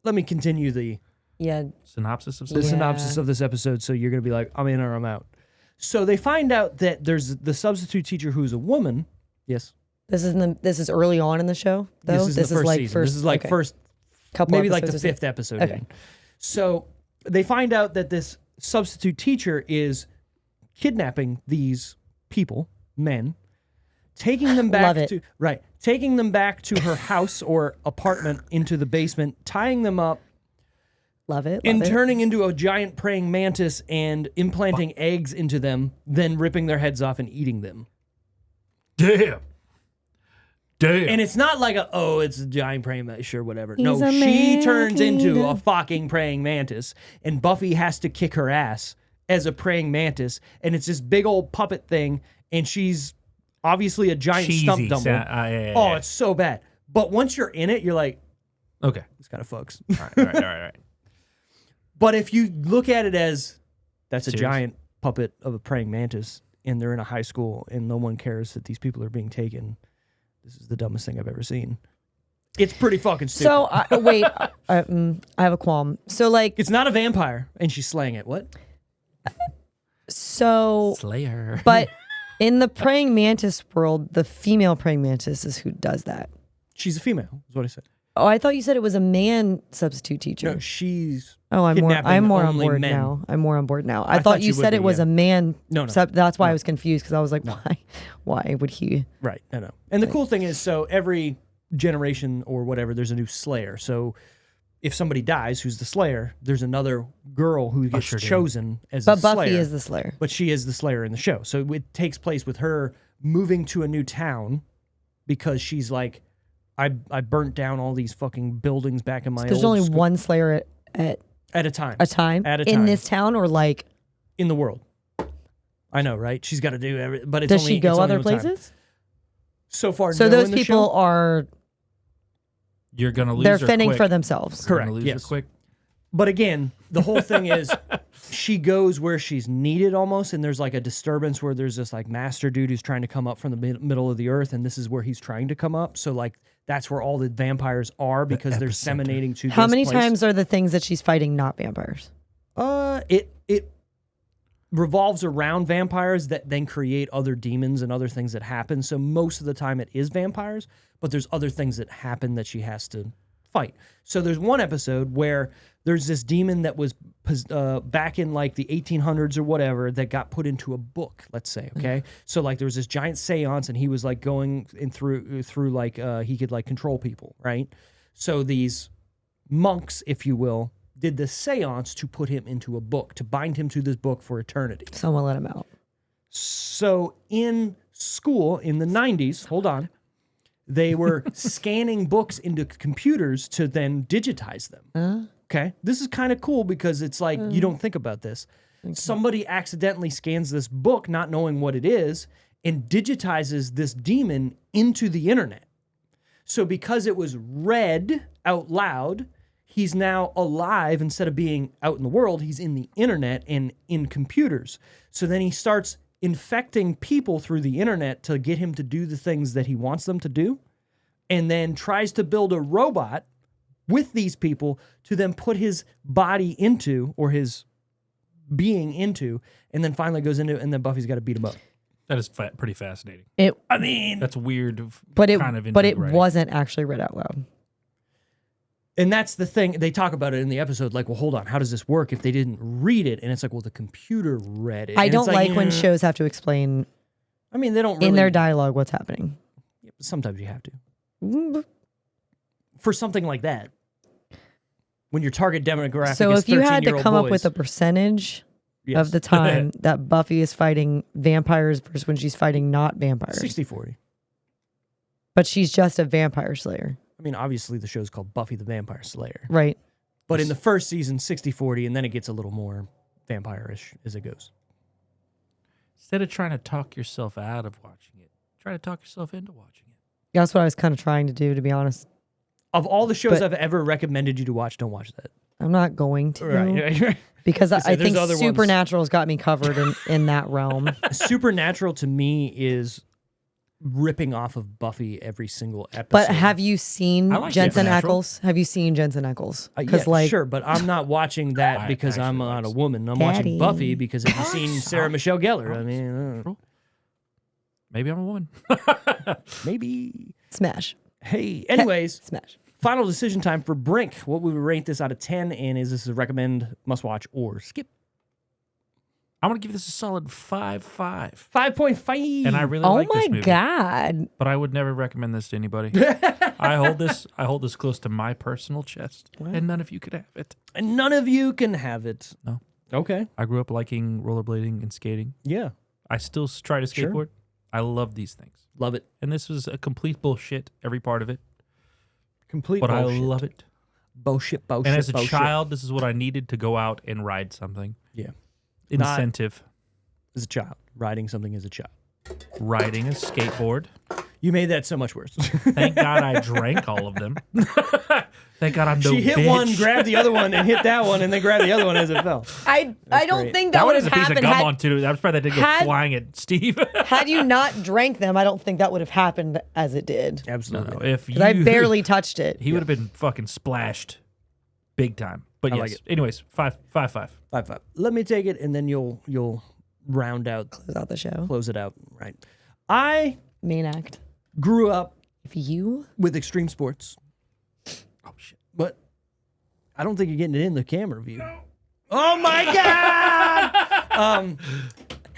Let me continue the Synopsis of synopsis of this episode, so you're going to be like, I'm in or I'm out. So they find out that there's the substitute teacher who's a woman. Yes. This is early on in the show, though. This is the first like season. This is like okay. first, couple maybe like the episodes or fifth episode. Okay. In. So they find out that this substitute teacher is kidnapping these people, men, taking them back taking them back to her house or apartment into the basement, tying them up, Love it. and turning into a giant praying mantis and implanting eggs into them, then ripping their heads off and eating them. Damn. And it's not like it's a giant praying mantis, sure, whatever. He's No, a she man turns into eater. a fucking praying mantis, and Buffy has to kick her ass as a praying mantis, and it's this big old puppet thing, and she's obviously a giant stump dumble. Yeah. It's so bad. But once you're in it, you're like, Okay. this kind of fucks. All right. But if you look at it as that's a Serious? giant puppet of a praying mantis, and they're in a high school, and no one cares that these people are being taken, this is the dumbest thing I've ever seen. It's pretty fucking stupid. So wait, I have a qualm. So like, It's not a vampire, and she's slaying it. What? so, Slayer. but in the praying mantis world, the female praying mantis is who does that. She's a female, is what I said. Oh, I thought you said it was a man substitute teacher. No, she's Oh, I'm more kidnapping on only board men. now. I'm more on board now. I I thought thought you you would said be, it was yeah. a man. No. That's why I was confused, because I was like, why would he? right. No. And the cool thing is, so every generation or whatever, there's a new Slayer. So if somebody dies, who's the Slayer, there's another girl who gets Ushered in. chosen as But the Buffy Slayer. is the Slayer. But she is the Slayer in the show. So it takes place with her moving to a new town because she's like, I burnt down all these fucking buildings back in my There's old only school- one Slayer at at a time. a time At a in time. this town, or like, In the world. I know, right? She's got to do everything, but it's does only, she go it's only other one time. places? So far, So no those in the people show. are You're gonna lose they're her fending quick. for themselves. You're gonna Correct, lose yes. her quick. But again, the whole thing is she goes where she's needed almost, and there's like a disturbance where there's this like master dude who's trying to come up from the middle of the earth, and this is where he's trying to come up. So like that's where all the vampires are because they're disseminating to How this many place. times are the things that she's fighting not vampires? It revolves around vampires that then create other demons and other things that happen. So most of the time it is vampires, but there's other things that happen that she has to fight. So there's one episode where there's this demon that was back in like the 1800s or whatever that got put into a book, let's say, okay? So like there was this giant seance and he was like going in through like he could like control people, right? So these monks, if you will, did the seance to put him into a book, to bind him to this book for eternity. Someone let him out. So in school in the 90s, hold on, they were scanning books into computers to then digitize them. Okay. This is kind of cool because it's like, you don't think about this. Somebody accidentally scans this book, not knowing what it is, and digitizes this demon into the internet. So because it was read out loud, he's now alive instead of being out in the world. He's in the internet and in computers. So then he starts infecting people through the internet to get him to do the things that he wants them to do, and then tries to build a robot with these people to then put his body into, or his being into, and then finally goes into it, and then Buffy's got to beat him up. That is pretty fascinating. I mean, That's weird. But it kind of writing. wasn't actually read out loud. and that's the thing. They talk about it in the episode, like, well, hold on, how does this work if they didn't read it? And it's like, well, the computer read it. I And don't it's like when eh. shows have to explain I mean, they don't really, in their dialogue what's happening. sometimes you have to. For something like that. When your target demographic So is if you had to 13-year-old come up boys. with a percentage Yes. of the time that Buffy is fighting vampires versus when she's fighting not vampires, 60-40. but she's just a vampire slayer, I mean, obviously the show's called Buffy the Vampire Slayer. right? But in the first season, 60-40, and then it gets a little more vampire-ish as it goes. Instead of trying to talk yourself out of watching it, try to talk yourself into watching it. That's what I was kind of trying to do, to be honest. Of all the shows But- I've ever recommended you to watch, don't watch that. I'm not going to. Right. because I there's think other ones. Supernatural's got me covered in that realm. Supernatural to me is ripping off of Buffy every single episode. But have you seen I like Jensen Supernatural. Ackles? Have you seen Jensen Ackles? Yeah, sure, but I'm not watching that I because I'm actually not a like woman. I'm Daddy. watching Buffy because have you seen Sarah Michelle Gellar? I mean, Maybe I'm a woman. maybe. Smash. Hey, anyways, Smash. final decision time for Brink. What would we rate this out of 10? And is this a recommend, must watch, or skip? I'm gonna give this a solid 5.5. 5.5. And I really Oh like this my movie. God. But I would never recommend this to anybody. I hold this close to my personal chest, and none of you could have it. And none of you can have it. No. Okay. I grew up liking rollerblading and skating. Yeah. I still try to Sure. skateboard. I love these things, Love it. and this was a complete bullshit. Every part of it, Complete but bullshit. I love it. Bullshit. And as a child, this is what I needed to go out and ride something. Yeah. Incentive. As a child. Riding something as a child. Riding a skateboard. You made that so much worse. Thank God I drank all of them. Thank God I'm no She hit bitch. one, grabbed the other one, and hit that one, and then grabbed the other one as it fell. I don't great. think That that one would has have a piece of happened gum on too. That was probably that did go had- flying at Steve. had you not drank them. I don't think that would have happened as it did. Absolutely. If 'Cause I you, barely touched it. he would have been fucking splashed, big time. But I yes. like it. Anyways, 5.5. 5.5. Let me take it, and then you'll round out, Close out the show. close it out. Right. I Main act. grew up If you with extreme sports, Oh shit. but I don't think you're getting it in the camera view. Oh my god!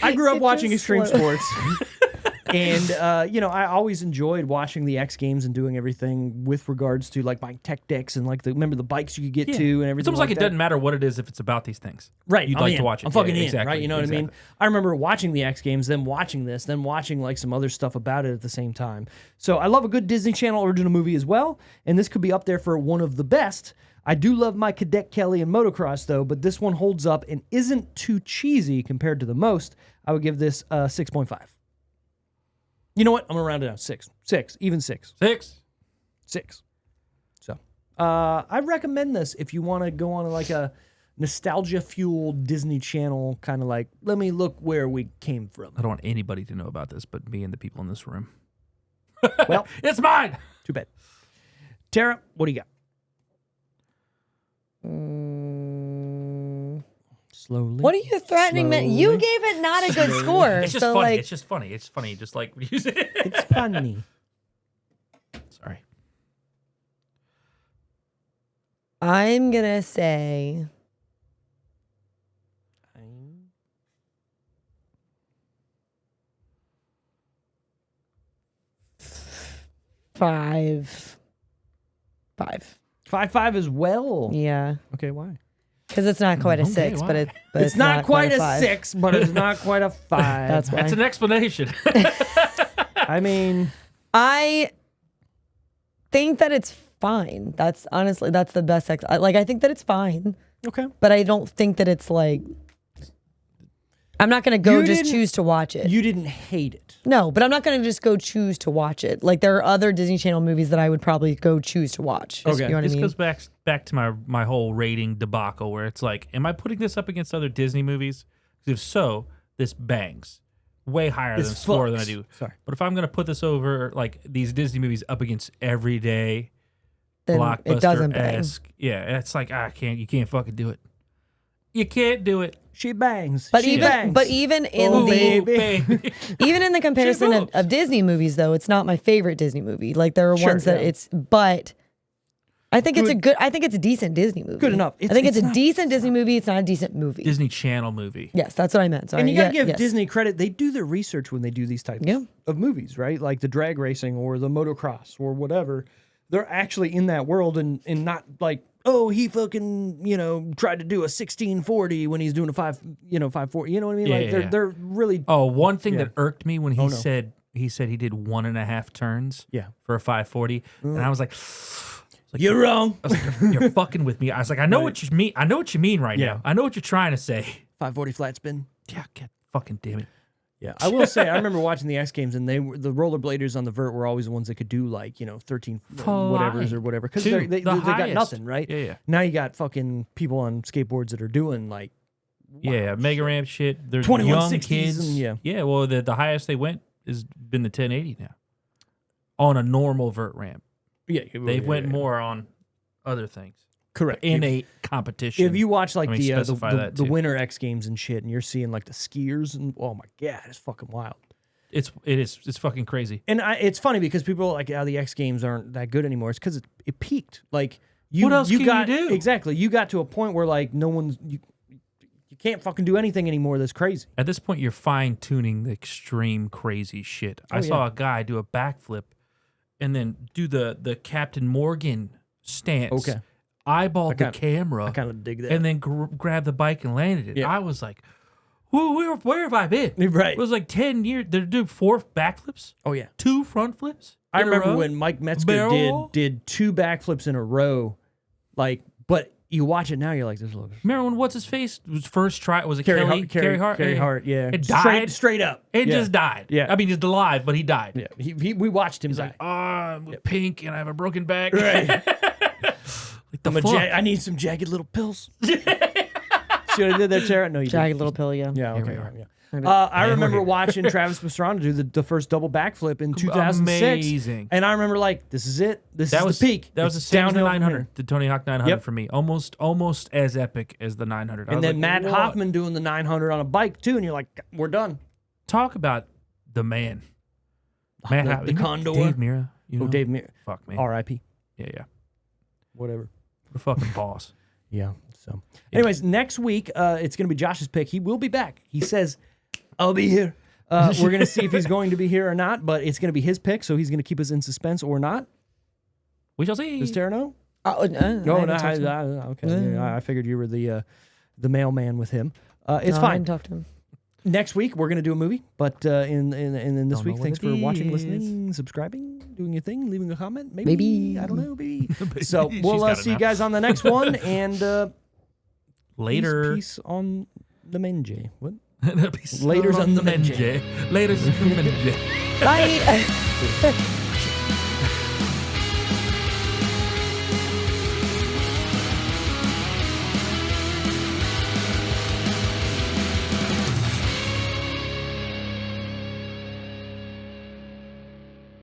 I grew up It watching just extreme slowed. sports, and I always enjoyed watching the X Games and doing everything with regards to like buying tech decks and like remember the bikes you could get to and everything. It's almost like it that. doesn't matter what it is if it's about these things. Right, You'd I'm like in. to watch it. I'm fucking Yeah, in, exactly, right? You know what I mean? exactly. I remember watching the X Games, then watching this, then watching like some other stuff about it at the same time. So I love a good Disney Channel original movie as well, and this could be up there for one of the best. I do love my Cadet Kelly and Motocross though, but this one holds up and isn't too cheesy compared to the most. I would give this 6.5. You know what? I'm gonna round it out. 6, even 6. 6. So I recommend this if you want to go on like a nostalgia fueled Disney Channel kind of like, let me look where we came from. I don't want anybody to know about this but me and the people in this room. Well, It's mine. too bad. Tara, what do you got? Slowly. What are you threatening me? You Slowly. gave it not a good score. It's just so funny. like It's just funny. It's funny. Just like use it. It's funny. Sorry. I'm gonna say 5. 5.5 as well. Yeah, Okay, why? because it's not quite a Okay, 6, wow. but It's not quite a 5. 6, but it's not quite a 5. That's why. That's an explanation. I mean, I think that it's fine. That's honestly that's the best sex. I think that it's fine, okay. but I don't think that it's like. I'm not gonna go You just didn't- choose to watch it. You didn't hate it. No, but I'm not gonna just go choose to watch it. Like there are other Disney Channel movies that I would probably go choose to watch. Okay. You know what This I mean? goes back to my whole rating debacle where it's like, am I putting this up against other Disney movies? 'Cause if so, this bangs way higher This than score than I fucks. do. Sorry. But if I'm gonna put this over like these Disney movies up against everyday Then blockbuster it doesn't bang. esque, yeah, it's like you can't fucking do it. You can't do it. She bangs. But she even bangs. but even in Oh, the baby. even in the comparison moves. of Disney movies though, it's not my favorite Disney movie. Like there are Sure, ones that yeah. it's but I think it's a Good- good I think it's a decent Disney movie. Good enough. I think It's it's a not- decent Disney movie. It's not a decent movie. Disney Channel movie. Yes, that's what I meant. Sorry. And you gotta Yeah, give yes. Disney credit. They do their research when they do these types Yeah. of movies, right? Like the drag racing or the motocross or whatever. They're actually in that world and not like, oh, he fucking, tried to do a 1640 when he's doing a 540. You know what I mean? Yeah, Like yeah. they're really Oh, one thing Yeah. that irked me when he Oh, no. said he did 1.5 turns Yeah. for a 540. And I was like, You're wrong. I was like, you're fucking with me. I was like, I know what you mean. I know what you mean right Yeah. now. I know what you're trying to say. 540 flat spin. Yeah, God, fucking damn it. Yeah, I will say I remember watching the X Games, and the rollerbladers on the vert were always the ones that could do like 13 whatevers or whatever because they got nothing, right? Yeah. Now you got fucking people on skateboards that are doing like Mega ramp shit. There's 2160s young kids. and yeah. Well, the highest they went has been the 1080 now on a normal vert ramp. They went more on other things. Correct. In a competition. If you watch like specify the winter X Games and shit, and you're seeing like the skiers, and oh my god, it's fucking wild. It's fucking crazy. And it's funny because people are like, the X Games aren't that good anymore. It's because it peaked. Like what else can got, you do? Exactly. You got to a point where like no one's you can't fucking do anything anymore. That's crazy. At this point, you're fine tuning the extreme crazy shit. I saw a guy do a backflip, and then do the Captain Morgan stance. Okay. Eyeballed the camera. I kind of dig that. And then grabbed the bike and landed it. Yeah. I was like, where have I been? Right. It was like 10 years. Did do 4 backflips? Oh yeah. 2 front flips? I in a remember row? when Mike Metzger Barrel? did 2 backflips in a row, like. But you watch it now, you're like, this looks. Remember when what's his face was first try? Was it Carry Kerry Hart? Hart? Carry Hart, yeah. It died straight up. It Yeah. just died. Yeah. I mean, he's alive, but he died. Yeah. We watched him He's die. like, I'm pink and I have a broken back. Right. Like the fuck? I need some jagged little pills. See what I did there, Tara? No, you Jagged didn't. little pill, yeah. Yeah, Here okay. we are. Yeah. I remember watching Travis Pastrana do the first double backflip in 2006. Amazing. And I remember like, this is it. This That is was the peak. That was the It's same as the downhill from 900, here. the Tony Hawk 900 Yep. for me. Almost as epic as the 900. I And was then like, Matt what? Hoffman doing the 900 on a bike too, and you're like, we're done. Talk about the man. Matt Hoffman. the You know Condor. Dave Mira. You know? Oh, Dave Mir. Fuck, man. R.I.P. Yeah. Whatever. The fucking boss. Yeah. So, anyways, next week it's gonna be Josh's pick. He will be back. He says, "I'll be here." We're gonna see if he's going to be here or not, but it's gonna be his pick, so he's gonna keep us in suspense or not. We shall see. Does Tara know? No, No, okay. Yeah, I figured you were the mailman with him. It's I fine. didn't talk to him. Next week we're gonna do a movie, but in this Don't week, know what thanks it for watching, is. listening, subscribing, doing your thing, leaving a comment. Maybe. I don't know. Maybe. So She's we'll got it see you now. guys on the next one, and Later. peace on the Menje. What? Laters Laters on the Menje. Laters on the Menje. Bye.